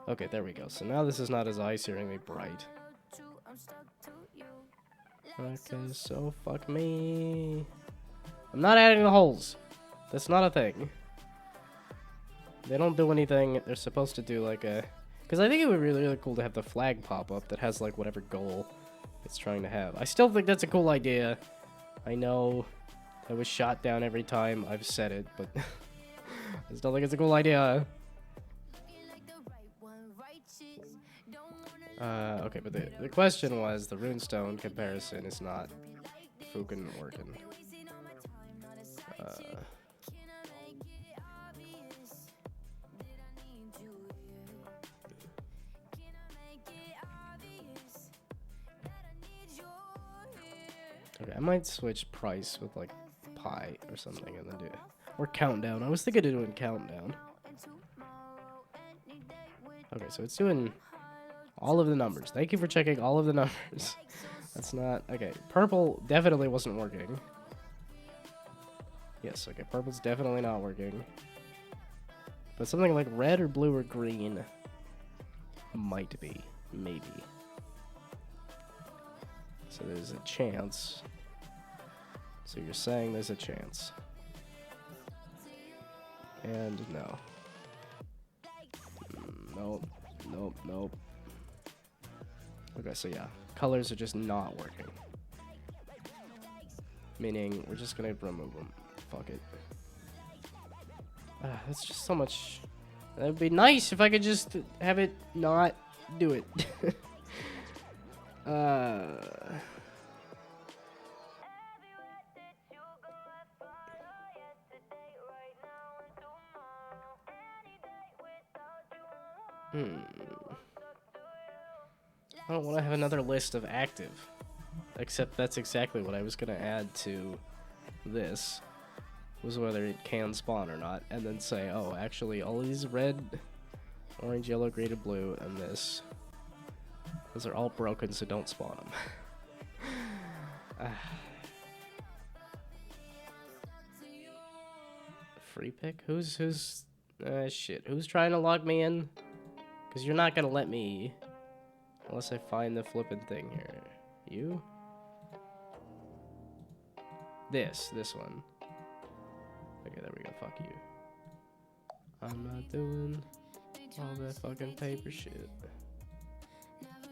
Okay, there we go. So now this is not as eye-searingly bright. Okay, so fuck me. I'm not adding the holes. That's not a thing. They don't do anything. They're supposed to do like a... Because I think it would be really, really cool to have the flag pop up that has like whatever goal it's trying to have. I still think that's a cool idea. I know I was shot down every time I've said it, but I still think it's a cool idea. Okay, but the question was the runestone comparison is not fucking working. Okay, I might switch price with like pi or something and then do it. Or countdown. I was thinking of doing countdown. Okay, so it's doing all of the numbers. Thank you for checking all of the numbers. That's not... Okay, purple definitely wasn't working. Yes, okay, purple's definitely not working. But something like red or blue or green might be. Maybe. So there's a chance. So you're saying there's a chance. And no. Nope. Nope. Nope. Okay, so yeah. Colors are just not working. Meaning, we're just gonna remove them. Fuck it. That's just so much... That would be nice if I could just have it not do it. I don't want to have another list of active. Except that's exactly what I was going to add to this. Was whether it can spawn or not. And then say, oh, actually, all these red, orange, yellow, green, and blue, and this. Those are all broken, so don't spawn them. Free pick? Who's shit. Who's trying to log me in? Because you're not going to let me... Unless I find the flippin' thing here. You? This one. Okay, there we go. Fuck you. I'm not doing all that fucking paper shit.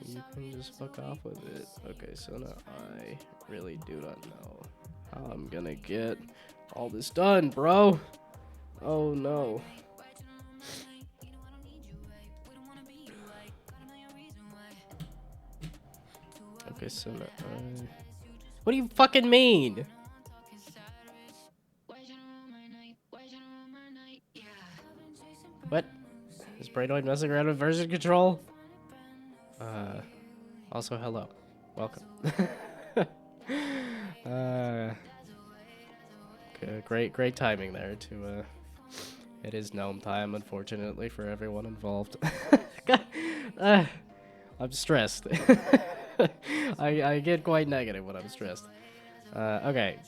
You can just fuck off with it. Okay, so now I really do not know how I'm gonna get all this done, bro. Oh no. Okay, so now what do you fucking mean? What? Is Brainoid messing around with version control? Also, hello. Welcome. Okay, great timing there to, it is gnome time, unfortunately, for everyone involved. I'm stressed. I get quite negative when I'm stressed. Okay.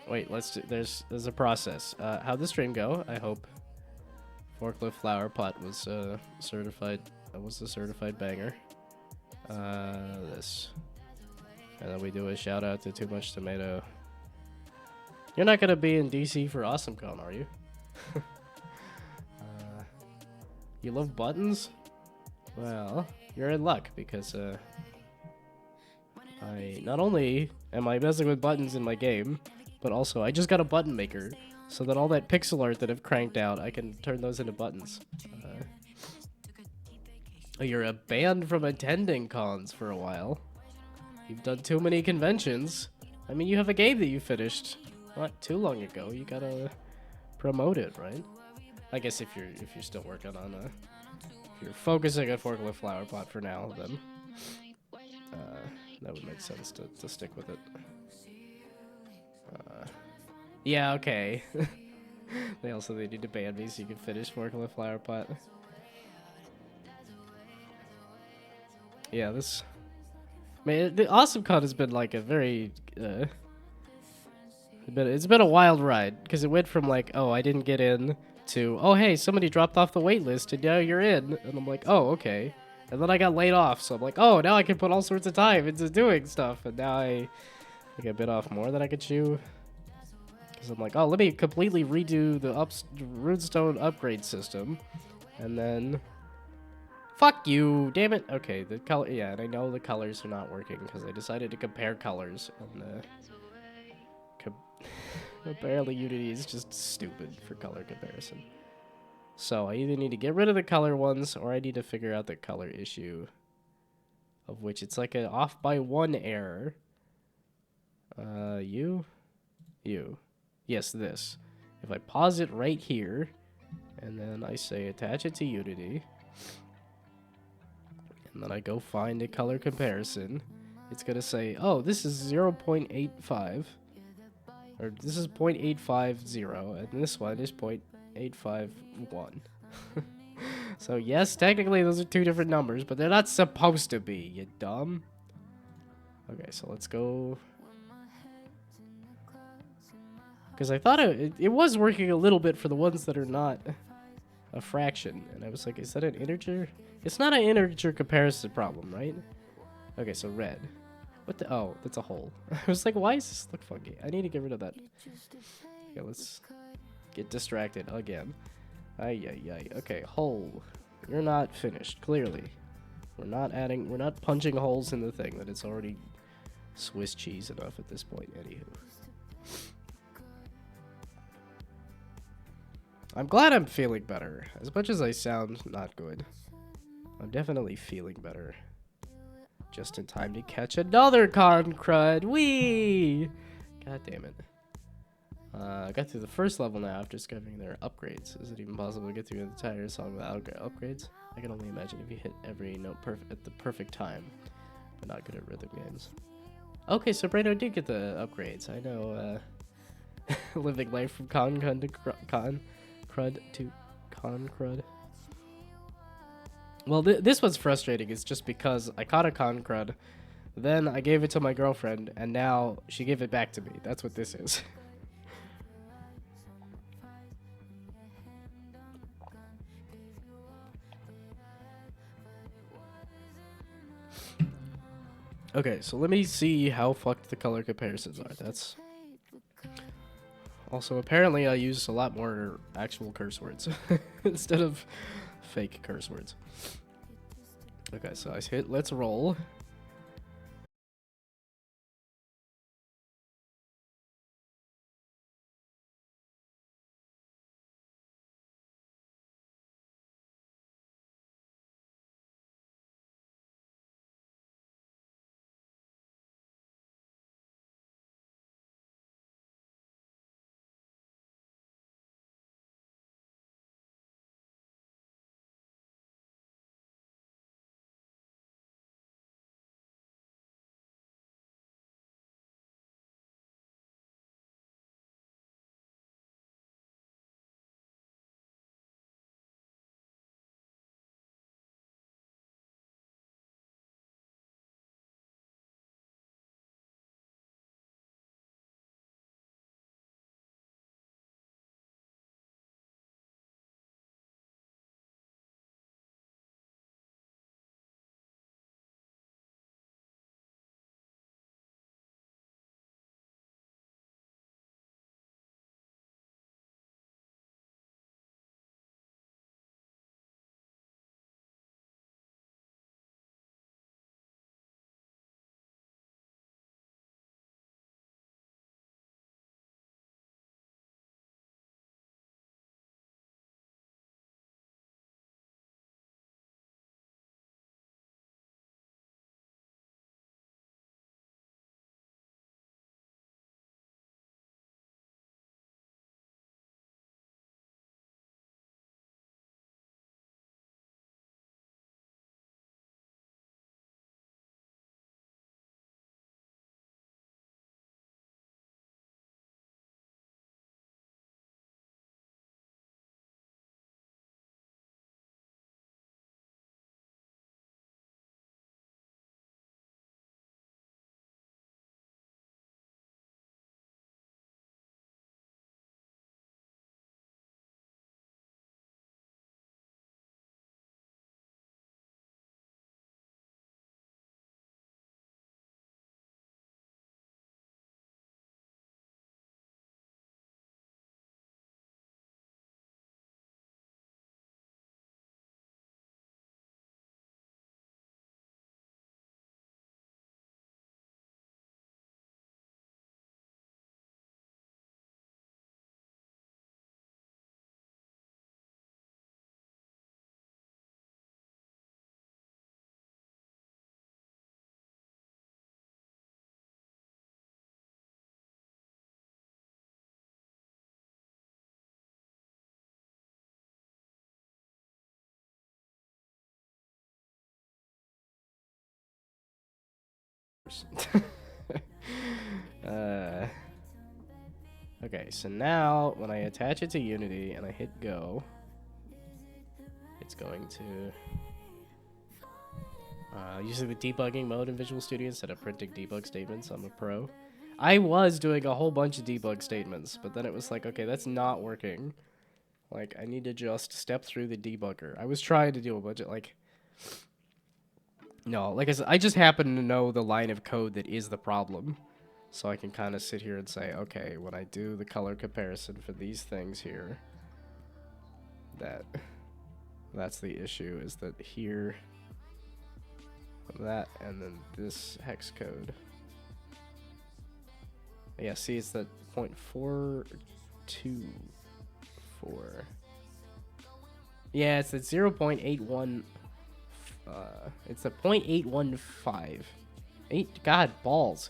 Wait, let's do, there's a process. How'd the stream go? I hope Forklift Flower Pot was certified. That was a certified banger. This. we do a shout out to Too Much Tomato. You're not gonna be in DC for AwesomeCon, are you? You love buttons? Well, you're in luck because I not only am I messing with buttons in my game, but also I just got a button maker, so that all that pixel art that I've cranked out, I can turn those into buttons. You're banned from attending cons for a while. You've done too many conventions. I mean, you have a game that you finished not too long ago. You gotta promote it, right? I guess if you're still working on if you're focusing on Forklift Flower Pot for now, then that would make sense to stick with it. Yeah, okay. They need to ban me so you can finish Forklift Flower Pot. Yeah, this. Man, the AwesomeCon has been like a very. It's been a wild ride because it went from like, oh, I didn't get in to, oh, hey, somebody dropped off the wait list and now you're in. And I'm like, oh, okay. And then I got laid off, so I'm like, oh, now I can put all sorts of time into doing stuff. And now I get bit off more than I could chew. Because I'm like, oh, let me completely redo the Runestone upgrade system. And then, fuck you, damn it. Okay, the color, yeah, and I know the colors are not working because I decided to compare colors. And apparently Unity is just stupid for color comparison. So I either need to get rid of the color ones, or I need to figure out the color issue. Of which it's like an off by 1 error. You? Yes, this. If I pause it right here, and then I say attach it to Unity, and then I go find a color comparison, it's gonna say, oh, this is 0.85, or this is 0.850, and this one is 0.851. So yes, technically those are two different numbers, but they're not supposed to be, you dumb. Okay, so let's go. Because I thought it was working a little bit for the ones that are not a fraction. And I was like, is that an integer? It's not an integer comparison problem, right? Okay, so red. What the? Oh, that's a hole. I was like, why does this look funky? I need to get rid of that. Okay, let's get distracted again. Ay. Okay, hole. You're not finished, clearly. We're not punching holes in the thing that it's already Swiss cheese enough at this point, anywho. I'm glad I'm feeling better. As much as I sound not good, I'm definitely feeling better. Just in time to catch another con crud. Whee! God damn it. I got through the first level now after discovering their upgrades. Is it even possible to get through an entire song without upgrades? I can only imagine if you hit every note at the perfect time, but not good at rhythm games. Okay, so Brano did get the upgrades. I know, living life from con crud to con crud. Well, this one's frustrating. It's just because I caught a con crud, then I gave it to my girlfriend, and now she gave it back to me. That's what this is. Okay, so let me see how fucked the color comparisons are. That's... Also, apparently I use a lot more actual curse words instead of fake curse words. Okay, so I hit let's roll. course. Okay, so now when I attach it to Unity and I hit go, it's going to using the debugging mode in Visual Studio instead of printing debug statements. I'm a pro. I was doing a whole bunch of debug statements, but then it was like, okay, that's not working. Like, I need to just step through the debugger. I was trying to do a bunch of, like... No, like I said, I just happen to know the line of code that is the problem. So I can kind of sit here and say, okay, when I do the color comparison for these things here, that's the issue, is that here, that, and then this hex code. Yeah, see, it's that 0.424. Yeah, it's at 0.81. It's a 0.815. God, balls.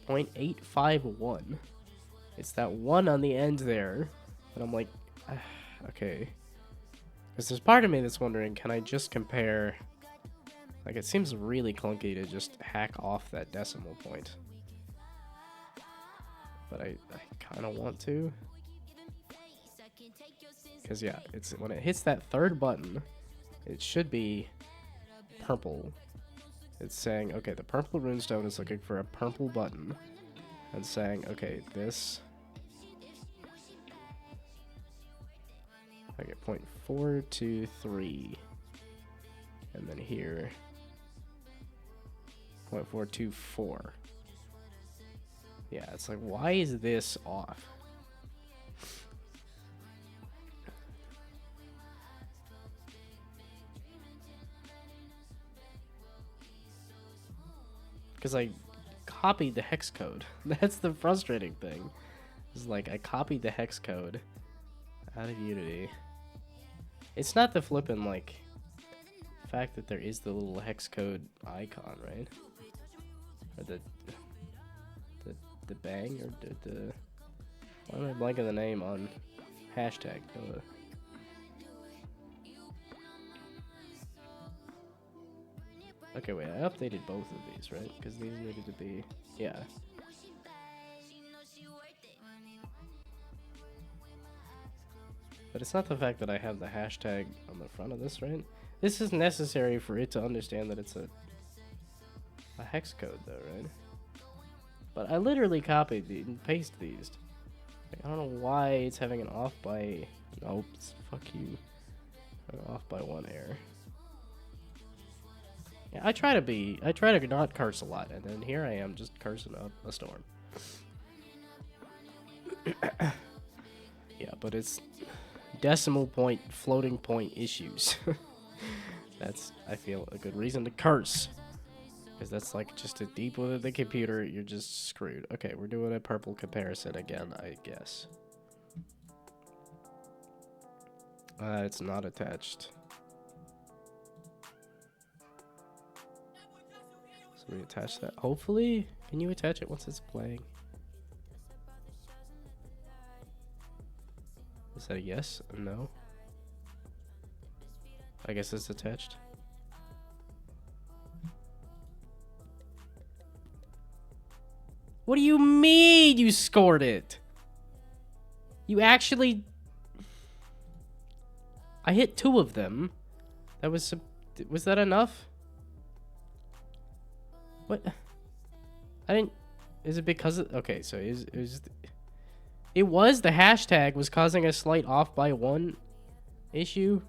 0.851. It's that one on the end there. And I'm like, okay. Because there's part of me that's wondering, can I just compare... Like, it seems really clunky to just hack off that decimal point. But I kind of want to. Because, yeah, it's when it hits that third button, it should be purple. It's saying, okay, the purple runestone is looking for a purple button. And saying, okay, this... Okay, 0.423. And then here... 0.424. Yeah, it's like, why is this off? Because I copied the hex code. That's the frustrating thing. It's like, I copied the hex code out of Unity. It's not the flippin', like, fact that there is the little hex code icon, right? Or the bang, or the why am I blanking the name on hashtag? Okay, wait, I updated both of these, right? Because these needed to be, yeah. But it's not the fact that I have the hashtag on the front of this, right? This is necessary for it to understand that it's a hex code, though, right? But I literally copied and pasted these. Like, I don't know why it's having an off by... Nope, fuck you. Off by one error. Yeah, I try to not curse a lot, and then here I am just cursing up a storm. Yeah, but it's decimal point, floating point issues. That's, I feel, a good reason to curse. Because that's like just a deep within the computer, you're just screwed. Okay, we're doing a purple comparison again, I guess. It's not attached. So we attach that. Hopefully, can you attach it once it's playing? Is that a yes? A no? I guess it's attached. What do you mean you scored it? You actually... I hit 2 of them. That was that enough? What? I didn't... Is it because of... Okay, so it was the hashtag was causing a slight off by 1 issue.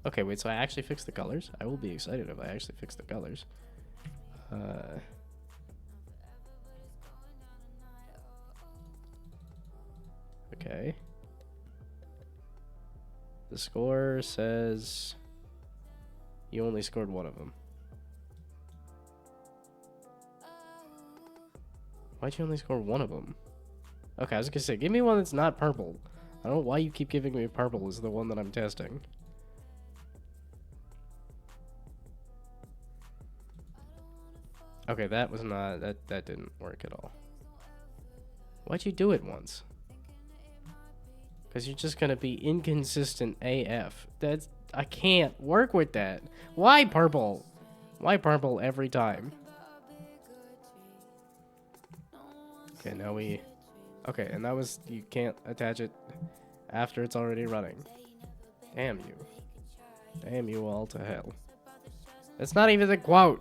Okay, wait, so I actually fixed the colors. I will be excited if I actually fix the colors. Okay. The score says you only scored 1 of them. Why'd you only score 1 of them? Okay, I was gonna say, give me one that's not purple. I don't know why you keep giving me purple as the one that I'm testing. Okay, that was not, that didn't work at all. Why'd you do it once? Because you're just gonna be inconsistent AF. That's, I can't work with that. Why purple? Why purple every time? Okay, now we... Okay, and that was... You can't attach it after it's already running. Damn you. Damn you all to hell. That's not even the quote.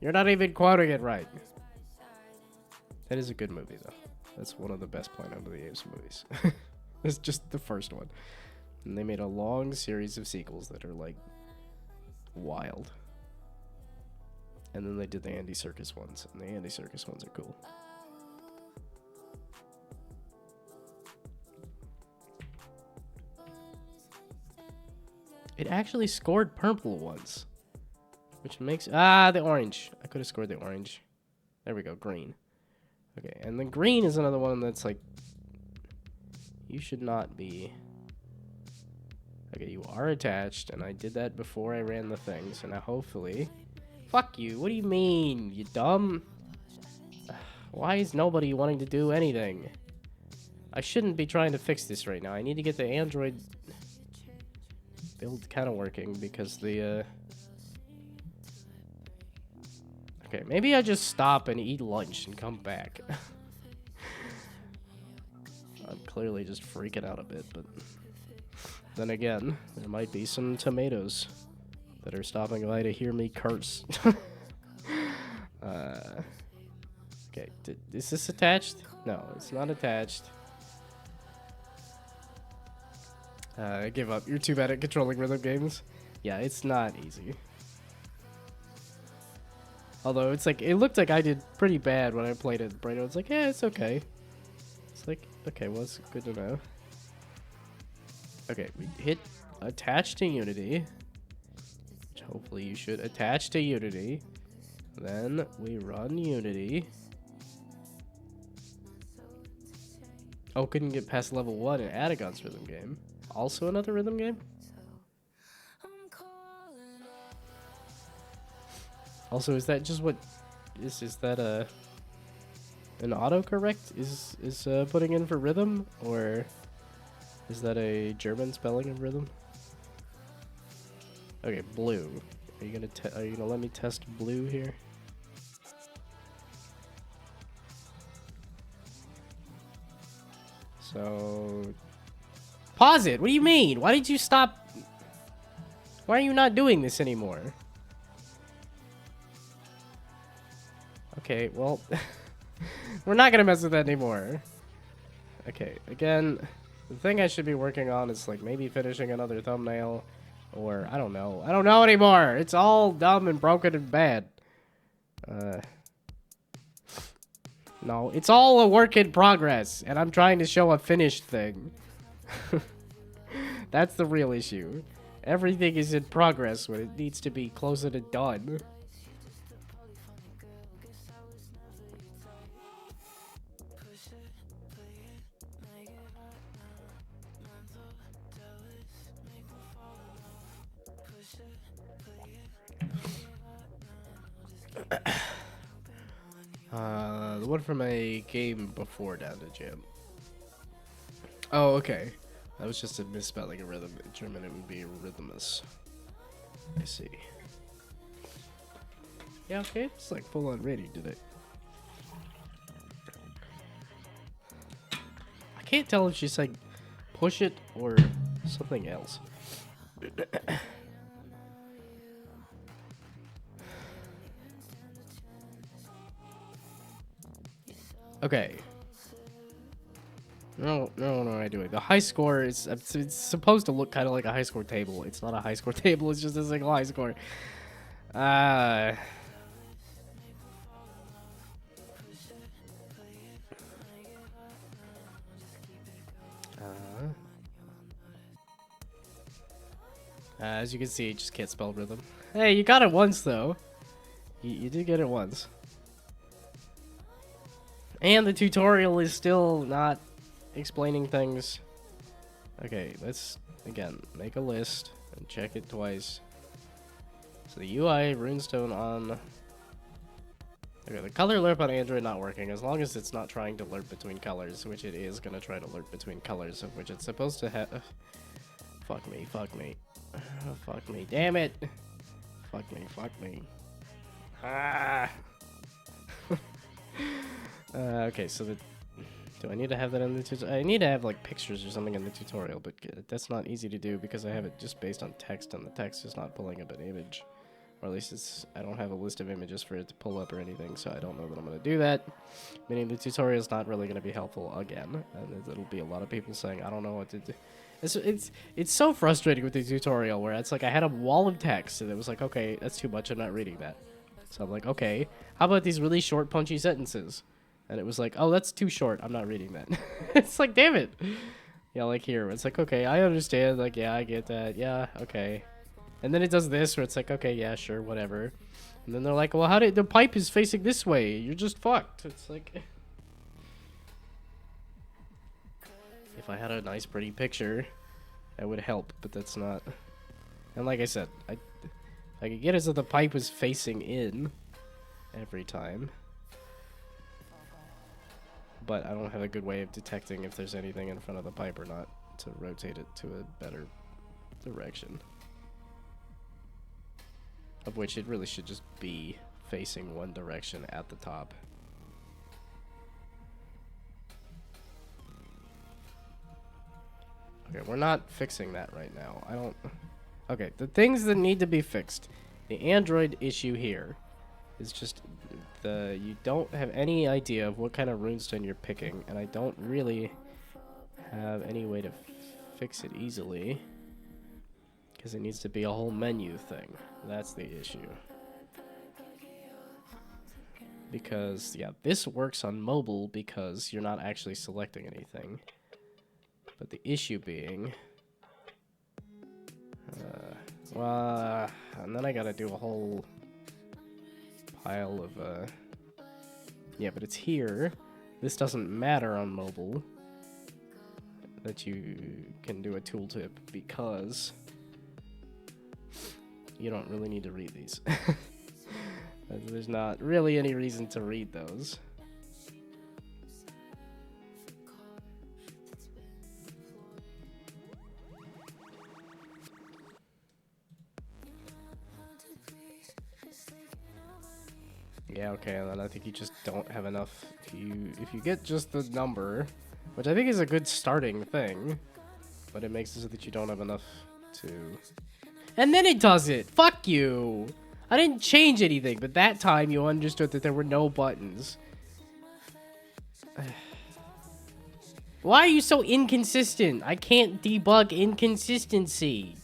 You're not even quoting it right. That is a good movie, though. That's one of the best Planet of the Apes movies. It's just the first one. And they made a long series of sequels that are, like, wild. And then they did the Andy Serkis ones. And the Andy Serkis ones are cool. It actually scored purple once. Which makes... Ah, the orange. I could have scored the orange. There we go, green. Okay, and then green is another one that's like... You should not be... Okay, you are attached, and I did that before I ran the thing, so now hopefully... Fuck you, what do you mean, you dumb? Why is nobody wanting to do anything? I shouldn't be trying to fix this right now. I need to get the Android build kind of working, because the, Okay, maybe I just stop and eat lunch and come back. I'm clearly just freaking out a bit, but... Then again, there might be some tomatoes that are stopping by to hear me curse. Okay, is this attached? No, it's not attached. I give up. You're too bad at controlling rhythm games. Yeah, it's not easy. Although it's like, it looked like I did pretty bad when I played it. Brado was like, yeah, it's okay. It's like, okay, well, it's good to know. Okay, we hit attach to Unity. Which hopefully you should attach to Unity. Then we run Unity. Oh, couldn't get past level 1 in Adagon's rhythm game. Also another rhythm game? Also, is that just what... Is that an autocorrect is putting in for rhythm? Or is that a German spelling of rhythm? Okay, blue. Are you gonna let me test blue here? So... Pause it! What do you mean? Why did you stop? Why are you not doing this anymore? Okay, well... We're not gonna mess with that anymore. Okay, again, the thing I should be working on is like maybe finishing another thumbnail. Or, I don't know. I don't know anymore! It's all dumb and broken and bad. No, it's all a work in progress. And I'm trying to show a finished thing. That's the real issue. Everything is in progress when it needs to be closer to done. The one from a game before Down to Jam. Oh, okay. That was just a misspelling of rhythm. In German, it would be rhythmus. I see. Yeah, okay. It's like full on ready today. I can't tell if she's like push it or something else. Okay. No, what am I doing? The high score is it's supposed to look kind of like a high score table. It's not a high score table. It's just a single high score. As you can see, you just can't spell rhythm. Hey, you got it once though. You did get it once. And the tutorial is still not explaining things. Okay, let's, again, make a list and check it twice. So the UI, runestone on... Okay, the color lerp on Android not working, as long as it's not trying to lerp between colors, which it is going to try to lerp between colors, of which it's supposed to have... Fuck me, fuck me. Fuck me, damn it! Fuck me, fuck me. Ah! Okay, so Do I need to have that in the tutorial? I need to have like pictures or something in the tutorial, but that's not easy to do because I have it just based on text, and the text is not pulling up an image. Or at least I don't have a list of images for it to pull up or anything, so I don't know that I'm going to do that. Meaning the tutorial is not really going to be helpful again, and it'll be a lot of people saying, I don't know what to do. It's so frustrating with the tutorial where it's like I had a wall of text, and it was like, okay, that's too much, I'm not reading that. So I'm like, okay, how about these really short, punchy sentences? And it was like, oh, that's too short, I'm not reading that. It's like, damn it. Yeah, like here, it's like, okay, I understand, like, yeah, I get that, yeah, okay. And then it does this, where it's like, okay, yeah, sure, whatever. And then they're like, well, how did the pipe is facing this way? You're just fucked. It's like, if I had a nice, pretty picture, that would help, but that's not. And like I said, I could get it so the pipe was facing in every time, but I don't have a good way of detecting if there's anything in front of the pipe or not to rotate it to a better direction. Of which it really should just be facing one direction at the top. Okay, we're not fixing that right now. I don't... Okay, the things that need to be fixed. The Android issue here is just you don't have any idea of what kind of runestone you're picking, and I don't really have any way to fix it easily. Because it needs to be a whole menu thing. That's the issue. Because, yeah, this works on mobile because you're not actually selecting anything. But the issue being... and then I gotta do a whole pile of, yeah, but it's here. This doesn't matter on mobile. That you can do a tooltip because... you don't really need to read these. There's not really any reason to read those. Yeah, okay, and then I think you just don't have enough. If you get just the number, which I think is a good starting thing, but it makes it so that you don't have enough to... And then it does it! Fuck you! I didn't change anything, but that time you understood that there were no buttons. Why are you so inconsistent? I can't debug inconsistency.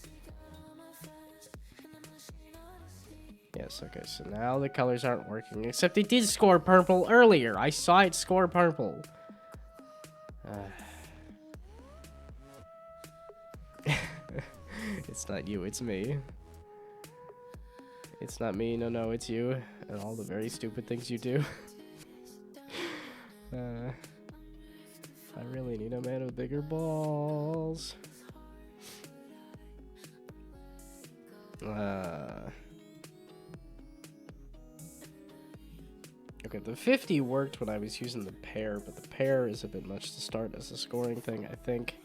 Yes, okay, so now the colors aren't working, except it did score purple earlier. I saw it score purple. It's not you, it's me. It's not me, no, it's you. And all the very stupid things you do. I really need a man with bigger balls. Okay, the 50 worked when I was using the pair, but the pair is a bit much to start as a scoring thing, I think.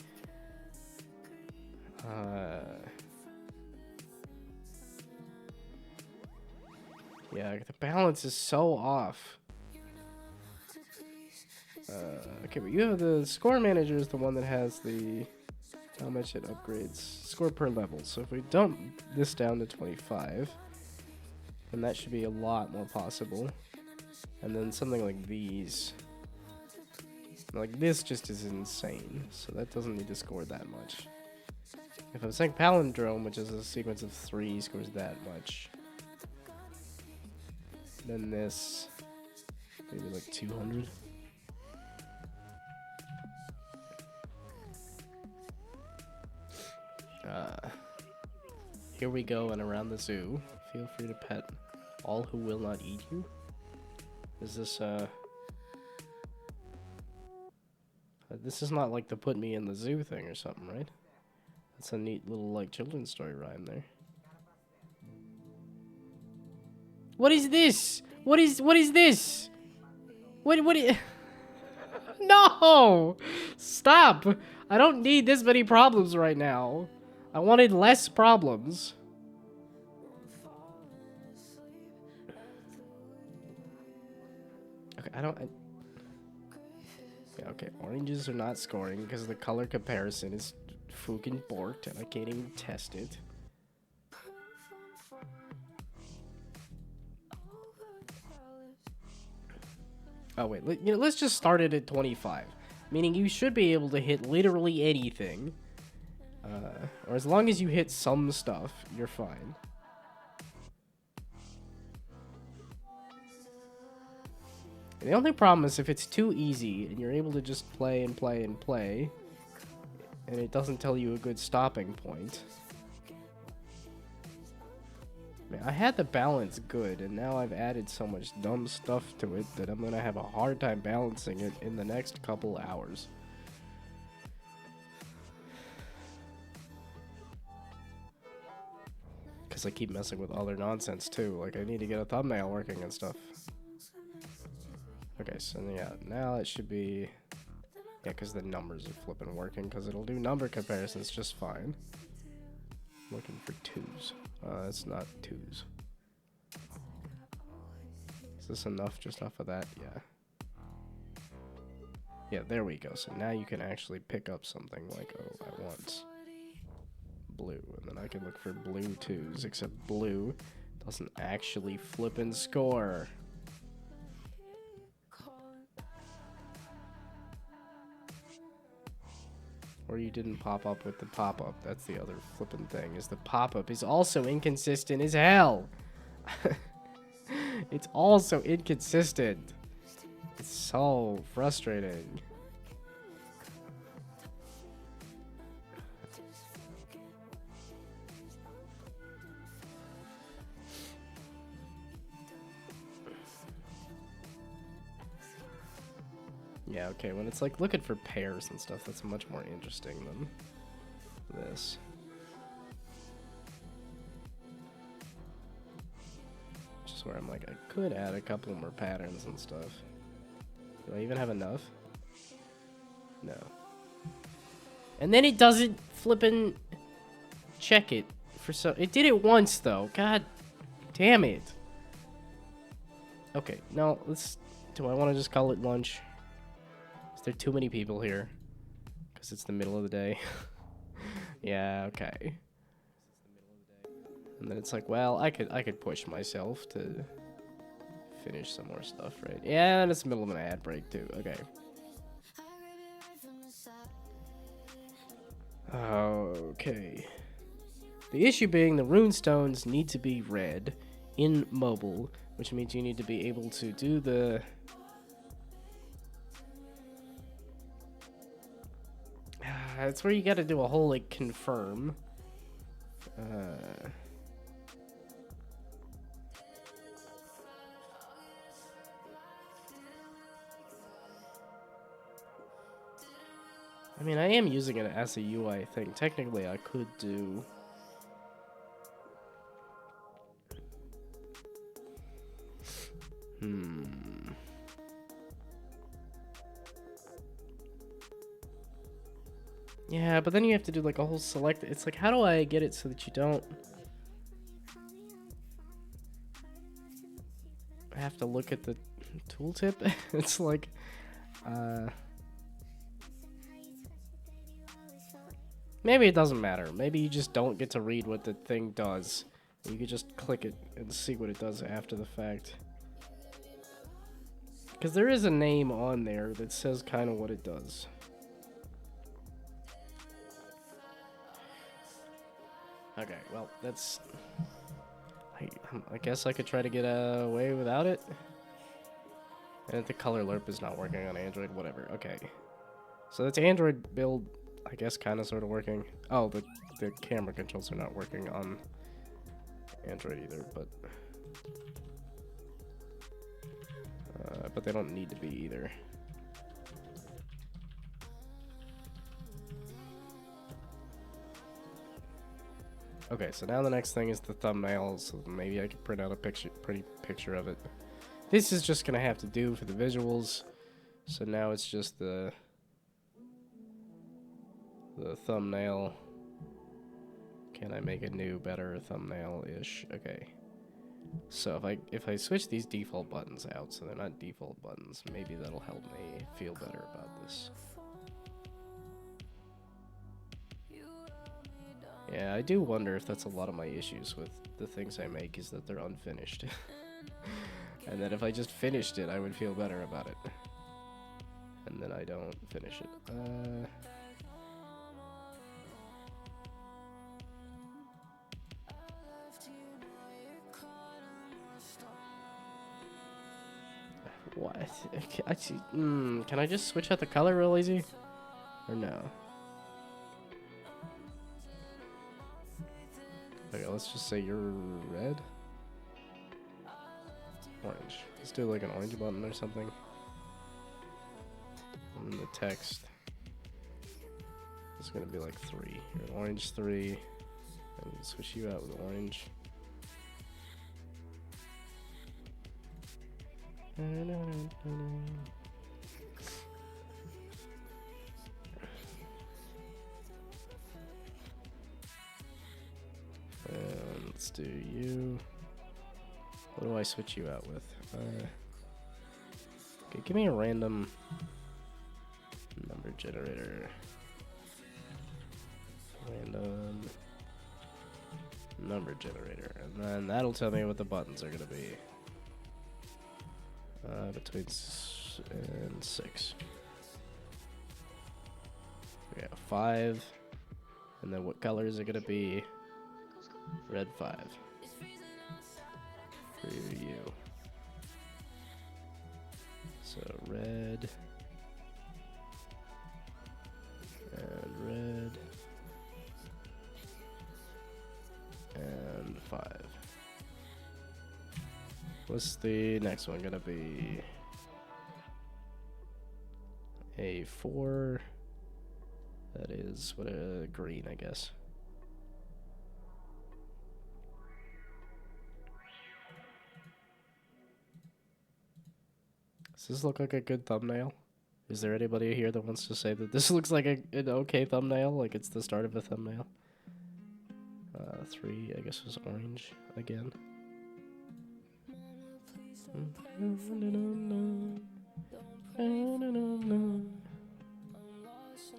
Yeah, the balance is so off. Okay, but you have the score manager is the one that has the how much it upgrades score per level. So if we dump this down to 25, then that should be a lot more possible. And then something like these, like this, just is insane. So that doesn't need to score that much. If I'm saying palindrome, which is a sequence of 3, scores that much, then this maybe like 200. Here we go, and around the zoo. Feel free to pet all who will not eat you. Is this, this is not like the put me in the zoo thing or something, right? That's a neat little, like, children's story rhyme there. What is this? What is this? What is... No! Stop! I don't need this many problems right now. I wanted less problems. Okay, Yeah, okay, oranges are not scoring because the color comparison is fucking borked and I can't even test it. Oh wait, let's just start it at 25. Meaning you should be able to hit literally anything. Or as long as you hit some stuff, you're fine. And the only problem is if it's too easy and you're able to just play and play and play, and it doesn't tell you a good stopping point. Man, I had the balance good, and now I've added so much dumb stuff to it that I'm gonna have a hard time balancing it in the next couple hours. Because I keep messing with other nonsense too, like I need to get a thumbnail working and stuff. Okay, so yeah, now it should be... Yeah, because the numbers are flipping working, because it'll do number comparisons just fine. Looking for 2s. It's not 2s. Is this enough just off of that? Yeah. Yeah, there we go. So now you can actually pick up something like, oh, I want blue. And then I can look for blue 2s, except blue doesn't actually flip and score. Or you didn't pop up with the pop-up. That's the other flippin' thing, is the pop-up is also inconsistent as hell. It's also inconsistent. It's so frustrating. Yeah, okay, when it's like looking for pairs and stuff, that's much more interesting than this. Just where I'm like, I could add a couple more patterns and stuff. Do I even have enough? No. And then it doesn't flippin' check it for so. It did it once though. God damn it. Okay, now let's. Do I want to just call it lunch? Is there too many people here? Because it's the middle of the day. Yeah, okay. And then it's like, well, I could push myself to finish some more stuff, right? Yeah, and it's the middle of an ad break too. Okay. Okay. The issue being the runestones need to be read in mobile, which means you need to be able to do the... That's where you gotta do a whole, like, confirm. I mean, I am using it as a UI thing. Technically, I could do... Yeah, but then you have to do like a whole select. It's like, how do I get it so that you don't have to look at the tooltip? It's like, maybe it doesn't matter. Maybe you just don't get to read what the thing does. You could just click it and see what it does after the fact. Because there is a name on there that says kind of what it does. Okay, well, that's... I guess I could try to get away without it. And the color lerp is not working on Android, whatever. Okay. So that's Android build, I guess, kind of sort of working. Oh, the camera controls are not working on Android either, but they don't need to be either. Okay, so now the next thing is the thumbnail, so maybe I could print out a pretty picture of it. This is just gonna have to do for the visuals. So now it's just the thumbnail. Can I make a new, better thumbnail-ish? Okay. So if I switch these default buttons out so they're not default buttons, maybe that'll help me feel better about this. Yeah, I do wonder if that's a lot of my issues with the things I make is that they're unfinished. And that if I just finished it, I would feel better about it. And then I don't finish it. What? Can I just switch out the color real easy? Or no? Okay, let's just say you're red. Orange. Let's do like an orange button or something. And then the text is gonna be like 3. You're an orange 3. And switch you out with orange. And let's do you. What do I switch you out with? Okay, give me a random number generator. Random number generator. And then that'll tell me what the buttons are gonna be. Between and 6. We got 5. And then what color is it gonna be? Red 5. For you. So red. And red. And 5. What's the next one gonna be? A 4. That is what a green, I guess. Does this look like a good thumbnail? Is there anybody here that wants to say that this looks like an okay thumbnail? Like it's the start of a thumbnail? 3, I guess, was orange again.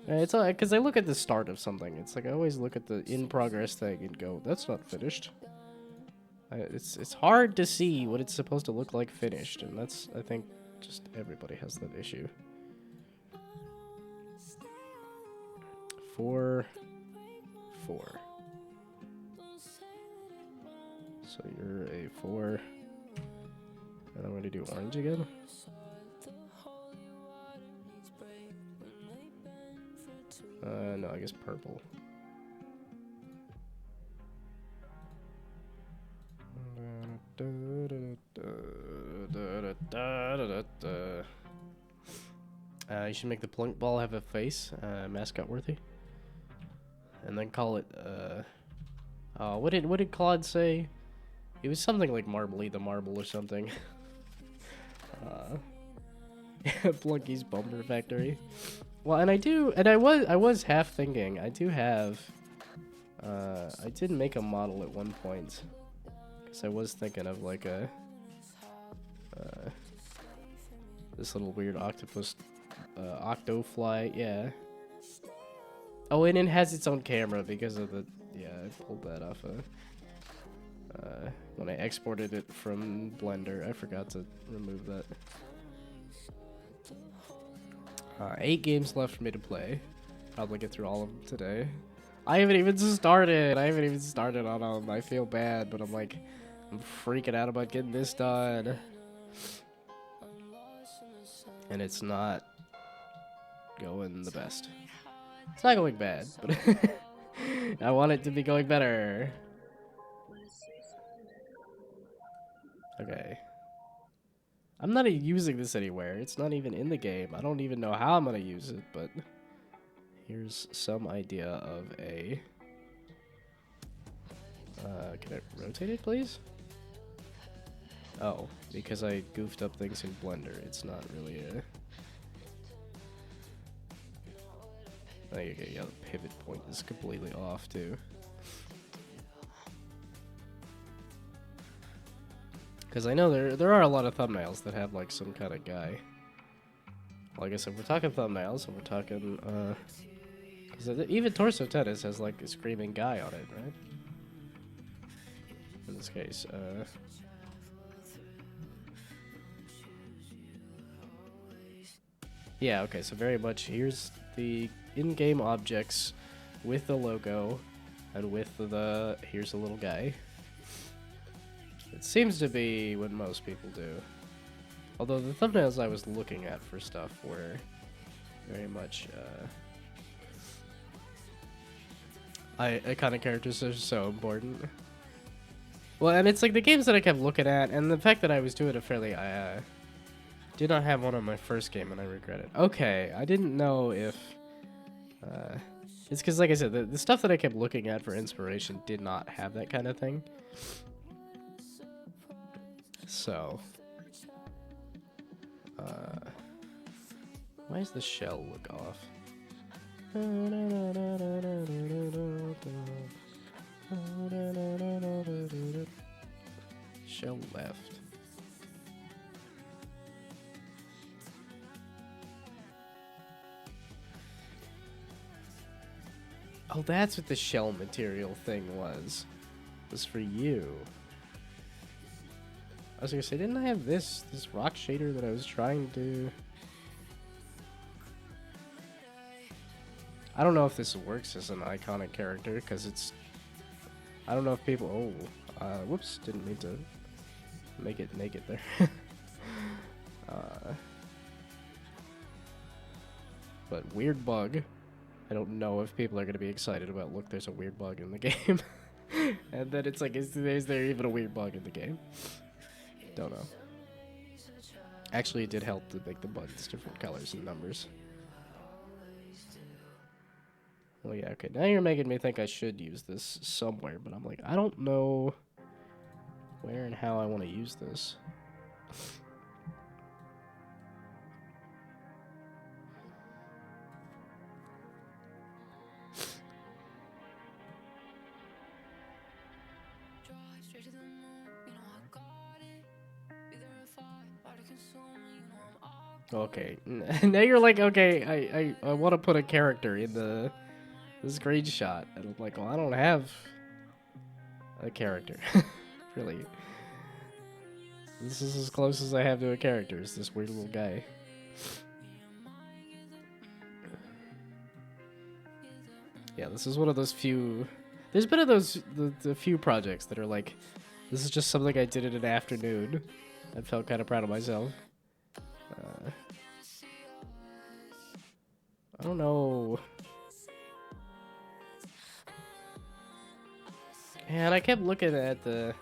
It's alright, because I look at the start of something. It's like I always look at the in progress thing and go, that's not finished. It's hard to see what it's supposed to look like finished, and that's, I think, just everybody has that issue. 4, 4. So you're a 4. And I'm going to do orange again. No, I guess purple. You should make the plunk ball have a face, mascot worthy. And then call it, what did Claude say? It was something like Marbly the Marble or something. Plunky's Bumper Factory. Well, and I was half thinking, I do have, I did make a model at one point. Because I was thinking of like a, this little weird octopus, octofly, yeah. Oh, and it has its own camera because of the, yeah, I pulled that off when I exported it from Blender. I forgot to remove that. 8 games left for me to play. Probably get through all of them today. I haven't even started on them. I feel bad, but I'm like, I'm freaking out about getting this done. And it's not going the best. It's not going bad, but I want it to be going better. Okay. I'm not using this anywhere. It's not even in the game. I don't even know how I'm gonna use it, but here's some idea of a... can I rotate it, please? Oh, because I goofed up things in Blender. It's not really a... Okay, yeah, the pivot point is completely off, too. Because I know there are a lot of thumbnails that have like some kind of guy. Well, I guess if we're talking thumbnails, and we're talking, because even Torso Tennis has like a screaming guy on it, right? In this case, yeah, okay, so very much here's the in-game objects with the logo and with the here's a little guy. It seems to be what most people do. Although the thumbnails I was looking at for stuff were very much iconic characters are so important. Well, and it's like the games that I kept looking at, and the fact that I was doing it fairly, I did not have one on my first game, and I regret it. Okay, I didn't know if it's because, like I said, the stuff that I kept looking at for inspiration did not have that kind of thing. So, why does the shell look off? Shell left. Oh, that's what the shell material thing was. It was for you. I was gonna say, didn't I have this rock shader that I was trying to... I don't know if this works as an iconic character, because it's... I don't know if people... Oh, whoops, didn't mean to make it naked there. But weird bug. I don't know if people are going to be excited about, look, there's a weird bug in the game. And then it's like, is there even a weird bug in the game? Don't know. Actually, it did help to make the buttons different colors and numbers. Well, yeah, okay. Now you're making me think I should use this somewhere, but I'm like, I don't know where and how I want to use this. Okay, now you're like, okay, I want to put a character in the screenshot, and I'm like, well, I don't have a character, really. This is as close as I have to a character, is this weird little guy. Yeah, this is one of those few... There's been of those, the few projects that are like, this is just something I did in an afternoon. I felt kind of proud of myself. I don't know. And I kept looking at the...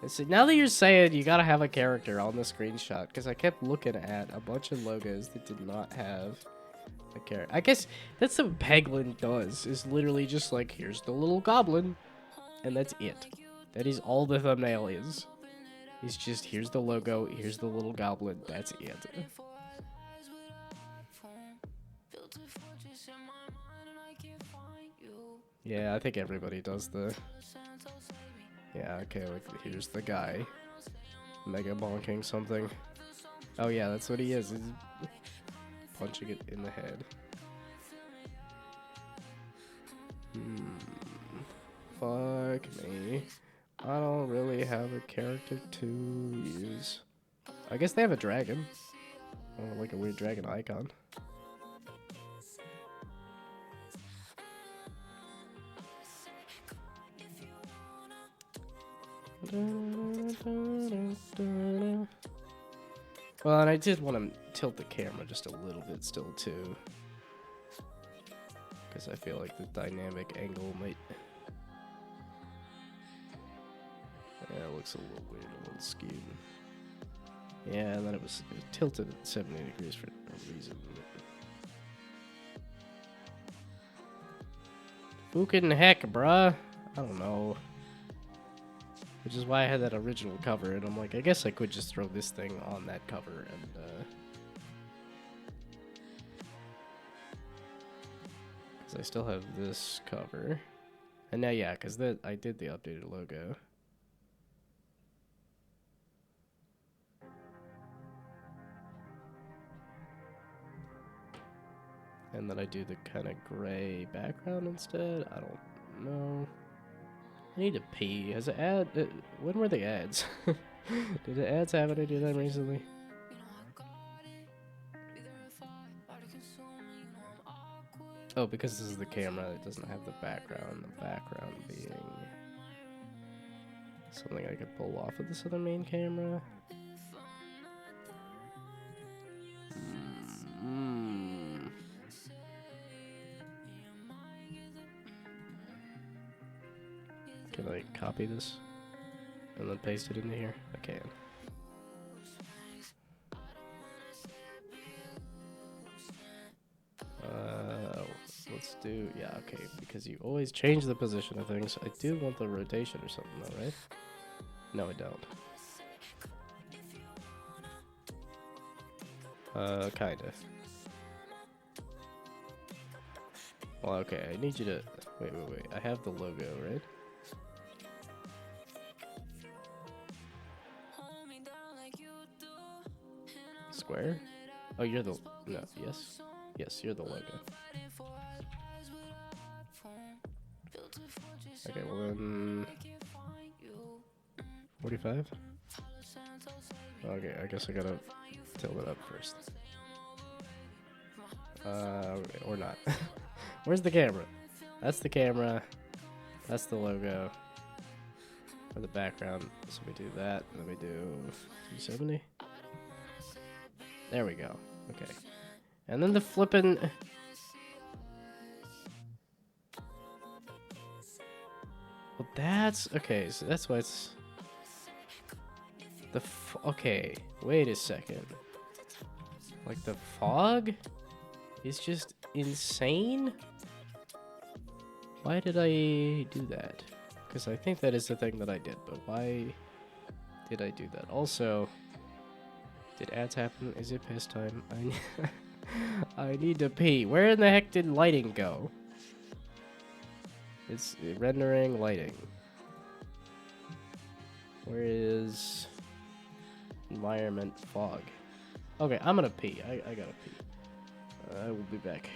See, now that you're saying you gotta have a character on the screenshot, because I kept looking at a bunch of logos that did not have a character. I guess that's what Peglin does, is literally just like, here's the little goblin, and that's it. That is all the thumbnail is. It's just, here's the logo, here's the little goblin, that's it. Yeah, I think everybody does the... Yeah, okay, like, here's the guy. Mega bonking something. Oh yeah, that's what he is. He's punching it in the head. Fuck me. I don't really have a character to use. I guess they have a dragon. Oh, like a weird dragon icon. Well, and I did want to tilt the camera just a little bit still too, because I feel like the dynamic angle might... Yeah, it looks a little weird, a little skewed. Yeah, and then it was tilted at 70 degrees for no reason. Fucking heck, bruh. I don't know. Which is why I had that original cover, and I'm like, I guess I could just throw this thing on that cover, and, because I still have this cover. And now, yeah, because I did the updated logo. and then I do the kind of gray background instead. I don't know. I need to pee. Has it ad? When were the ads? Did the ads happen to do them recently? Oh, because this is the camera, it doesn't have the background. The background being something I could pull off of this other main camera. Can I copy this and then paste it into here? I can. Let's do, yeah, okay, because you always change the position of things. I do want the rotation or something though, right? No, I don't. Kinda. Well, okay, I need you to, wait. I have the logo, right? Square? Oh, you're the, no, yes? Yes, you're the logo. Okay, well then, 45? Okay, I guess I gotta tilt it up first. Or not. Where's the camera? That's the camera. That's the logo. For the background. So we do that, and then we do 270. There we go. Okay. And then the flippin'... Well, that's... Okay, so that's why it's... Okay, wait a second. Like, the fog is just insane? Why did I do that? Because I think that is the thing that I did, but why did I do that? Also, did ads happen? Is it piss time? I need to pee. Where in the heck did lighting go? It's rendering lighting. Where is environment fog? Okay, I'm gonna pee. I gotta pee. I will be back.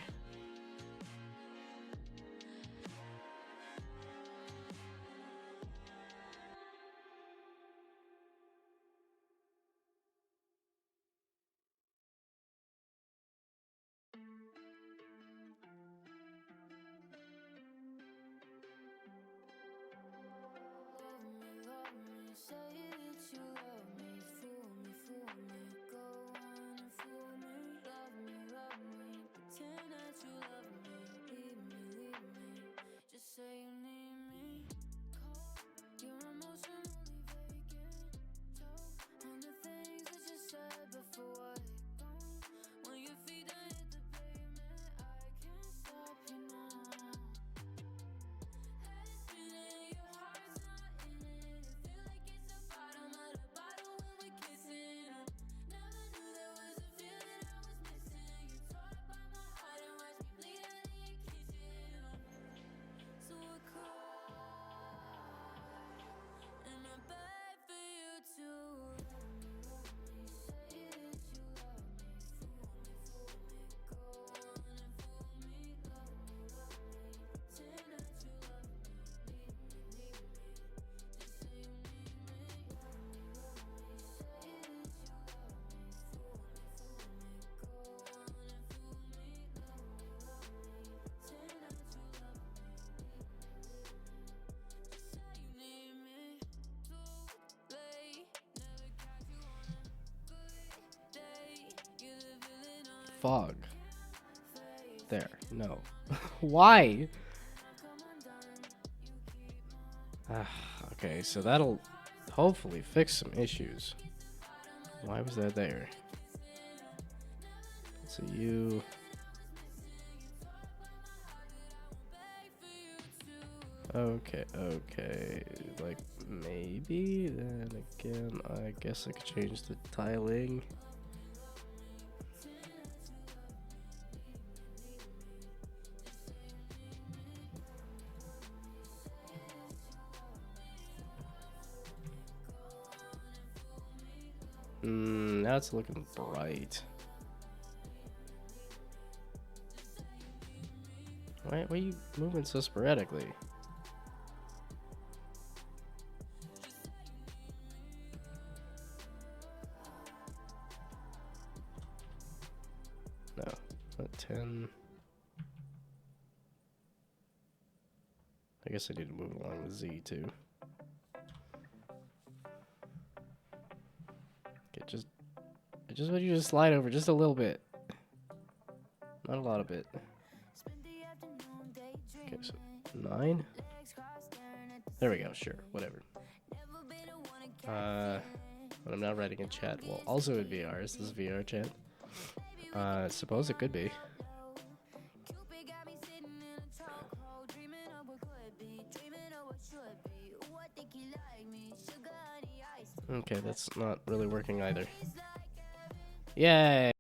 Fog. There. No. Why? Okay, so that'll hopefully fix some issues. Why was that there? So you... Okay. Like, maybe? Then again, I guess I could change the tiling. Now it's looking bright. Why are you moving so sporadically? No, not 10. I guess I need to move along with Z too. Okay, I just want you to slide over just a little bit. Not a lot of it. Okay, so 9. There we go, sure, whatever. But I'm not writing in chat. Well, also in VR. Is this VR chat? I suppose it could be. Okay, that's not really working either. Yay!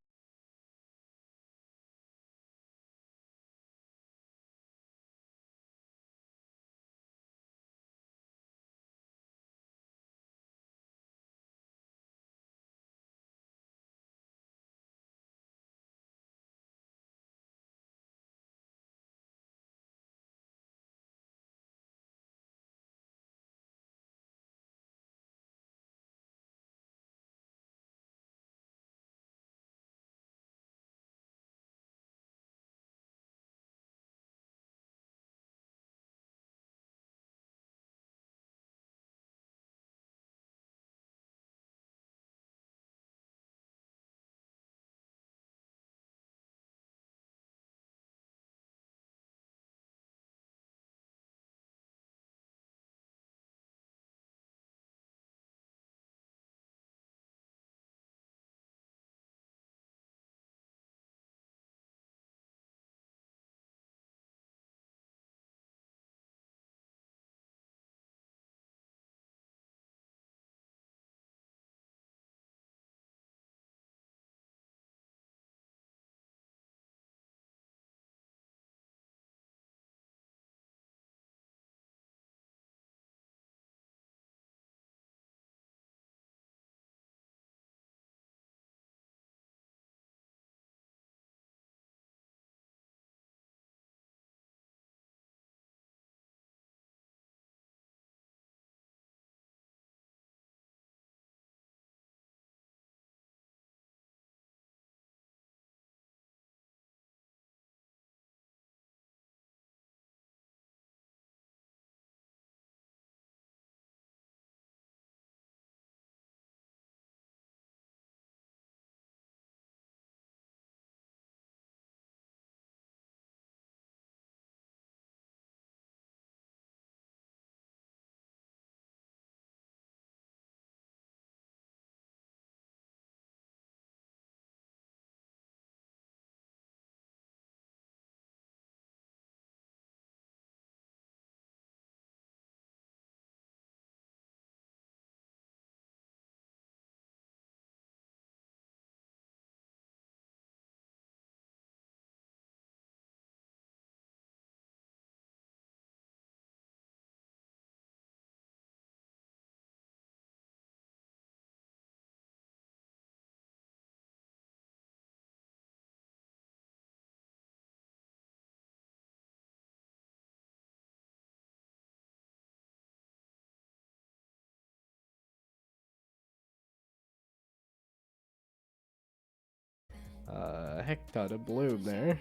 Heck ton of bloom there.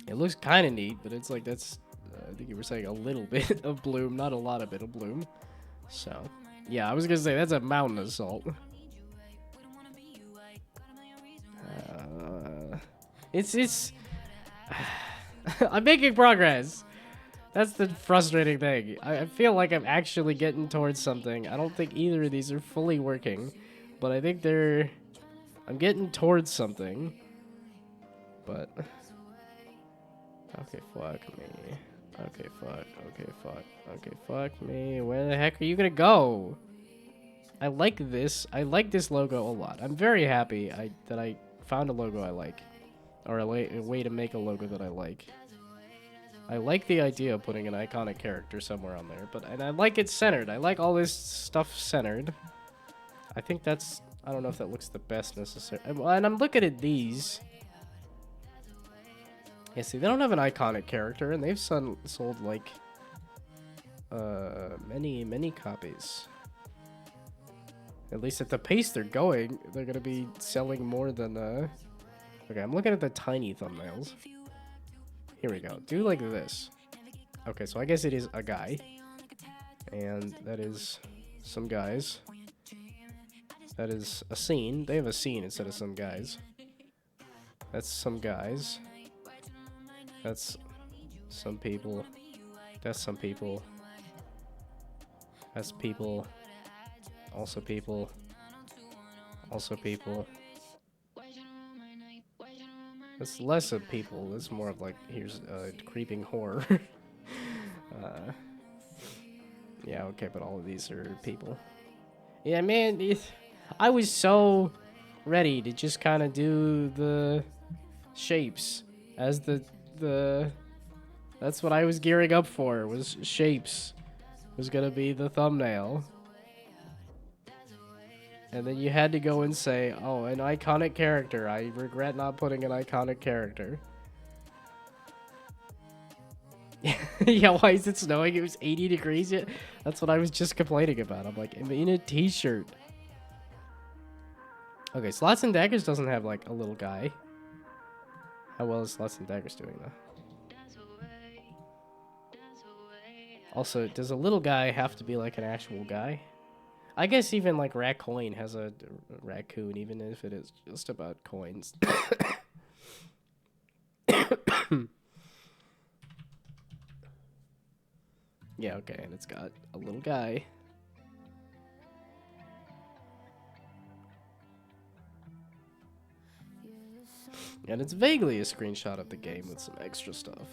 It looks kind of neat, but it's like that's, I think you were saying a little bit of bloom, not a lot of bit of bloom. So, yeah, I was gonna say that's a mountain assault. It's I'm making progress. That's the frustrating thing. I feel like I'm actually getting towards something. I don't think either of these are fully working, but I think I'm getting towards something. But okay, fuck me. Okay, fuck. Okay, fuck. Okay, fuck me. Where the heck are you gonna go? I like this. I like this logo a lot. I'm very happy that I found a logo I like. Or a way to make a logo that I like. I like the idea of putting an iconic character somewhere on there, and I like it centered. I like all this stuff centered. I think that's, I don't know if that looks the best necessarily. And I'm looking at these. Yeah, see, they don't have an iconic character, and they've sold like many copies. At least at the pace they're going, they're gonna be selling more than Okay, I'm looking at the tiny thumbnails. Here we go. Do like this. Okay, so I guess it is a guy. And that is some guys. That is a scene. They have a scene instead of some guys. That's some guys. That's some people. That's some people. That's people. Also people. Also people. It's less of people. It's more of like, here's creeping horror. Yeah, okay, but all of these are people. Yeah, man, I was so ready to just kind of do the shapes as the. That's what I was gearing up for. Was shapes was gonna be the thumbnail. And then you had to go and say, oh, an iconic character. I regret not putting an iconic character. Yeah, why is it snowing? It was 80 degrees yet? That's what I was just complaining about. I'm like, I'm in a t-shirt. Okay, Slots and Daggers doesn't have, like, a little guy. How well is Slots and Daggers doing, though? Also, does a little guy have to be, like, an actual guy? I guess even, like, Raccoon has a raccoon, even if it is just about coins. Yeah, okay, and it's got a little guy. And it's vaguely a screenshot of the game with some extra stuff.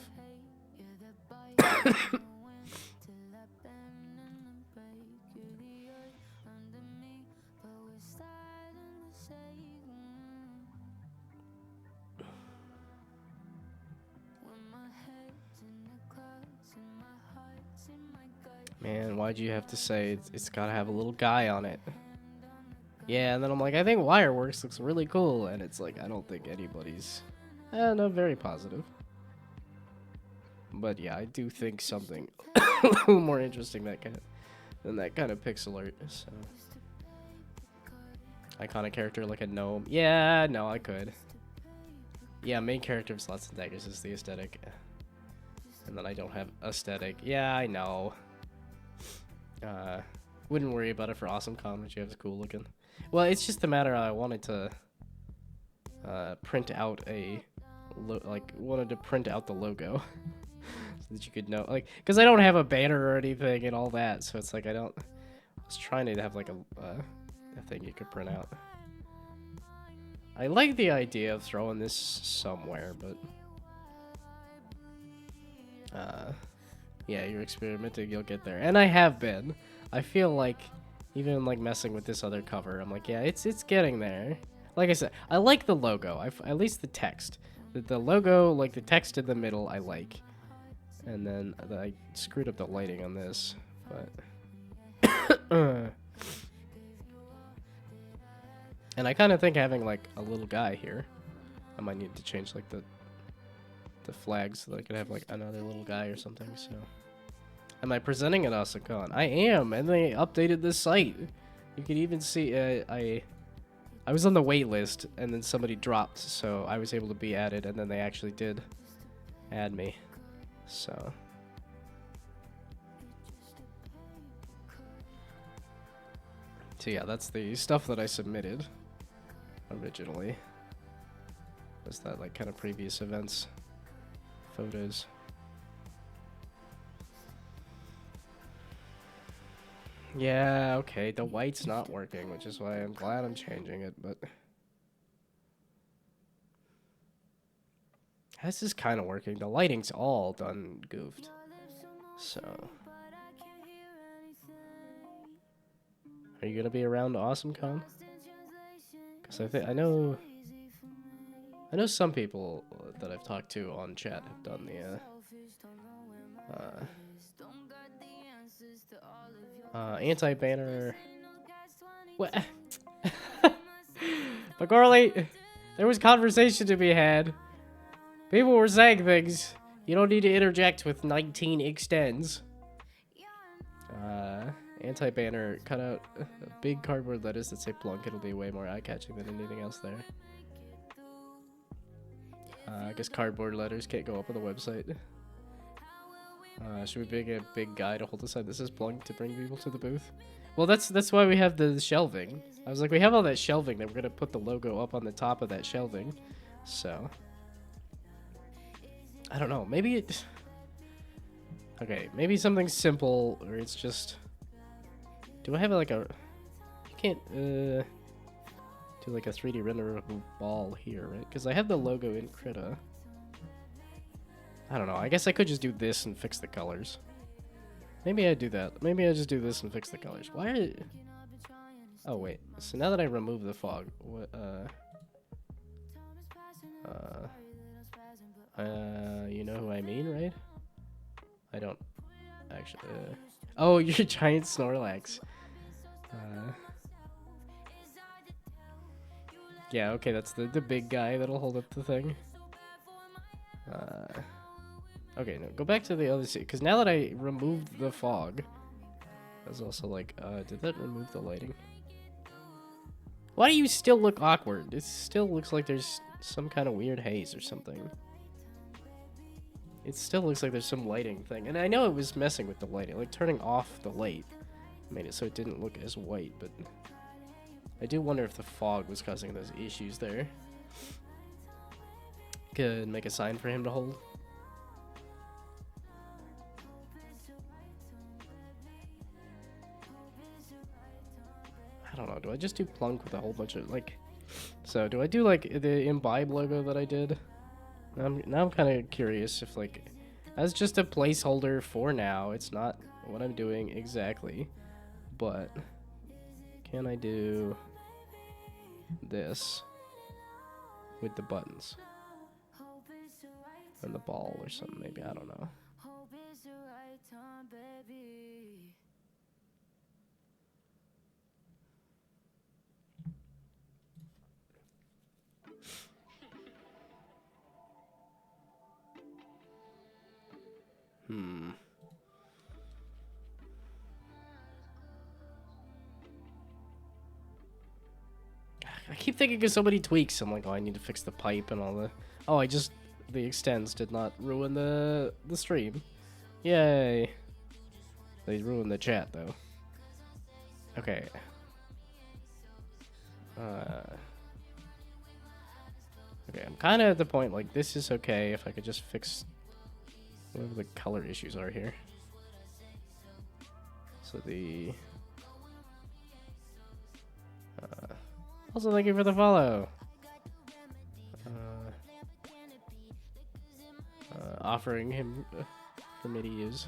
Man, why'd you have to say it's gotta have a little guy on it? Yeah, and then I'm like, I think Wireworks looks really cool, and it's like, I don't think anybody's, no, very positive. But yeah, I do think something a little more interesting than that kind of pixel art. So, iconic character like a gnome. Yeah, no, I could. Yeah, main character of Slots and Daggers is the aesthetic, and then I don't have aesthetic. Yeah, I know. Wouldn't worry about it for AwesomeCon, which you have is cool looking. Well, it's just a matter I wanted to print out wanted to print out the logo so that you could know, like, because I don't have a banner or anything and all that, so it's like I was trying to have like a thing you could print out. I like the idea of throwing this somewhere, but yeah, you're experimenting, you'll get there. And I have been. I feel like even like messing with this other cover, I'm like, yeah, it's getting there. Like I said, I like the logo. At least the text. The logo, like the text in the middle, I like. And then I screwed up the lighting on this, but and I kind of think having like a little guy here, I might need to change like the flags so that I could have like another little guy or something. So, am I presenting at AwesomeCon? I am, and they updated this site. You can even see I was on the wait list, and then somebody dropped, so I was able to be added, and then they actually did add me. So yeah, that's the stuff that I submitted originally. Was that like kind of previous events photos? Yeah, okay, the white's not working, which is why I'm glad I'm changing it, but this is kind of working. The lighting's all done goofed. So, are you gonna be around AwesomeCon? Because I know some people that I've talked to on chat have done the anti-banner. What? But Gorley, there was conversation to be had. People were saying things. You don't need to interject with 19 extends. Anti-banner, cut out big cardboard letters that say plunk. It'll be way more eye-catching than anything else there. I guess cardboard letters can't go up on the website. Should we make a big guy to hold the sign? This is plunk to bring people to the booth. Well, that's why we have the shelving. I was like, we have all that shelving that we're gonna put the logo up on the top of that shelving. So I don't know. Maybe it. Okay, maybe something simple, or it's just. Do I have like a? You can't do like a 3D render of a ball here, right? Because I have the logo in Krita. I don't know. I guess I could just do this and fix the colors. Maybe I do that. Maybe I just do this and fix the colors. Why are... Oh, wait. So now that I remove the fog, what, you know who I mean, right? I don't actually, Oh, you're a giant Snorlax. Yeah, okay, that's the big guy that'll hold up the thing. Okay, no, go back to the other seat, because now that I removed the fog, I was also like, did that remove the lighting? Why do you still look awkward? It still looks like there's some kind of weird haze or something. It still looks like there's some lighting thing, and I know it was messing with the lighting, like turning off the light made it so it didn't look as white, but I do wonder if the fog was causing those issues there. Could make a sign for him to hold. I don't know, do I just do plunk with a whole bunch of, like... So, do I do, like, the imbibe logo that I did? Now I'm kind of curious if, like... As just a placeholder for now, it's not what I'm doing exactly. But... Can I do... this... with the buttons? And the ball or something, maybe, I don't know. I keep thinking of so many tweaks. I'm like, oh, I need to fix the pipe and all the... Oh, the extends did not ruin the stream. Yay. They ruined the chat, though. Okay. Okay, I'm kind of at the point, like, this is okay if I could just fix whatever the color issues are here. So the... also, thank you for the follow. Offering him for me to use.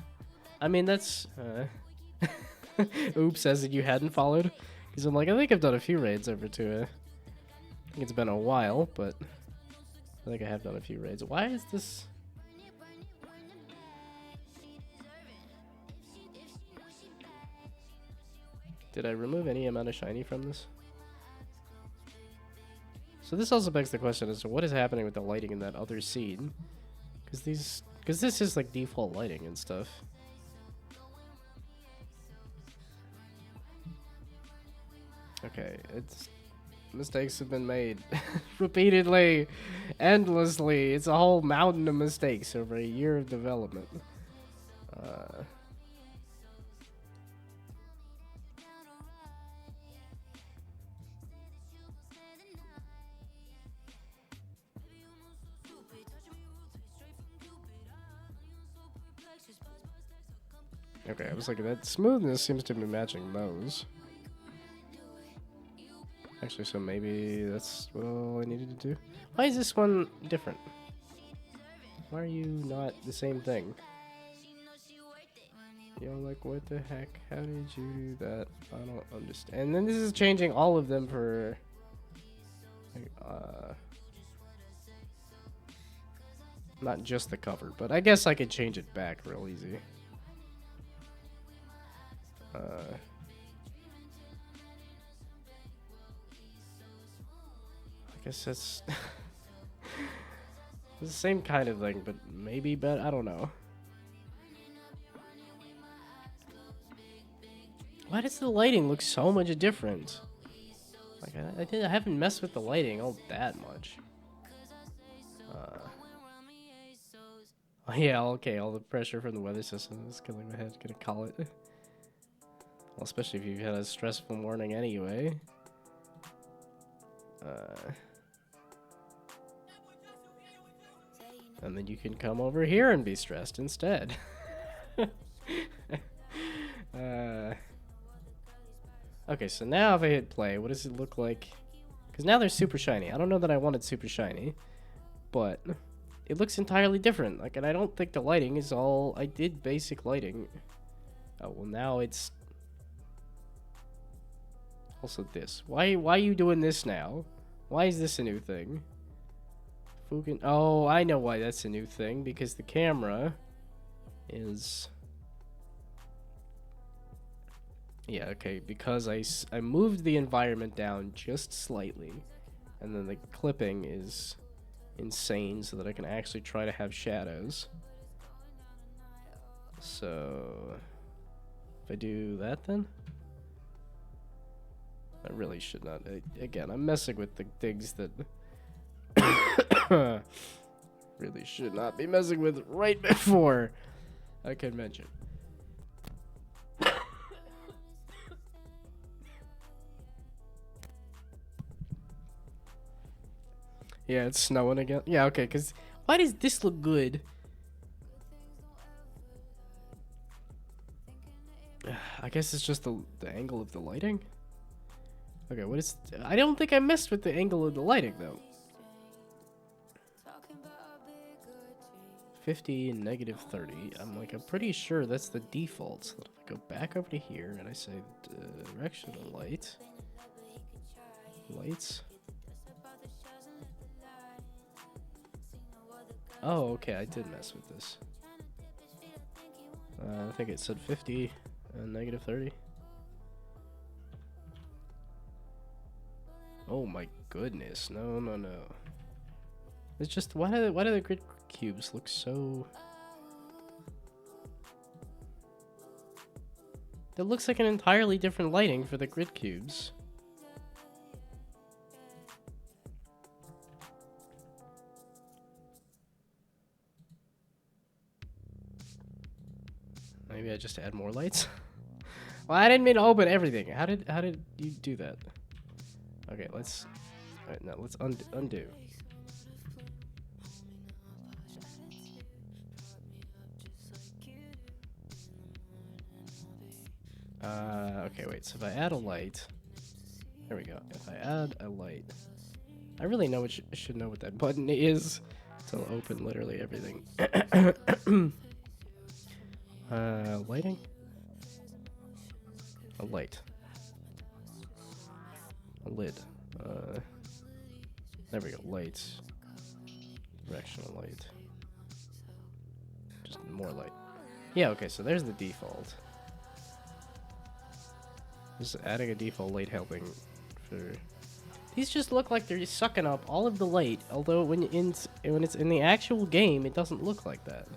I mean, that's... Oops, as in you hadn't followed. Because I'm like, I think I've done a few raids over to... I think it's been a while, but... I think I have done a few raids. Why is this... Did I remove any amount of shiny from this? So this also begs the question as to what is happening with the lighting in that other scene. Because this is like default lighting and stuff. Okay, mistakes have been made repeatedly, endlessly. It's a whole mountain of mistakes over a year of development. Okay, I was like, that smoothness seems to be matching those. Actually, so maybe that's what all I needed to do. Why is this one different? Why are you not the same thing? Yo, like, what the heck? How did you do that? I don't understand. And then this is changing all of them for... Like, not just the cover, but I guess I could change it back real easy. I guess that's... It's the same kind of thing, but maybe better. I don't know. Why does the lighting look so much different? Like I haven't messed with the lighting all that much. Oh, yeah, okay. All the pressure from the weather system is killing my head. Gonna call it. Well, especially if you've had a stressful morning anyway. And then you can come over here and be stressed instead. Okay, so now if I hit play, what does it look like? Because now they're super shiny. I don't know that I wanted super shiny, but it looks entirely different. Like, and I don't think the lighting is all... I did basic lighting. Oh, well, now it's... Also this. Why are you doing this now? Why is this a new thing? Fukin... Oh, I know why that's a new thing. Because the camera is... Yeah, okay, because I moved the environment down just slightly, and then the clipping is insane so that I can actually try to have shadows. So, if I do that then? I really should not. Again, I'm messing with the things that really should not be messing with right before I can mention. Yeah, it's snowing again. Yeah, okay, because why does this look good? I guess it's just the angle of the lighting. Okay, what is... I don't think I messed with the angle of the lighting, though. 50 and negative 30. I'm pretty sure that's the default. So if I go back over to here and I say direction of light. Lights. Oh, okay, I did mess with this. I think it said 50 and negative 30. Oh my goodness, no. It's just, why do the grid cubes look so... That looks like an entirely different lighting for the grid cubes. Maybe I just add more lights? Well, I didn't mean to open everything. How did you do that? Okay, let's... Alright, now let's undo. Okay, wait, so if I add a light... There we go. If I add a light... I really should know what that button is. So I'll open literally everything. Lighting? A light. A lid. There we go. Lights. Directional light. Just more light. Yeah, okay, so there's the default. Just adding a default light helping for... These just look like they're sucking up all of the light, although when it's in the actual game, it doesn't look like that.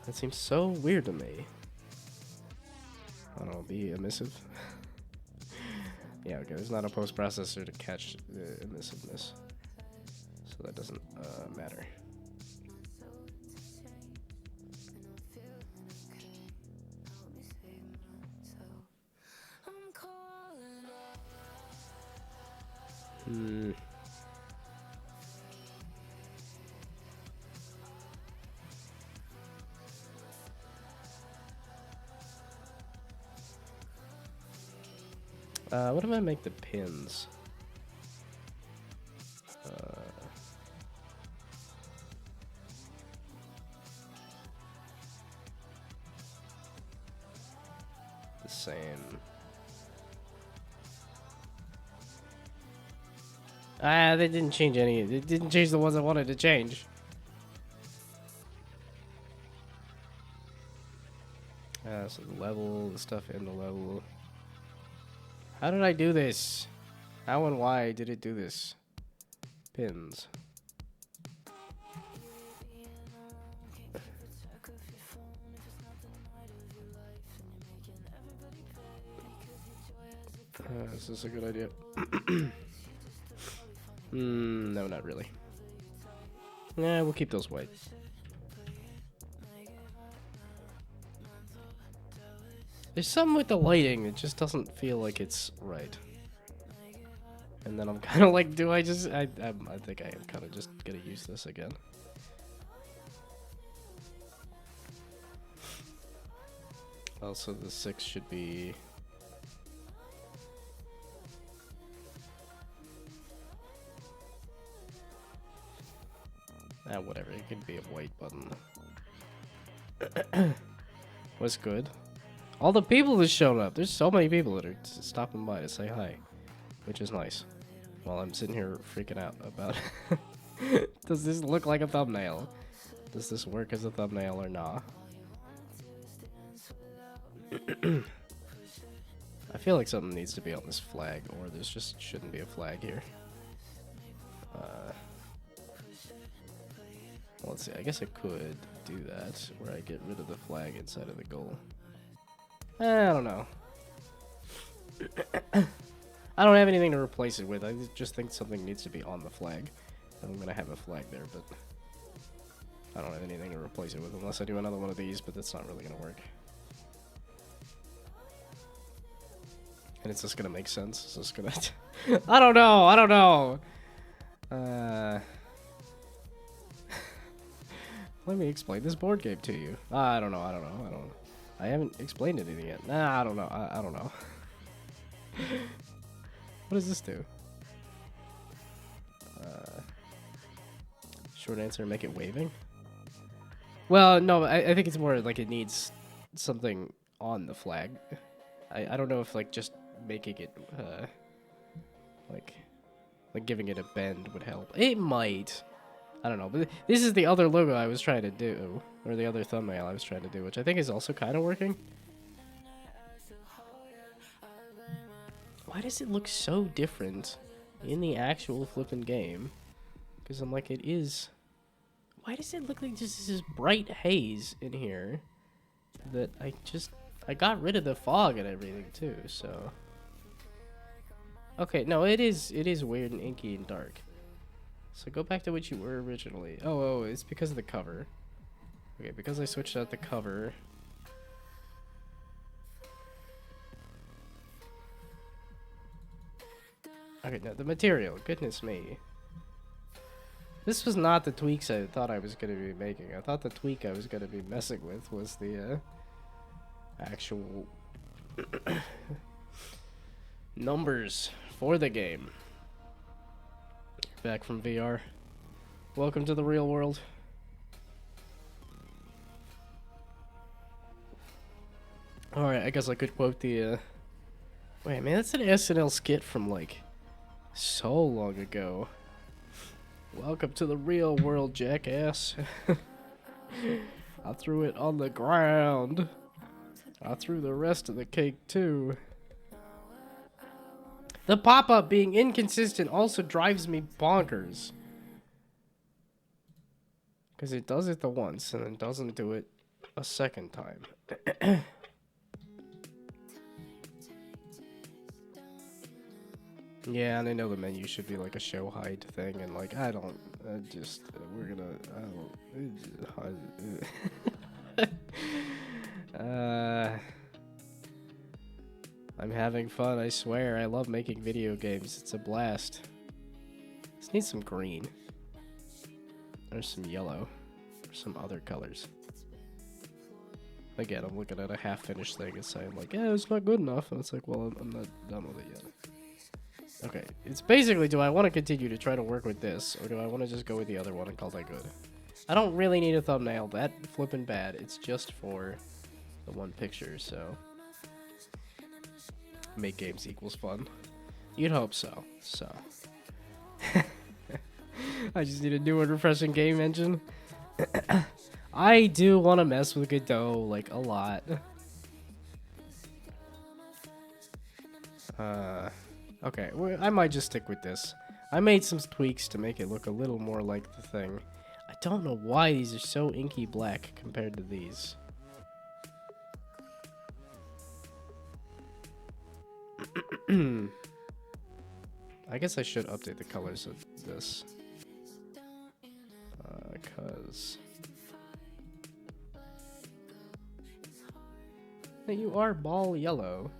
That seems so weird to me. I don't know, be emissive. Yeah, okay, there's not a post-processor to catch the emissiveness. So that doesn't matter. What if I make the pins? The same. They didn't change any. It didn't change the ones I wanted to change. So the level, the stuff in the level. How did I do this? How and why did it do this? pins. Is this a good idea? No, not really. Nah, we'll keep those white. There's something with the lighting, it just doesn't feel like it's right. And then I'm kind of like, do I just... I think I am kind of just gonna use this again. Also, the 6 should be... whatever, it can be a white button. What's good? All the people that showed up. There's so many people that are stopping by to say hi, which is nice. While I'm sitting here freaking out about does this look like a thumbnail? Does this work as a thumbnail or not? I feel like something needs to be on this flag, or there's just shouldn't be a flag here. Well, let's see. I guess I could do that, where I get rid of the flag inside of the goal. I don't know. I don't have anything to replace it with. I just think something needs to be on the flag. I'm gonna have a flag there, but I don't have anything to replace it with unless I do another one of these, but that's not really gonna work. And it's just gonna make sense. It's just gonna... I don't know! I don't know! Let me explain this board game to you. I don't know. I haven't explained anything yet. Nah, I don't know. I don't know. What does this do? Short answer, make it waving? Well, no, I think it's more like it needs something on the flag. I don't know if, like, just making it, like giving it a bend would help. It might. I don't know, but this is the other logo I was trying to do, or the other thumbnail I was trying to do, which I think is also kind of working. Why does it look so different in the actual flippin' game? Because I'm like, it is... Why does it look like just this bright haze in here that I got rid of the fog and everything too, so... Okay, no, it is weird and inky and dark. So go back to what you were originally. Oh, it's because of the cover. Okay, because I switched out the cover. Okay, now the material. Goodness me. This was not the tweaks I thought I was going to be making. I thought the tweak I was going to be messing with was the actual numbers for the game. Back from VR. Welcome to the real world. Alright, I guess I could quote the, Wait, man, that's an SNL skit from, like, so long ago. Welcome to the real world, jackass. I threw it on the ground. I threw the rest of the cake, too. The pop-up being inconsistent also drives me bonkers. Because it does it the once and then doesn't do it a second time. Yeah, and I know the menu should be like a show hide thing, and like, I don't, we're gonna, I'm having fun, I swear. I love making video games. It's a blast. This needs some green. There's some yellow. Or some other colors. Again, I'm looking at a half-finished thing and saying like, yeah, it's not good enough. And it's like, well, I'm not done with it yet. Okay, it's basically, do I want to continue to try to work with this, or do I want to just go with the other one and call that good? I don't really need a thumbnail. That flippin' bad. It's just for the one picture, so... Make games equals fun. You'd hope so. So... I just need a new and refreshing game engine. I do want to mess with Godot, like, a lot. Okay, I might just stick with this. I made some tweaks to make it look a little more like the thing. I don't know why these are so inky black compared to these. I guess I should update the colors of this. Cause hey, you are ball yellow.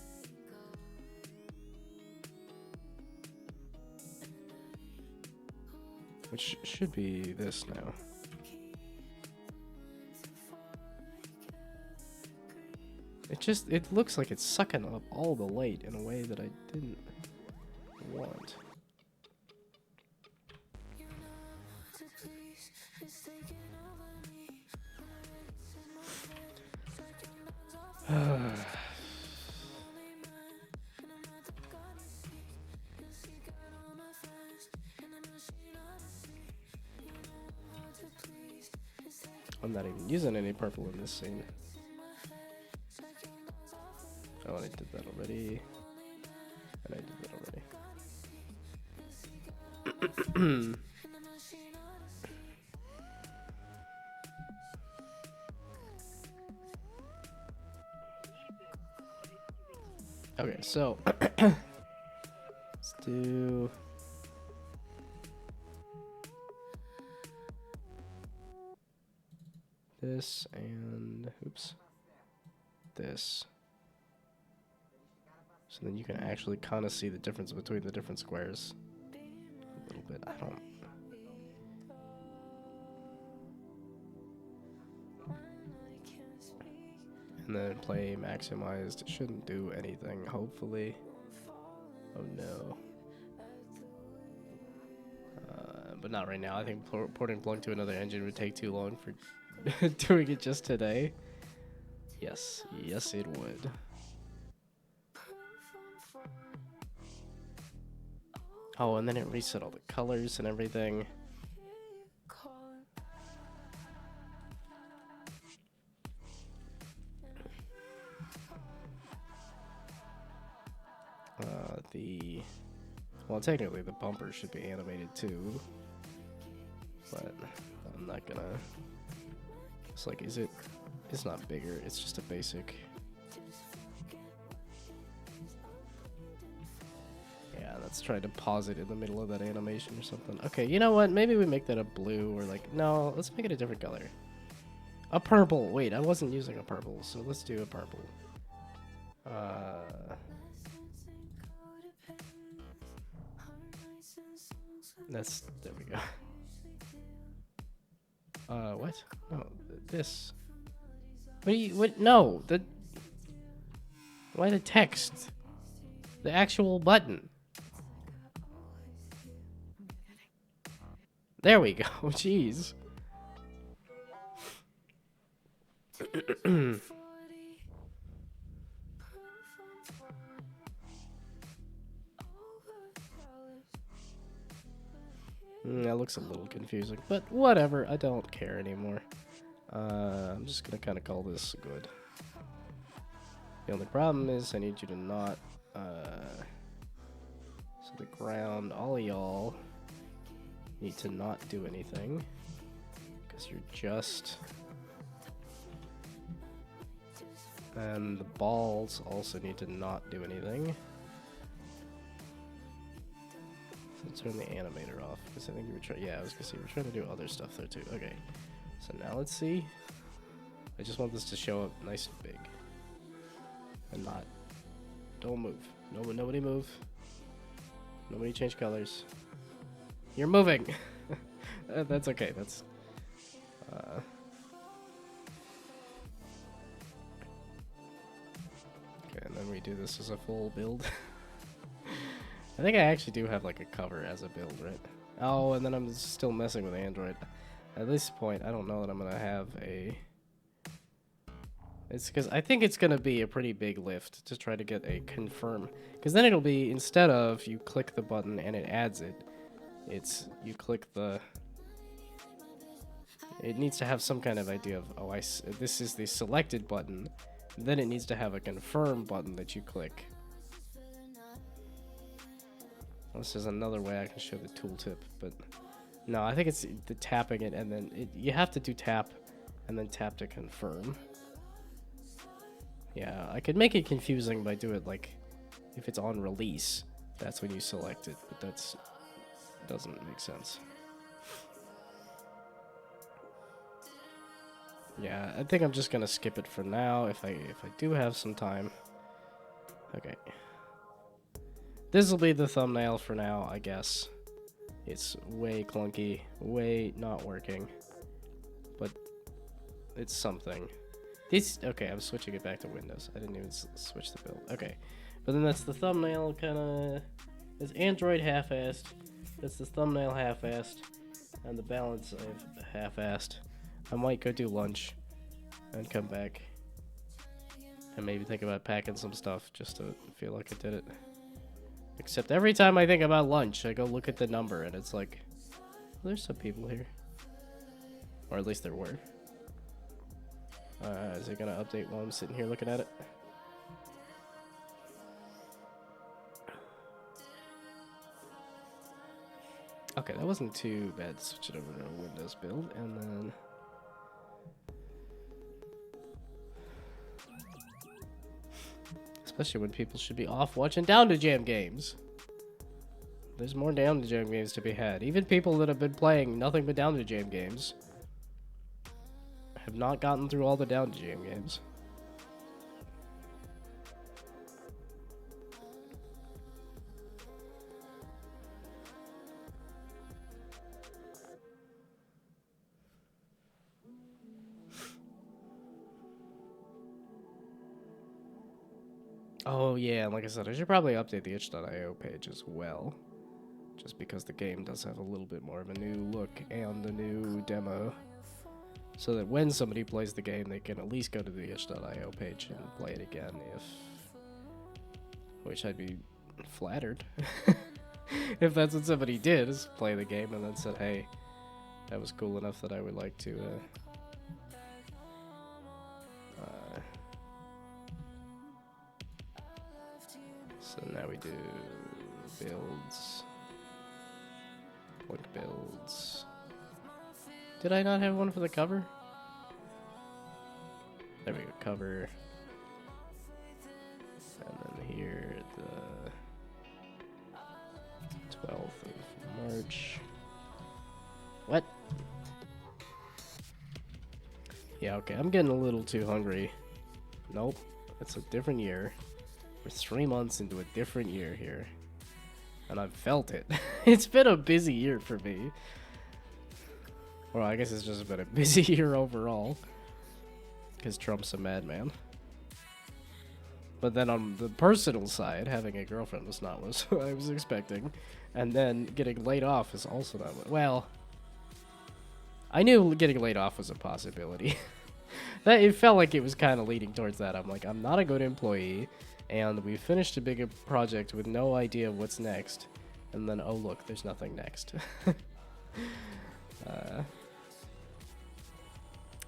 Which should be this now. It looks like it's sucking up all the light in a way that I didn't want. I'm not even using any purple in this scene. Oh, and I did that already. And I did that already. Okay, so let's do this and oops, this. So then you can actually kind of see the difference between the different squares a little bit. I don't. And then play maximized. It shouldn't do anything, hopefully. Oh no. But not right now. I think porting Plunk to another engine would take too long for doing it just today. Yes, yes it would. Oh, and then it reset all the colors and everything. Well, technically the bumper should be animated too, but I'm not gonna. It's like, is it? It's not bigger. It's just a basic. Yeah, let's try to pause it in the middle of that animation or something. Okay, you know what? Maybe we make that a blue or like no. Let's make it a different color. A purple. Wait, I wasn't using a purple, so let's do a purple. There we go. What? No, this. No, why the text? The actual button. There we go, jeez. That looks a little confusing, but whatever, I don't care anymore. I'm just gonna kind of call this good. The only problem is I need you to not, so the ground, all of y'all need to not do anything, because you're just, and the balls also need to not do anything. Turn the animator off because I think you were trying. Yeah, I was gonna say you were trying to do other stuff there too. Okay, so now let's see. I just want this to show up nice and big, and not. Don't move. Nobody move. Nobody change colors. You're moving. That's okay. That's. Okay, and then we do this as a full build. I think I actually do have like a cover as a build, right? Oh, and then I'm still messing with Android. At this point, I don't know that I'm gonna have a. It's because I think it's gonna be a pretty big lift to try to get a confirm. Because then it'll be, instead of you click the button and it adds it, it's you click the. It needs to have some kind of idea of, oh, this is the selected button. Then it needs to have a confirm button that you click. This is another way I can show the tooltip, but no, I think it's the tapping it and then you have to do tap and then tap to confirm. Yeah, I could make it confusing by do it like if it's on release, that's when you select it, but that's doesn't make sense. Yeah, I think I'm just gonna skip it for now if I do have some time. Okay. This will be the thumbnail for now, I guess. It's way clunky, way not working, but it's something. Okay, I'm switching it back to Windows. I didn't even switch the build. Okay, but then that's the thumbnail, kind of. It's Android half-assed. That's the thumbnail half-assed, and the balance I've half-assed. I might go do lunch and come back, and maybe think about packing some stuff just to feel like I did it. Except every time I think about lunch, I go look at the number, and it's like, well, there's some people here. Or at least there were. Is it going to update while I'm sitting here looking at it? Okay, that wasn't too bad. Switch it over to a Windows build, and then... Especially when people should be off watching Down to Jam games. There's more Down to Jam games to be had. Even people that have been playing nothing but Down to Jam games have not gotten through all the Down to Jam games. Oh yeah, and like I said, I should probably update the itch.io page as well. Just because the game does have a little bit more of a new look and a new demo. So that when somebody plays the game, they can at least go to the itch.io page and play it again which I'd be flattered. If that's what somebody did, is play the game and then said, hey, that was cool enough that I would like to... So now we do builds. Point builds. Did I not have one for the cover? There we go, cover. And then here, the 12th of March. What? Yeah, okay, I'm getting a little too hungry. Nope, it's a different year. We're 3 months into a different year here. And I've felt it. It's been a busy year for me. Well, I guess it's just been a busy year overall. Because Trump's a madman. But then on the personal side, having a girlfriend was not what I was expecting. And then getting laid off is also not what... Well, I knew getting laid off was a possibility. It felt like it was kind of leading towards that. I'm like, I'm not a good employee. And we finished a bigger project with no idea what's next. And then, oh look, there's nothing next.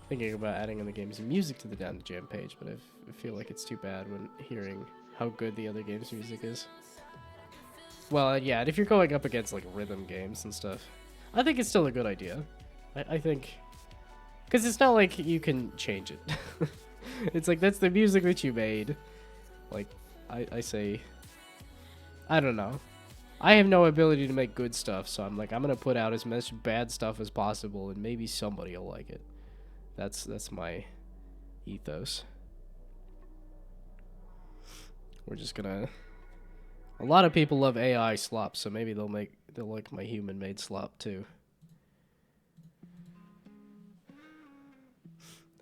Thinking about adding in the game's music to the Down to Jam page, but I feel like it's too bad when hearing how good the other game's music is. Well, yeah, and if you're going up against like rhythm games and stuff, I think it's still a good idea. I think... Because it's not like you can change it. It's like, that's the music that you made. Like, I say, I don't know. I have no ability to make good stuff, so I'm like, I'm gonna put out as much bad stuff as possible, and maybe somebody will like it. That's my ethos. We're just gonna... A lot of people love AI slop, so maybe they'll like my human-made slop too.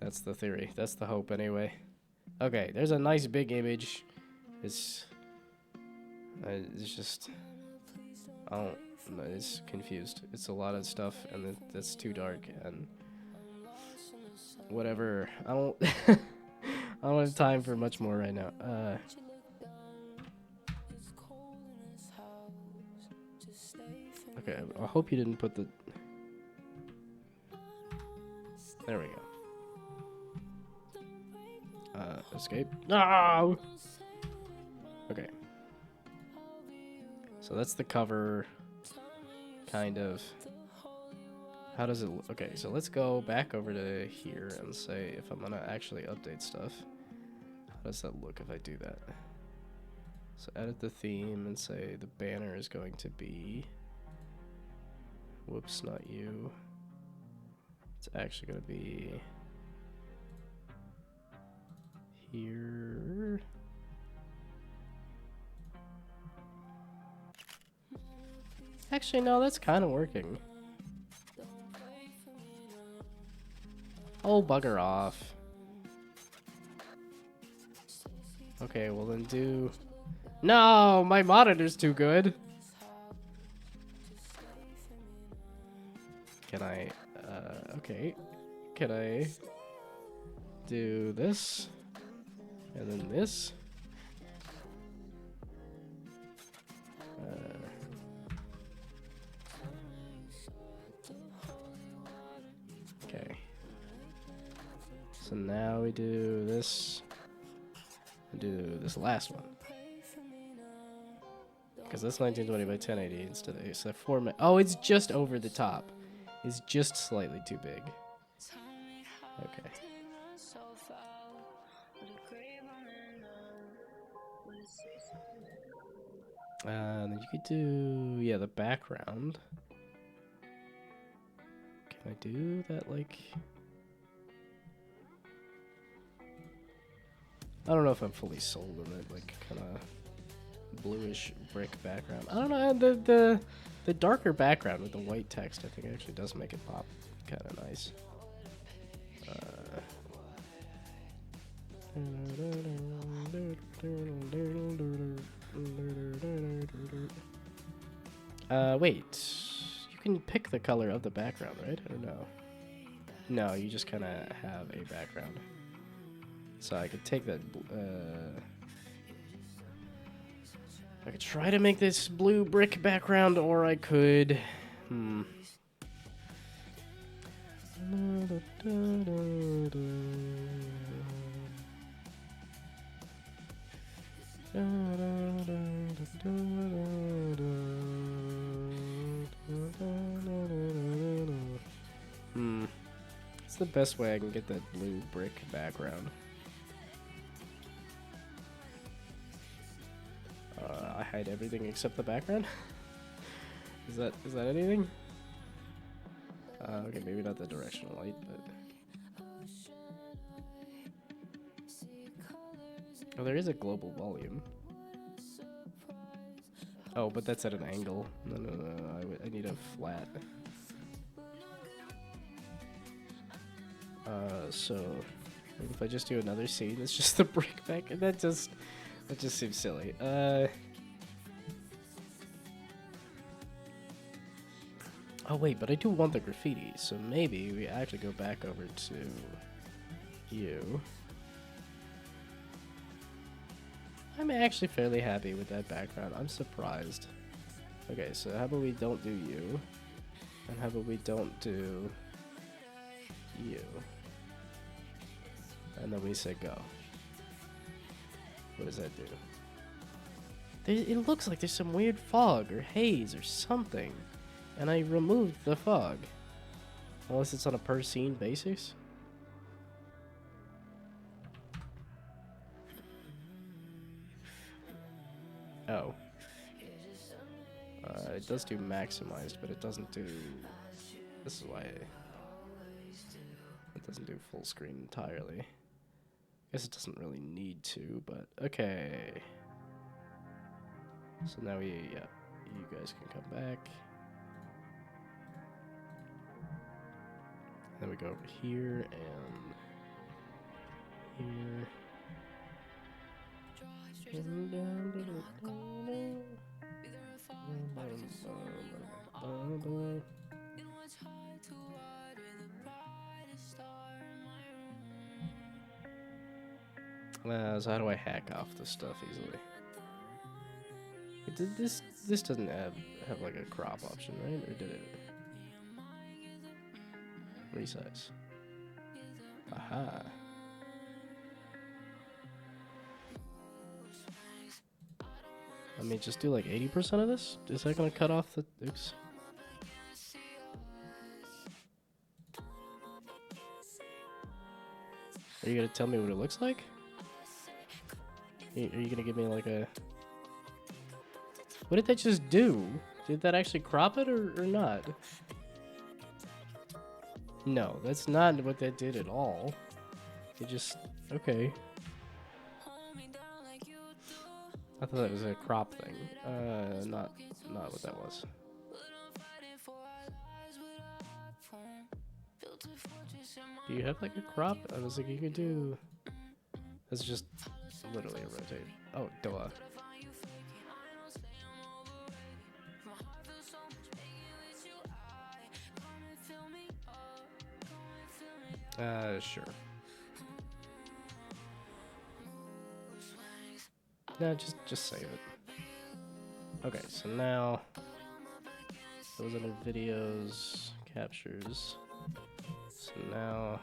That's the theory. That's the hope, anyway. Okay, there's a nice big image. It's just... I don't... It's confused. It's a lot of stuff, and that's too dark, and... Whatever. I don't... I don't have time for much more right now. Okay, I hope you didn't put the... There we go. Escape. No! Okay. So that's the cover, kind of. How does it look? Okay, so let's go back over to here and say if I'm gonna actually update stuff. How does that look if I do that? So edit the theme and say the banner is going to be, whoops, not you. It's actually going to be here. Actually, no, that's kind of working. Oh, bugger off. Okay, well then do... No, my monitor's too good. Can I, okay. Can I do this? And then this? Okay. So now we do this. And do this last one. Because that's 1920 by 1080 instead of so format. Oh, it's just over the top. It's just slightly too big. Okay. Then you could do, yeah, the background. Can I do that, like... I don't know if I'm fully sold on it, like, kind of bluish brick background. I don't know, the darker background with the white text, I think actually does make it pop kind of nice. Wait. You can pick the color of the background, right? Or no? No, you just kind of have a background. So I could take that... I could try to make this blue brick background, or I could... It's the best way I can get that blue brick background. I hide everything except the background. Is that anything? Okay, maybe not the directional light, but oh, there is a global volume. Oh, but that's at an angle. No, I need a flat. So if I just do another scene, it's just the brick back, and that just seems silly. Oh wait, but I do want the graffiti, so maybe we actually go back over to you. I'm actually fairly happy with that background. I'm surprised. Okay, so how about we don't do you, and how about we don't do you, and then we say go. What does that do? It looks like there's some weird fog or haze or something, and I removed the fog. Unless it's on a per scene basis. Oh. It does do maximized, but it doesn't do... This is why it doesn't do full screen entirely. I guess it doesn't really need to, but okay. So now you guys can come back. Then we go over here and here. So how do I hack off this stuff easily? This doesn't have like a crop option, right? Or did it? Resize. Aha. I mean, just do like 80% of this? Is that gonna cut off the... Oops. Are you gonna tell me what it looks like? Are you gonna give me like a... What did that just do? Did that actually crop it or not? No, that's not what that did at all. It just... Okay. I thought that was a crop thing. Not what that was. Do you have like a crop? I was like, you could do... That's just literally a rotate. Oh, duh. Sure. No, just save it. Okay, so now those are the videos captures. So now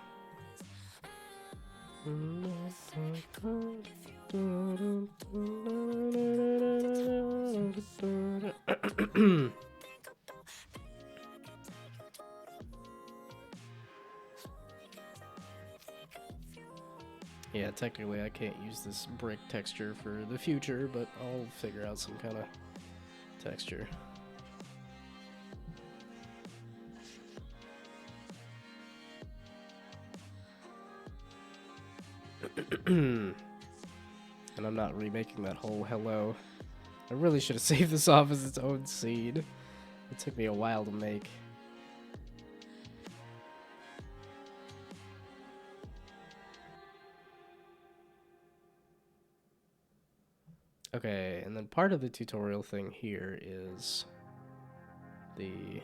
yeah, technically I can't use this brick texture for the future, but I'll figure out some kind of texture. And I'm not remaking that whole hello. I really should have saved this off as its own seed. It took me a while to make. Okay, and then part of the tutorial thing here is the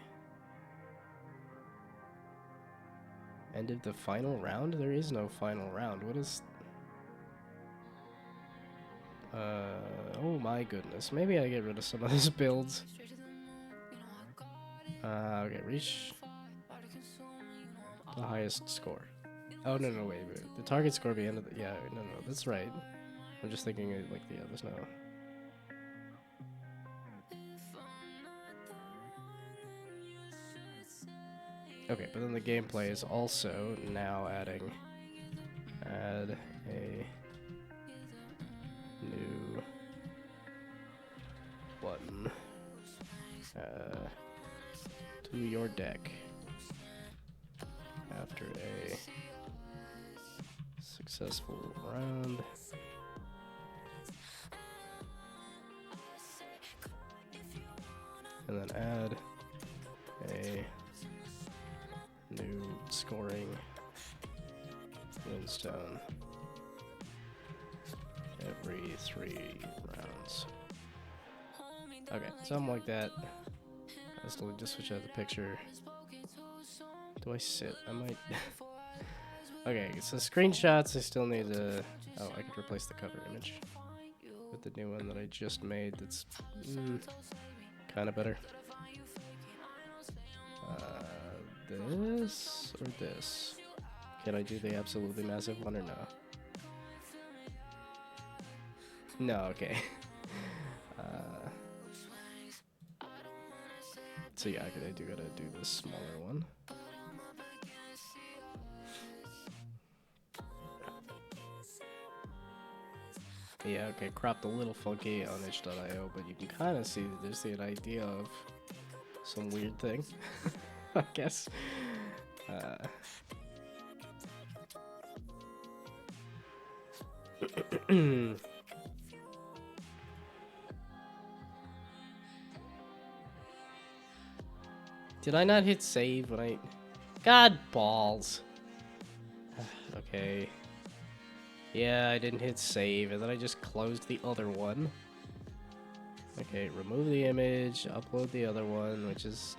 end of the final round? There is no final round. What is... oh my goodness. Maybe I get rid of some of these builds. Okay, reach the highest score. Oh, no, wait. The target score at the end of the... Yeah, no, that's right. I'm just thinking, like, yeah, there's no... Okay, but then the gameplay is also now add a new button to your deck after a successful round. And then add a new scoring moonstone every 3 rounds. Okay, something like that. I still need to switch out the picture. Do I sit? I might. Okay, so screenshots, I still need to... Oh, I could replace the cover image with the new one that I just made that's kind of better. This or this? Can I do the absolutely massive one or no? No, okay. So yeah, I do gotta do this smaller one. Yeah, okay, cropped a little funky on itch.io, but you can kind of see that there's an idea of some weird thing, I guess. Did I not hit save when I... God balls. Okay. Yeah, I didn't hit save, and then I just closed the other one. Okay, remove the image, upload the other one, which is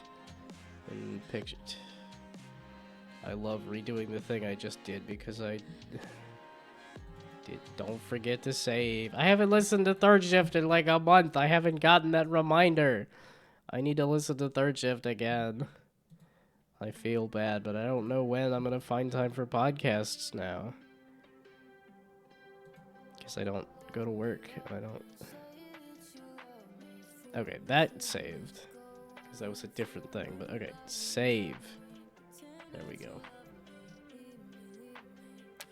in picture. I love redoing the thing I just did because I did. Don't forget to save. I haven't listened to Third Shift in like a month. I haven't gotten that reminder. I need to listen to Third Shift again. I feel bad, but I don't know when I'm gonna find time for podcasts now. Because I don't go to work, and I don't... Okay, that saved. Because that was a different thing. But okay, save. There we go.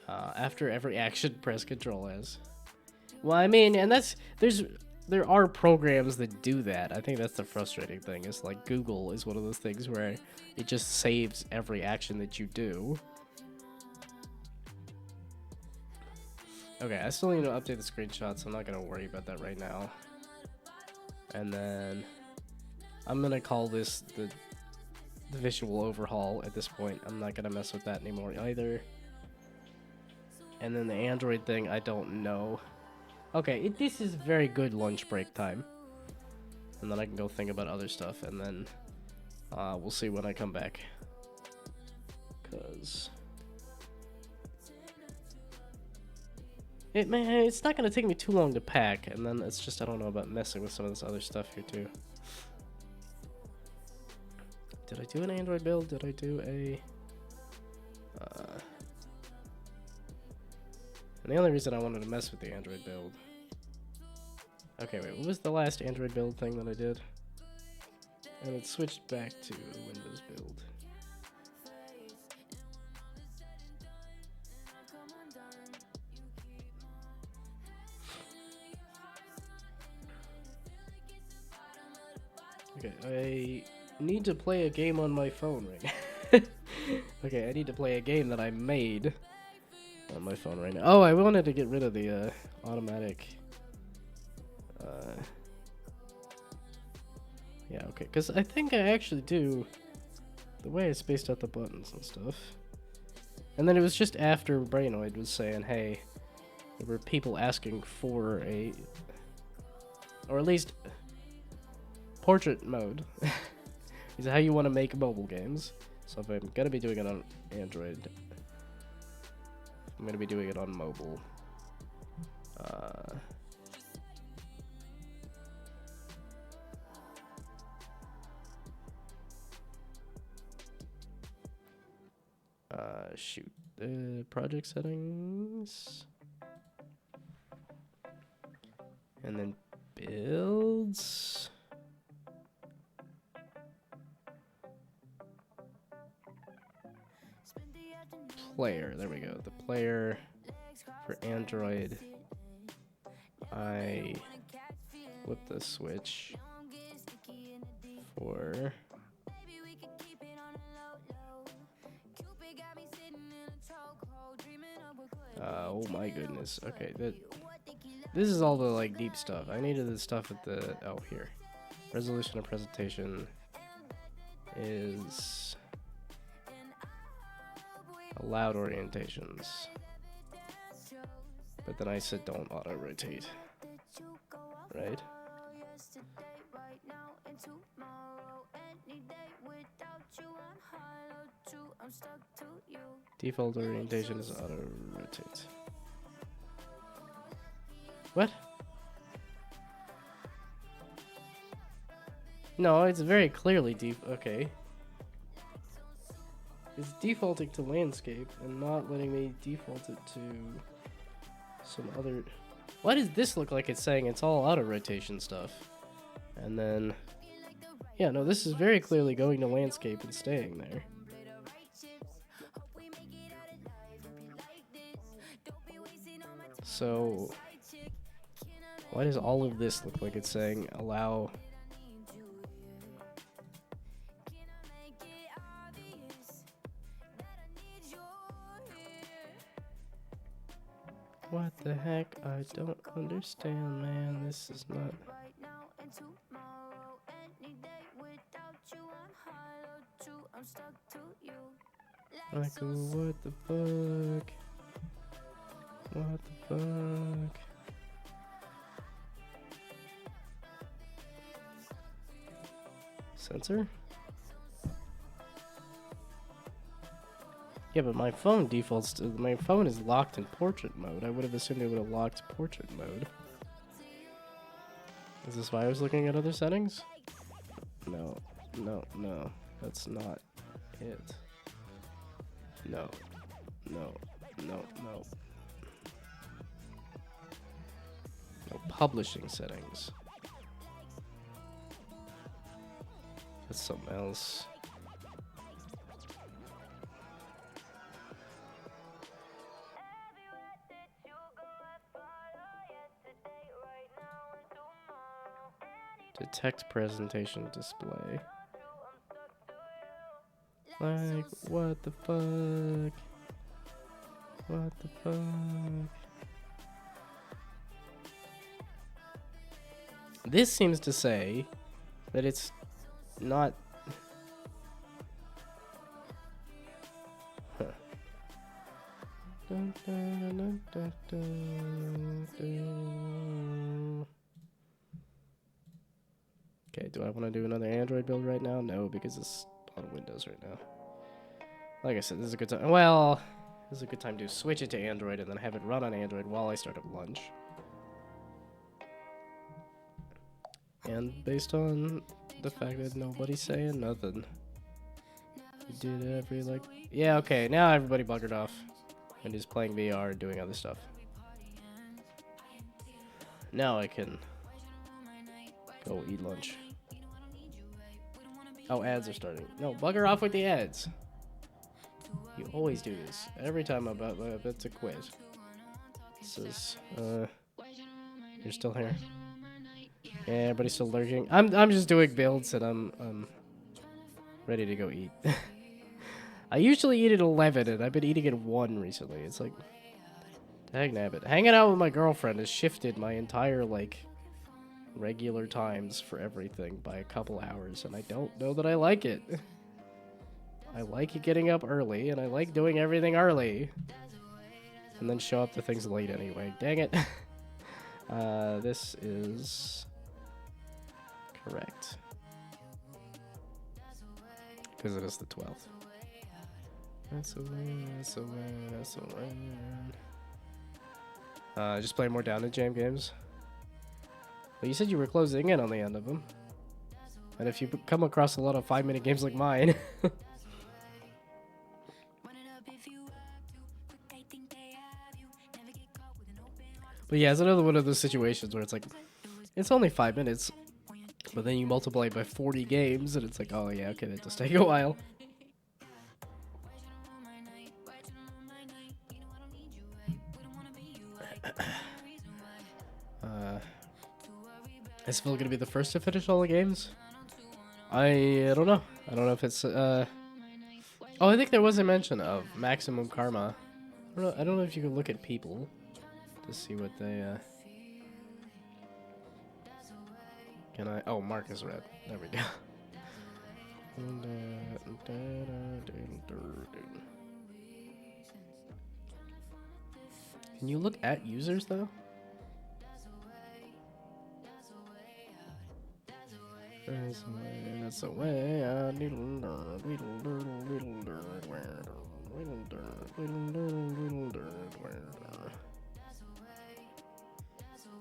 After every action, press Control S. Well, I mean, and there are programs that do that. I think that's the frustrating thing. It's like Google is one of those things where it just saves every action that you do. Okay, I still need to update the screenshots, so I'm not going to worry about that right now. And then I'm going to call this the visual overhaul at this point. I'm not going to mess with that anymore either. And then the Android thing, I don't know. Okay, this is very good lunch break time. And then I can go think about other stuff, and then we'll see when I come back. Because... it's not going to take me too long to pack, and then it's just I don't know about messing with some of this other stuff here too. Did I do an Android build? Did I do a... And the only reason I wanted to mess with the Android build... Okay, wait, what was the last Android build thing that I did? And it switched back to the Windows build. Okay, I need to play a game on my phone right now. Okay, I need to play a game that I made on my phone right now. Oh, I wanted to get rid of the automatic... yeah, okay, because I think I actually do the way I spaced out the buttons and stuff. And then it was just after Brainoid was saying, hey, there were people asking for a... or at least... portrait mode is how you want to make mobile games. So if I'm gonna be doing it on Android, I'm gonna be doing it on mobile. Shoot, project settings, and then builds. Player, there we go. The player for Android. I flip the switch for oh my goodness. Okay, this is all the like deep stuff. I needed the stuff at the here. Resolution of presentation is allowed orientations, but then I said don't auto rotate, right? Default orientation is auto rotate. What? No, it's very clearly okay. It's defaulting to landscape and not letting me default it to some other... Why does this look like it's saying it's all auto rotation stuff? And then... yeah, no, this is very clearly going to landscape and staying there. So... why does all of this look like it's saying allow... What the heck? I don't understand, man. This is not... Michael, what the fuck? What the fuck? Sensor? Yeah, but my phone defaults to... my phone is locked in portrait mode. I would have assumed it would have locked portrait mode. Is this why I was looking at other settings? No. No, no. That's not it. No. No. No, no. No, publishing settings. That's something else. Detect presentation display. Like, what the fuck? What the fuck? This seems to say that it's not. Huh. Dun, dun, dun, dun, dun, dun. Okay, do I want to do another Android build right now? No, because it's on Windows right now. Like I said, this is a good time. Well, this is a good time to switch it to Android and then have it run on Android while I start up lunch. And based on the fact that nobody's saying nothing. You did every, like... Yeah, okay, now everybody buggered off. And is playing VR and doing other stuff. Now I can go eat lunch. Oh, ads are starting. No, bugger off with the ads. You always do this. Every time I'm about to quit. This is, you're still here. Yeah, everybody's still lurking. I'm just doing builds and I'm ready to go eat. I usually eat at 11 and I've been eating at 1 recently. It's like, dang nabbit. Hanging out with my girlfriend has shifted my entire, like, regular times for everything by a couple hours, and I don't know that I like it. I like getting up early, and I like doing everything early. And then show up to things late anyway. Dang it. This is correct. Because it is the 12th. That's a win, that's a win, that's a win. Just play more Down to Jam games. Well, you said you were closing in on the end of them. And if you come across a lot of 5-minute games like mine... But yeah, it's another one of those situations where it's like, it's only 5 minutes, but then you multiply it by 40 games, and it's like, oh yeah, okay, that does take a while. Is Phil gonna be the first to finish all the games? I don't know. I don't know if it's, Oh, I think there was a mention of Maximum Karma. I don't know if you can look at people to see what they, Can I? Oh, Mark is red. There we go. Can you look at users, though? That's the way I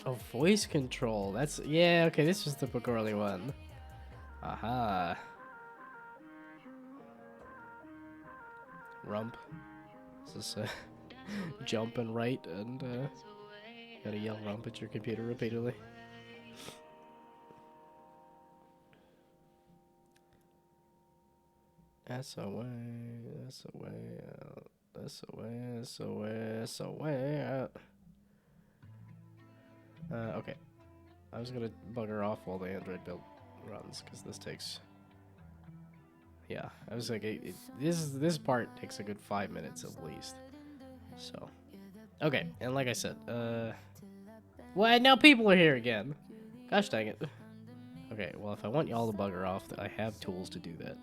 Oh, voice control. That's... Yeah, okay, this is the Pagorli one. Aha. Rump. This is jump and right, and gotta yell rump at your computer repeatedly. That's a way, that's a way out. That's a way, that's a way, that's a way out. Okay. I was gonna bugger off while the Android build runs, because this takes... Yeah, I was like, this part takes a good 5 minutes at least. So, okay, and like I said, well, now people are here again. Gosh dang it. Okay, well, if I want y'all to bugger off, I have tools to do that.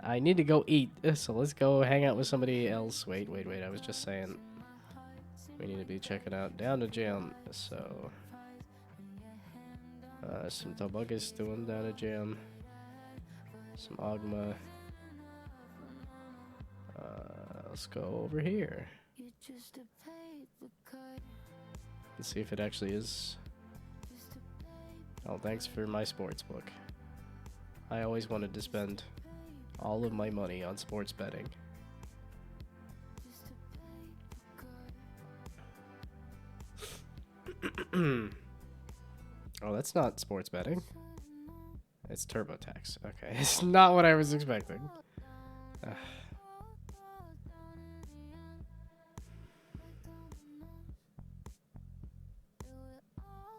I need to go eat, so let's go hang out with somebody else. Wait, I was just saying we need to be checking out Down to Jam, so some Tobuggis doing Down to Jam, some Ogma. Let's go over here and see if it actually is. Oh, thanks for my sports book. I always wanted to spend all of my money on sports betting. Oh, that's not sports betting. It's TurboTax. Okay, it's not what I was expecting. Ugh.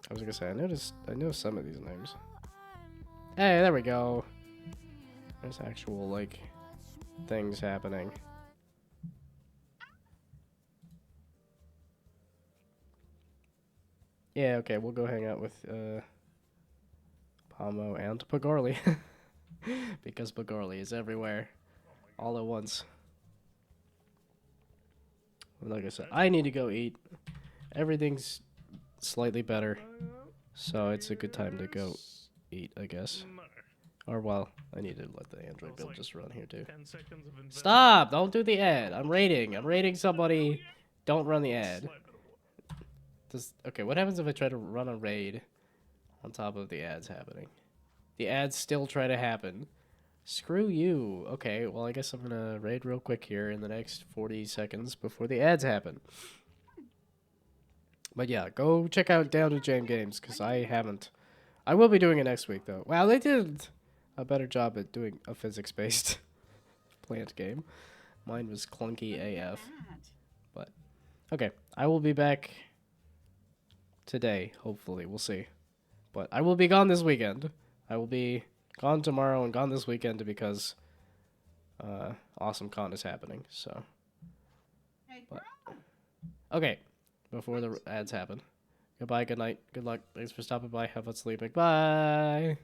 I was gonna say, I know some of these names. Hey, there we go. There's actual, like, things happening. Yeah, okay, we'll go hang out with, Pomo and Pagorli. Because Pagorli is everywhere. All at once. Like I said, I need to go eat. Everything's slightly better. So it's a good time to go eat, I guess. Or, well, I need to let the Android build just run here, too. Stop! Don't do the ad. I'm raiding somebody. Don't run the ad. Okay, what happens if I try to run a raid on top of the ads happening? The ads still try to happen. Screw you. Okay, well, I guess I'm gonna raid real quick here in the next 40 seconds before the ads happen. But yeah, go check out Down to Jam Games, because I haven't. I will be doing it next week, though. Wow, they did a better job at doing a physics-based plant game. Mine was clunky AF. But, okay, I will be back today, hopefully. We'll see. But I will be gone this weekend. I will be gone tomorrow and gone this weekend because Awesome Con is happening, so. But, okay, before the ads happen. Goodbye, good night, good luck. Thanks for stopping by. Have fun sleeping. Bye!